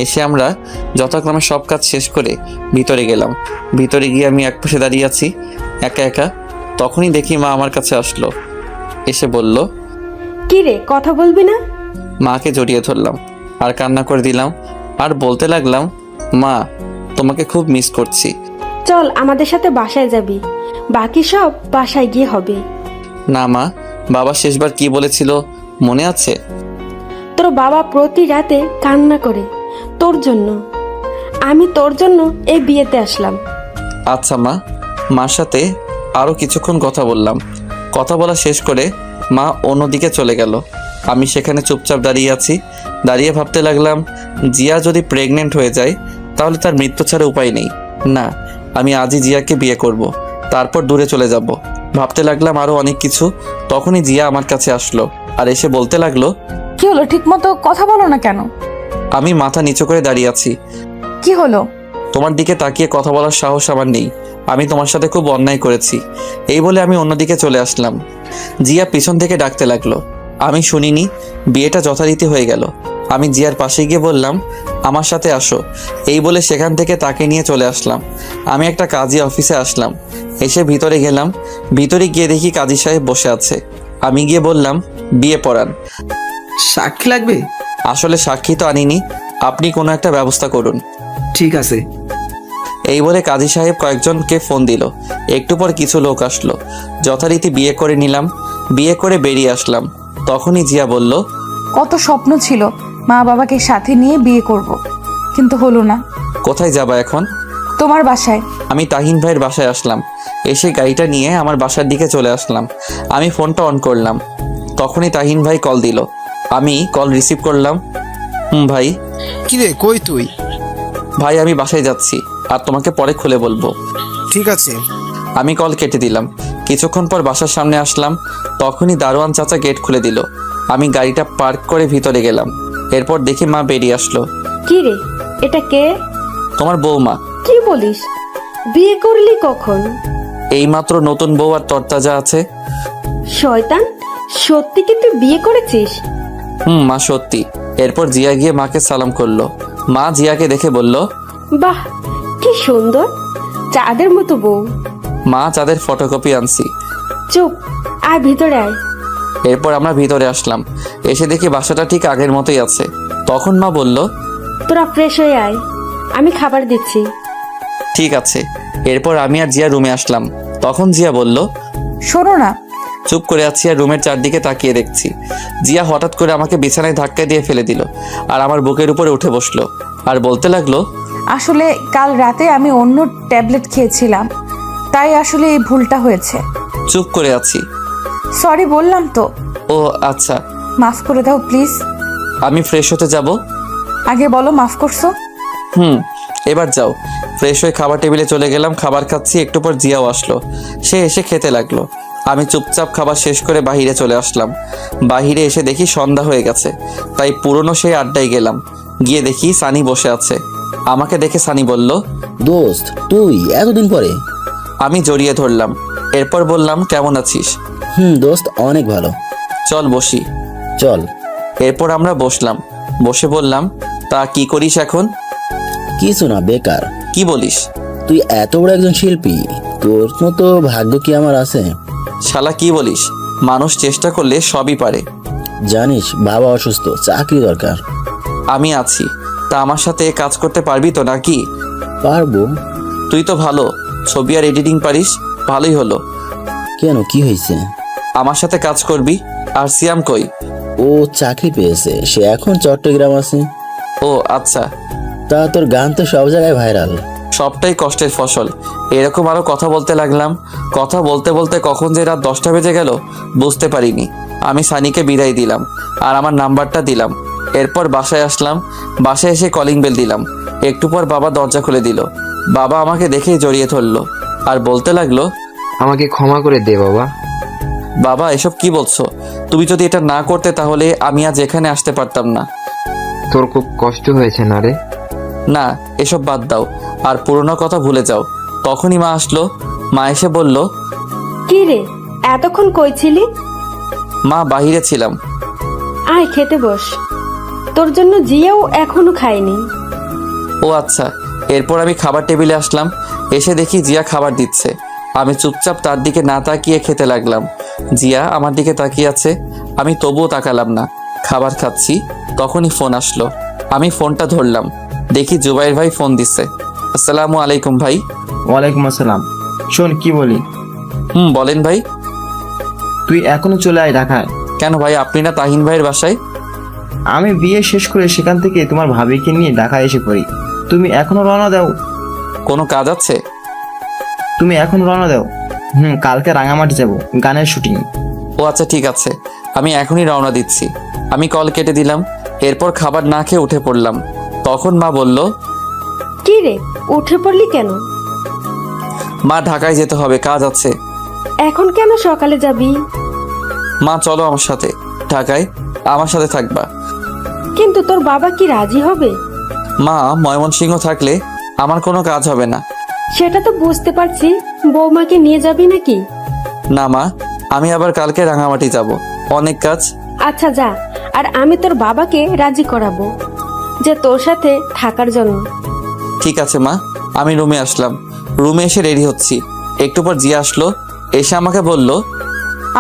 এসে আমরা যথাক্রমে সব কাজ শেষ করে ভিতরে গেলাম। ভিতরে গিয়ে আমি একপাশে দাঁড়িয়ে আছি একা একা। তখনই দেখি মা আমার কাছে আসলো। এসে বলল, কি রে, কথা বলবি না? মাকে জড়িয়ে ধরলাম আর কান্না করে দিলাম আর বলতে লাগলাম, মা, তোমাকে খুব মিস করছি। চল আমাদের সাথে বাসায় যাবি, বাকি সব বাসায় গিয়ে হবে। না মা, বাবা শেষবার কি বলেছিল মনে আছে? তোর বাবা প্রতি রাতে কান্না করে তোর জন্য। আমি তোর জন্য এই বিয়েতে আসলাম। আচ্ছা মা। মার সাথে আরও কিছুক্ষণ কথা বললাম। কথা বলা শেষ করে মা অন্যদিকে চলে গেল। আমি সেখানে চুপচাপ দাঁড়িয়ে আছি। দাঁড়িয়ে ভাবতে লাগলাম, জিয়া যদি প্রেগনেন্ট হয়ে যায় তাহলে তার মৃত্যু ছাড়া উপায় নেই। না, আমি আজই জিয়াকে বিয়ে করব, তারপর দূরে চলে যাব। ভাবতে লাগলাম আরও অনেক কিছু। তখনই জিয়া আমার কাছে আসলো আর এসে বলতে লাগলো, কি হলো, ঠিক মতো কথা বলো না কেন? আমি মাথা নিচু করে দাঁড়িয়ে আছি। কি হলো? তোমার দিকে তাকিয়ে কথা বলার সাহস আমার নেই। আমি তোমার সাথে খুব অন্যায় করেছি। এই বলে আমি অন্যদিকে চলে আসলাম। জিয়া পিছন থেকে ডাকতে লাগলো। আমি শুনিনি। বিয়েটা যথারীতি হয়ে গেল। আমি জিয়ার পাশে গিয়ে বললাম, আমার সাথে আসো। এই বলে সেখান থেকে তাকে নিয়ে চলে আসলাম। আমি একটা কাজী অফিসে আসলাম। এসে ভিতরে গেলাম। ভিতরে গিয়ে দেখি কাজী সাহেব বসে আছে। আমি গিয়ে বললাম, বিয়ে পড়ান। সাক্ষী লাগবে? আসলে সাক্ষী তো আনিনি, আপনি কোনো একটা ব্যবস্থা করুন। ঠিক আছে। এই বলে কাজী সাহেব কয়েকজনকে ফোন দিল। একটু পর কিছু লোক আসলো। যথারীতি বিয়ে করে নিলাম। বিয়ে করে বেরিয়ে আসলাম। তখনই জিয়া বলল, কত স্বপ্ন ছিল মা বাবাকে সাথে নিয়ে বিয়ে করব, কিন্তু হলো না। কোথায় যাবা এখন? তোমার বাসায়। আমি তাহিন ভাইয়ের বাসায় আসলাম। এসে গাড়িটা নিয়ে আমার বাসার দিকে চলে আসলাম। আমি ফোনটা অন করলাম। তখনই তাহিন ভাই কল দিল। আমি কল রিসিভ করলাম। ভাই। কিরে, কই তুই? ভাই, আমি বাসায় যাচ্ছি, আর তোমাকে পরে খুলে বলবো। ঠিক আছে। আমি কল কেটে দিলাম। কিছুক্ষণ পর বাসার সামনে আসলাম। তখনই দারোয়ান চাচা গেট খুলে দিল। আমি গাড়িটা পার্ক করে ভিতরে গেলাম। এরপর দেখি মা বেরিয়ে আসলো। কি রে, এটা কে? তোমার বৌমা। কি বলিস, বিয়ে করলি কখন? এইমাত্র নতুন বউ আর তরতাজা আছে। শয়তান, সত্যি কি তুই বিয়ে করেছিস? মা, সত্যি। এরপর জিয়া গিয়ে মাকে সালাম করলো। মা জিয়াকে দেখে বলল, বাহ, কি সুন্দর, চাঁদের মতো বউ। মা, চাঁদের ফটোকপি আনছি। চুপ, আয় ভিতরে আয়। এরপর আমরা ভিতরে আসলাম। এসে দেখি বাসাটা ঠিক আগের মতোই আছে। তখন মা বলল, তোরা ফ্রেশ হয়ে আয়, আমি খাবার দিচ্ছি। ঠিক আছে। এরপর আমি আর জিয়া রুমে আসলাম। তখন জিয়া বলল, শোনো না। চুপ করে আছি আর রুমের চারদিকে তাকিয়ে দেখছি। জিয়া হঠাৎ করে আমাকে বিছানায় ধাক্কা দিয়ে ফেলে দিল আর আমার বুকের উপরে উঠে বসলো আর বলতে লাগলো, আসলে কাল রাতে আমি অন্য ট্যাবলেট খেয়েছিলাম, তাই আসলে এই ভুলটা হয়েছে। চুপ করে আছি। সরি বললাম তো। ও আচ্ছা। মাফ করে দাও প্লিজ। আমি ফ্রেশ হতে যাব। আগে বলো মাফ করছো। এবার যাও। ফ্রেশ হয়ে খাবার টেবিলে চলে গেলাম। খাবার খাচ্ছি। একটু পর জিয়াও আসলো। সে এসে খেতে লাগলো। আমি চুপচাপ খাবার শেষ করে বাহিরে চলে আসলাম। বাহিরে এসে দেখি সন্ধ্যা হয়ে গেছে, তাই পুরনো সেই আড্ডায় গেলাম। গিয়ে দেখি সানি বসে আছে। আমাকে দেখে সানি বলল, দোস্ত, তুই এতদিন পরে? আমি জড়িয়ে ধরলাম। এরপর বললাম, কেমন আছিস? দোস্ত, অনেক ভালো। চল বসি। চল। এরপর আমরা বসলাম। বসে বললাম, তা কি করিস এখন? কিছু না, বেকার। কি বলিস? তুই এত বড় একজন শিল্পী, তোর মতো ভাগ্য কি আমার আছে? শালা কি বলিস? মানুষ চেষ্টা করলে সবই পারে। জানিস, বাবা অসুস্থ, চাকরি দরকার। আমি আছি। তা আমার সাথে কাজ করতে পারবি তো নাকি? পারবো। তুই তো ভালো ছবি আর এডিটিং পারিস, ভালোই হলো। কেন, কি হয়েছে? আমার সাথে কাজ করবি। আর সিয়াম কই? ও চাকরি পেয়েছে, সে এখন চট্টগ্রাম আছে। ও আচ্ছা। তা তোর গান তো সব জায়গায় ভাইরাল। সবটাই কষ্টের ফসল। এরকম আরো কথা বলতে লাগলাম। কথা বলতে বলতে কখন যে রাত 10টা বেজে গেল বুঝতে পারিনি। আমি সানিকে বিদায় দিলাম আর আমার নাম্বারটা দিলাম। এরপর বাসায় আসলাম। বাসায় এসে কলিং বেল দিলাম। একটু পর বাবা দরজা খুলে দিল। বাবা আমাকে দেখেই জড়িয়ে ধরলো আর বলতে লাগলো, আমাকে ক্ষমা করে দে বাবা। বাবা এসব কি বলছো? তুমি যদি এটা না করতে তাহলে আমি আজ এখানে আসতে পারতাম না। তোর খুব কষ্ট হয়েছে না রে? না, এসব বাদ দাও আর পুরোনো কথা ভুলে যাও। তখনই মা আসলো। মা এসে বলল, কি রে, এতক্ষণ কই ছিলি? মা বাহিরে ছিলাম। আয় খেতে বস, তোর জন্য জিয়াও এখনো খায়নি। ও আচ্ছা। এরপর আমি খাবার টেবিলে আসলাম। এসে দেখি জিয়া খাবার দিচ্ছে। আমি চুপচাপ তার দিকে না তাকিয়ে খেতে লাগলাম। জিয়া আমার দিকে তাকিয়ে আছে, আমি তবুও তাকালাম না। খাবার খাচ্ছি, তখনই ফোন আসলো। আমি ফোনটা ধরলাম। দেখি জুবাইর ভাই ফোন দিচ্ছে। আসসালামু আলাইকুম ভাই। ওয়ালাইকুম আসসালাম। শোন কি বলি। বলেন ভাই। তুই এখনো চলে আয় ঢাকায়। কেন ভাই, আপনি না তাহিন ভাইয়ের বাসায়? আমি বিয়ে শেষ করে সেখান থেকে তোমার ভাবিকে নিয়ে ঢাকায় এসে পড়ি। তুমি এখনো রওনা দাও? কোনো কাজ আছে? তুমি এখন রওনা দাও। কালকে রাঙামাটি যাব, গানের শুটিং। ও আচ্ছা ঠিক আছে, আমি এখনই রওনা দিচ্ছি। আমি কল কেটে দিলাম। এরপর খাবার না খেয়ে উঠে পড়লাম। তখন মা বলল, কি রে, উঠে পড়লি কেন? মা ঢাকায় যেতে হবে, কাজ আছে। এখন কেন সকালে যাবি? মা চলো আমার সাথে ঢাকায়, আমার সাথে থাকবা। কিন্তু তোর বাবা কি রাজি হবে? মা, ময়মনসিংহ থাকলে আমার কোনো কাজ হবে না। সেটা তো বুঝতে পারছি, বৌমাকে নিয়ে যাবি নাকি? না মা, আমি আবার কালকে রাঙামাটি যাব, অনেক কাজ। আচ্ছা যা, আর আমি তোর বাবাকে রাজি করাবো যে তোর সাথে থাকার জন্য। ঠিক আছে মা। আমি রুমে আসলাম। রুমে এসে রেডি হচ্ছি। একটু পর জিয়া আসলো। এসে আমাকে বলল,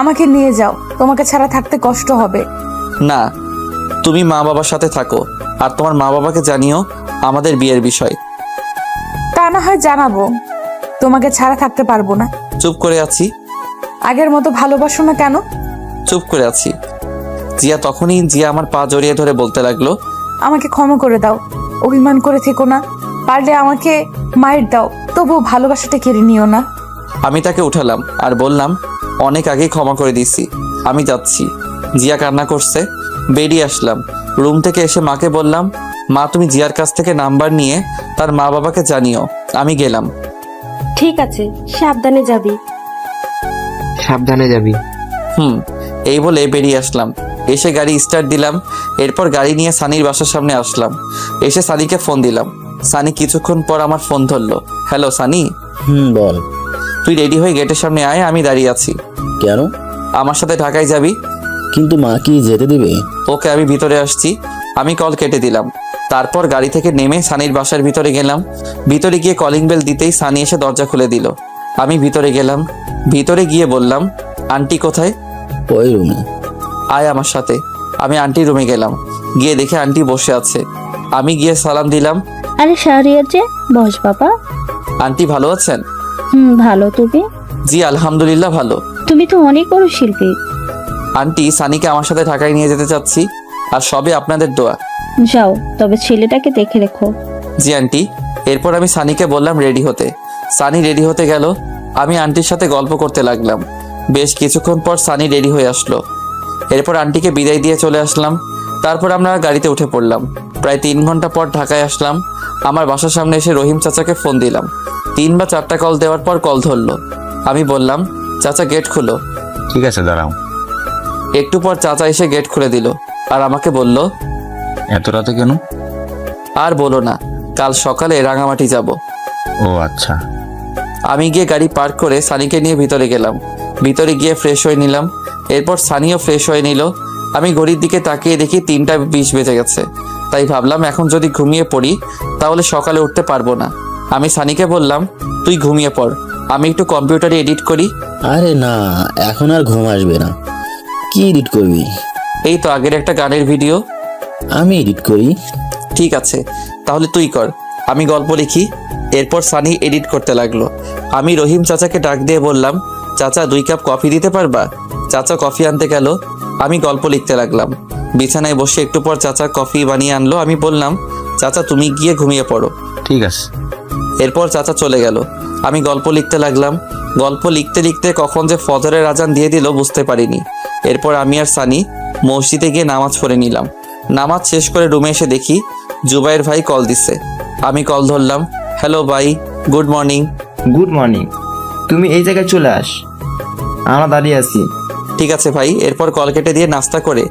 আমাকে নিয়ে যাও, তোমাকে ছাড়া থাকতে কষ্ট হবে। না, তুমি মা বাবার সাথে থাকো আর তোমার মা বাবাকে জানিও আমাদের বিয়ের বিষয়। তা না হয় জানাবো, তোমাকে ছাড়া থাকতে পারবো না। চুপ করে আছি। আগের মতো ভালোবাসো না কেন? চুপ করে আছি। জিয়া আমার পা জড়িয়ে ধরে বলতে লাগলো, আমাকে ক্ষমা করে দাও, অভিমান করে থেকো না, পারলে আমাকে মায়ের দাও, তবুও ভালোবাসাটা কেড়ে নিও না। আমি তাকে উঠালাম আর বললাম, অনেক আগেই ক্ষমা করে দিছি, আমি যাচ্ছি। জিয়া কান্না করছে। বেরিয়ে আসলাম। রুম থেকে এসে মাকে বললাম, মা তুমি জিয়ার কাছ থেকে নাম্বার নিয়ে তার মা বাবাকে জানিও আমি গেলাম। ঠিক আছে, সাবধানে যাবি। সাবধানে যাবি। এই বলে বেরিয়ে আসলাম। এসে গাড়ি স্টার্ট দিলাম। এরপর গাড়ি নিয়ে সানির বাসার সামনে আসলাম। এসে সানিকে ফোন দিলাম। সানি কিছুক্ষণ পর আমার ফোন ধরলো। হ্যালো সানি। বল। তুই রেডি হয়ে গেটের সামনে আয়, আমি দাঁড়িয়ে আছি। কেন? আমার সাথে ঢাকায় যাবি। কিন্তু মা কি যেতে দিবে? ওকে, আমি ভিতরে আসছি। আমি কল কেটে দিলাম। তারপর গাড়ি থেকে নেমে সানির বাসার ভিতরে গেলাম। ভিতরে গিয়ে কলিং বেল দিতেই সানি এসে দরজা খুলে দিল। আমি ভিতরে গেলাম। ভিতরে গিয়ে বললাম, আন্টি কোথায়? ওই রুমে। আয় আমার সাথে। আমি আন্টির রুমে গেলাম। গিয়ে দেখে আন্টি বসে আছে। আমি গিয়ে সালাম দিলাম। আরে শাহরিয়ার যে, বস বাবা। আন্টি ভালো আছেন? ভালো, তুমি? জি আলহামদুলিল্লাহ ভালো। তুমি তো অনেক বড় শিল্পী। আন্টি, সানিকে আমার সাথে ঢাকায় নিয়ে যেতে চাচ্ছি, আর সবে আপনাদের দোয়া। যাও, তবে ছেলেটাকে দেখে রেখো। জি আন্টি। এরপর আমি সানিকে বললাম রেডি হতে। সানি রেডি হতে গেল। আমি আন্টির সাথে গল্প করতে লাগলাম। বেশ কিছুক্ষণ পর সানি রেডি হয়ে আসলো। এরপর আন্টিকে বিদায় দিয়ে চলে আসলাম। তারপর আমরা গাড়িতে উঠে পড়লাম। প্রায় 3 ঘন্টা পর ঢাকায় আসলাম। আমার বাসার সামনে এসে রহিম চাচাকে ফোন দিলাম। 3 বা 4টা কল দেওয়ার পর কল ধরলো। আমি বললাম, চাচা গেট খুলো। ঠিক আছে দাঁড়াও। একটু পর চাচা এসে গেট খুলে দিল আর আমাকে বলল, এত রাতে কেন? আর বলো না, কাল সকালে রাঙামাটি যাব। ও আচ্ছা। আমি গিয়ে গাড়ি পার্ক করে সানিকে নিয়ে ভিতরে গেলাম। ভিতরে গিয়ে ফ্রেশ হয়ে নিলাম। এরপর সানিও ফ্রেশ হয়ে নিল। আমি ঘড়ির দিকে তাকিয়ে দেখি 3টা 20 বেজে গেছে। তাই ভাবলাম এখন যদি ঘুমিয়ে পড়ি তাহলে সকালে উঠতে পারবো না। আমি সানিকে বললাম, তুই ঘুমিয়ে পড়, আমি একটু কম্পিউটারে এডিট করি। আরে না, এখন আর ঘুম আসবে না। কি এডিট করবি? এই তো আগের একটা গানের ভিডিও। আমি এডিট করি। ঠিক আছে, তাহলে তুই কর, আমি গল্প লিখি। এরপর সানি এডিট করতে লাগলো। আমি রহিম চাচাকে ডাক দিয়ে বললাম, চাচা 2 কাপ কফি দিতে পারবা? চাচা কফি আনতে গেল। আমি গল্প লিখতে লাগলাম। বিছানায় বসে একটু পর চাচা কফি বানিয়ে আনলো। আমি বললাম, চাচা তুমি গিয়ে ঘুমিয়ে পড়ো। ঠিক আছে। এরপর চাচা চলে গেল। আমি গল্প লিখতে লাগলাম। গল্প লিখতে লিখতে কখন যে ফজরের আজান দিয়ে দিল বুঝতে পারিনি। এরপর আমি আর সানি মসজিদে গিয়ে নামাজ পড়ে নিলাম। নামাজ শেষ করে রুমে এসে দেখি জুবাইর ভাই কল দিছে। আমি কল ধরলাম। হ্যালো ভাই, গুড মর্নিং। Good morning. তুমি এই জায়গায় চলে আস, আমরা দাঁড়িয়ে আছি। ঠিক আছে ভাই। এরপর কল কেটে দিয়ে নাস্তা করে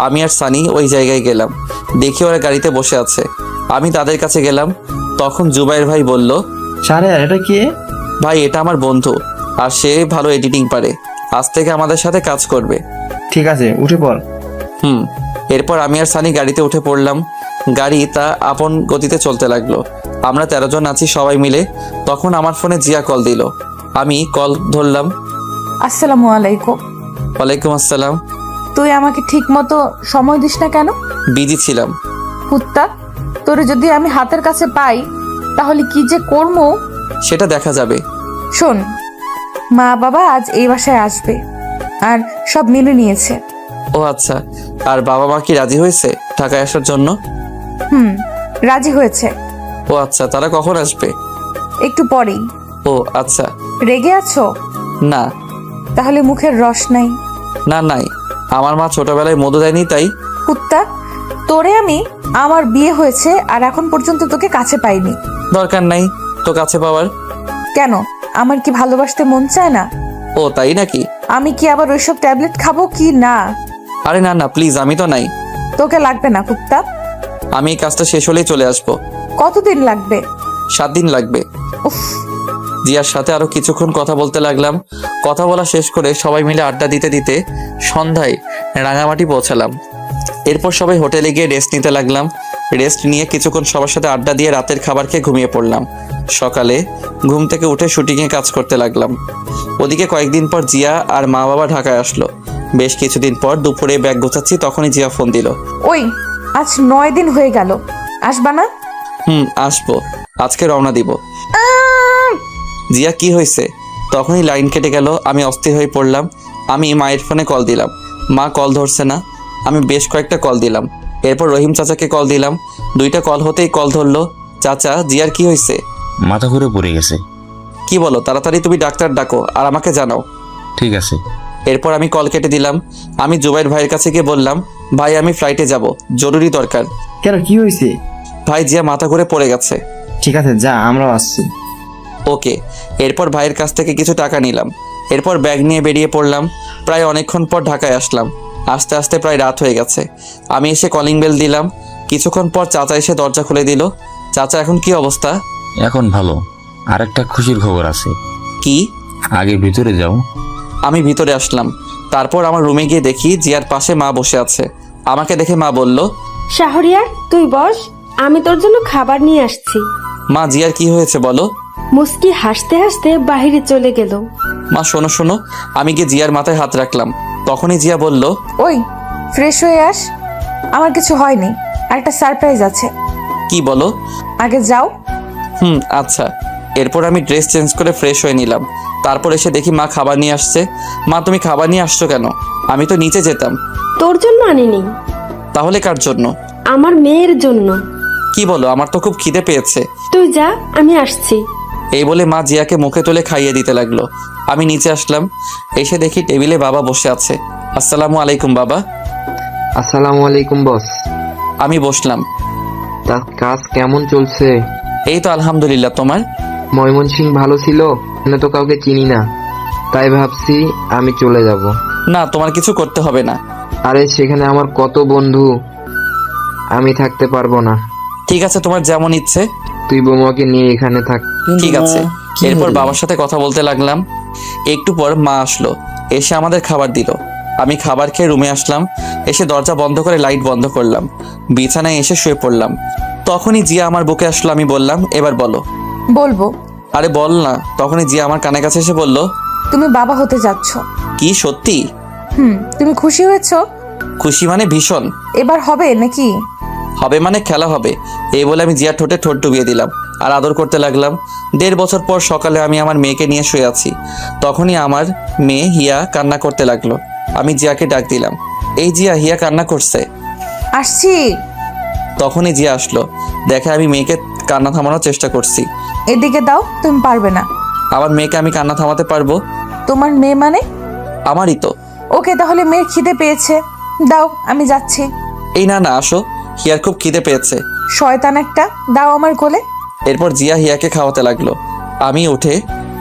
আমি আর সানি ওই জায়গায় গেলাম। দেখি ওরা গাড়িতে বসে আছে। আমি তাদের কাছে গেলাম। তখন জুবাইর ভাই বলল, শাহরিয়ার এটা কে? ভাই এটা আমার বন্ধু, আর সে ভালো এডিটিং পারে। আজ থেকে আমাদের সাথে কাজ করবে। ঠিক আছে, উঠে পড়। এরপর আমি আর সানি গাড়িতে উঠে পড়লাম। গাড়ি তা আপন গতিতে চলতে লাগলো। আমরা 13 জন আছি সবাই মিলে। তখন আমার ফোনে জিয়া কল দিল। আমি কল ধরলাম। আসসালামু আলাইকুম। ওয়ালাইকুম আসসালাম। তুই আমাকে ঠিক মতো সময় দিস না কেন? বিজি ছিলাম। কুত্তা, তোরে যদি আমি হাতের কাছে পাই তাহলে কি যে করবো সেটা দেখা যাবে। শোন, মা বাবা আজ এই বাসায় আসবে আর সব মেনে নিয়েছে। ও আচ্ছা। আর বাবা মা কি রাজি হয়েছে ঢাকায় আসার জন্য? রাজি হয়েছে। ও আচ্ছা। তারা কখন আসবে? একটু পরেই। ও আচ্ছা। রেগে আছো? না। তাহলে মুখের রস নাই? না নাই, আমার মা ছোটবেলায় মধু দেয়নি তাই। কুত্তা, তোরে আমি আমার বিয়ে হয়েছে আর এখন পর্যন্ত তোকে কাছে পাইনি। দরকার নাই তো কাছে পাওয়ার। কেন? আমার কি ভালোবাসতে মন চায় না? ও তাই নাকি? আমি কি আবার ওইসব ট্যাবলেট খাবো কি না? আরে না না প্লিজ, আমি তো নাই। তোকে লাগবে না কুত্তা। আমি এই কাজটা শেষ হলেই চলে আসবো। কতদিন লাগবে? 7 দিন লাগবে। উফ। জিয়ার সাথে আরো কিছুক্ষণ কথা বলতে লাগলাম। কথা বলা শেষ করে সবাই মিলে আড্ডা দিতে দিতে সন্ধ্যায় রাঙামাটি পৌঁছালাম। এরপর সবাই হোটেলে গিয়ে রেস্ট নিতে লাগলাম। রেস্ট নিয়ে কিছুক্ষণ সবার সাথে আড্ডা দিয়ে রাতের খাবার খেয়ে ঘুমিয়ে পড়লাম। সকালে ঘুম থেকে উঠে শুটিংয়ে কাজ করতে লাগলাম। ওদিকে কয়েকদিন পর জিয়া আর মা বাবা ঢাকায় আসলো। বেশ কিছুদিন পর দুপুরে ব্যাগ গোছাচ্ছি, তখনই জিয়া ফোন দিল। ওই, আজ 9 দিন হয়ে গেল, আসবা না? আসবো, আজকে রওনা দিব। জিয়া কি হয়েছে? তখনই লাইন কেটে গেল। আমি অস্থির হয়ে পড়লাম। আমি মায়ের ফোনে কল দিলাম। মা কল ধরছে না। আমি বেশ কয়েকটা কল দিলাম। এরপর রহিম চাচাকে কল দিলাম। 2টা কল হতেই কল ধরলো। চাচা, জিয়ার কি হয়েছে? মাথা ঘুরে পড়ে গেছে। কি বলো? তাড়াতাড়ি তুমি ডাক্তার ডাকো আর আমাকে জানাও। ঠিক আছে। এরপর আমি কল কেটে দিলাম। আমি জুবাইর ভাইয়ের কাছে গিয়ে বললাম, ভাই আমি ফ্লাইটে যাব, জরুরি দরকার। কেন, কি হয়েছে? ভাই জিয়া মাথা ঘুরে পড়ে গেছে। ঠিক আছে, যা, আমরাও আসছি। ওকে। এরপর ভাইয়ের কাছ থেকে কিছু টাকা নিলাম। এরপর ব্যাগ নিয়ে বেরিয়ে পড়লাম। প্রায় অনেকক্ষণ পর ঢাকায় আসলাম। আস্তে আস্তে প্রায় রাত হয়ে গেছে। আমি এসে কলিং বেল দিলাম। কিছুক্ষণ পর চাচা এসে দরজা খুলে দিল। চাচা, এখন কি অবস্থা? এখন ভালো। আরেকটা খুশির খবর আছে। কি? আগে ভিতরে যাও। আমি ভিতরে আসলাম। তারপর আমার রুমে গিয়ে দেখি জিয়ার পাশে মা বসে আছে। আমাকে দেখে মা বলল, শাহরিয়ার তুই বস, আমি তোর জন্য খাবার নিয়ে আসছি। মা জিয়ার কি হয়েছে বলো? মুস্কি হাসতে হাসতে বাহিরে চলে গেল। মা শোনো শোনো। আমি গিয়ে জিয়ার মাথায় হাত রাখলাম। তখনই জিয়া বলল, ওই, ফ্রেশ হয়ে আস, আমার কিছু হয়নি, একটা সারপ্রাইজ আছে। কি বলো? আগে যাও। আচ্ছা। এরপর আমি ড্রেস চেঞ্জ করে ফ্রেশ হয়ে নিলাম। তারপর এসে দেখি মা খাবার নিয়ে আসছে। মা তুমি খাবার নিয়ে আসছো কেন? আমি তো নিচে যেতাম। তোর জন্য আনিনি। তাহলে কার জন্য? আমার মেয়ের জন্য। কি বলো? আমার তো খুব খিদে পেয়েছে। তুই যা, আমি আসছি। এই বলে মা জিয়াকে মুখে তুলে খাইয়ে দিতে লাগলো। আমি নিচে আসলাম। এসে দেখি টেবিলে বাবা বসে আছে। আসসালামু আলাইকুম বাবা। আসসালামু আলাইকুম বস। আমি বসলাম। তার কাজ কেমন চলছে? এই তো আলহামদুলিল্লাহ। তোমার? ময়মনসিং ভালো ছিল? আমি তো কাউকে চিনি না, তাই ভাবছি আমি চলে যাব। না, তোমার কিছু করতে হবে না। আরে সেখানে আমার কত বন্ধু, আমি থাকতে পারবো না। ঠিক আছে, তোমার যেমন ইচ্ছে। তুই বৌমাকে নিয়ে এখানে থাক। ঠিক আছে। এরপর বাবার সাথে কথা বলতে লাগলাম। একটু পর মা আসলো, এসে আমাদের খাবার দিল। আমি খাবার খেয়ে রুমে আসলাম। এসে দরজা বন্ধ করে লাইট বন্ধ করলাম। বিছানায় এসে শুয়ে পড়লাম। তখনই জিয়া আমার বুকে আসলো। আমি বললাম, এবার বলো। বলবো? আরে বল না। তখনই জিয়া আমার কানের কাছে এসে বলল, তুমি বাবা হতে যাচ্ছ। কি সত্যি? তুমি খুশি হয়েছো? খুশি মানে ভীষণ। এবার হবে নাকি? হবে মানে খেলা হবে, এই বলে আমি জিয়ার ঠোঁটে ঠোঁট ডুবিয়ে দিলাম আর আদর করতে লাগলাম। 1.5 বছর পর সকালে আমি আমার মেয়েকে নিয়ে শুয়ে আছি, তখনই আমার মেয়ে হিয়া কান্না করতে লাগলো। আমি জিয়াকে ডাক দিলাম, এই জিয়া, হিয়া কান্না করছে। আসছি। তখনই জিয়া আসলো, দেখে আমি মেয়েকে কান্না থামানোর চেষ্টা করছি। এদিকে দাও, তুমি পারবে না। আমার মেয়েকে আমি কান্না থামাতে পারবো? তোমার মেয়ে মানে? আমারই তো। ওকে, তাহলে মেয়ের খিদে পেয়েছে, দাও আমি যাচ্ছি। এই না না, আসো, হিয়ার খুব খিদে পেয়েছে। শয়তান একটা, দাও আমার কোলে। এরপর জিয়া হিয়াকে খাওয়াতে লাগলো। আমি উঠে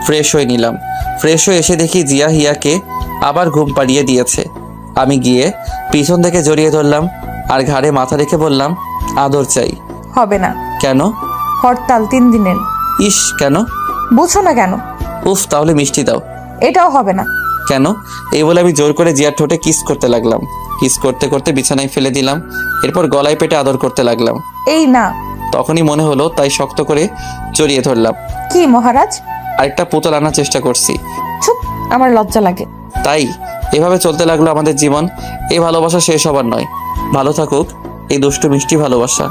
ফ্রেশ হয়ে নিলাম। ফ্রেশ হয়ে এসে দেখি জিয়া হিয়াকে আবার ঘুম পাড়িয়ে দিয়েছে। আমি গিয়ে পিছন থেকে জড়িয়ে ধরলাম আর ঘাড়ে মাথা রেখে বললাম, আদর চাই। হবে না। কেন? হরতাল 3 দিনের। ইস, কেন? বুঝছো না কেন? উফ, তাহলে মিষ্টি দাও। এটাও হবে না। কেন? এই বলে আমি জোর করে জিয়ার ঠোঁটে কিস করতে লাগলাম। কিস করতে করতে বিছানায় ফেলে দিলাম। এরপর গলায় পেটে আদর করতে লাগলাম। এই না। তখনই মনে হলো, তাই শক্ত করে জড়িয়ে ধরলাম। কি মহারাজ? আরেকটা পুতুল আনার চেষ্টা করছি। চুপ, আমার লজ্জা লাগে। তাই এভাবে চলতে লাগলো আমাদের জীবন। এই ভালোবাসা শেষ হবার নয়। ভালো থাকুক এই দুষ্টু মিষ্টি ভালোবাসা।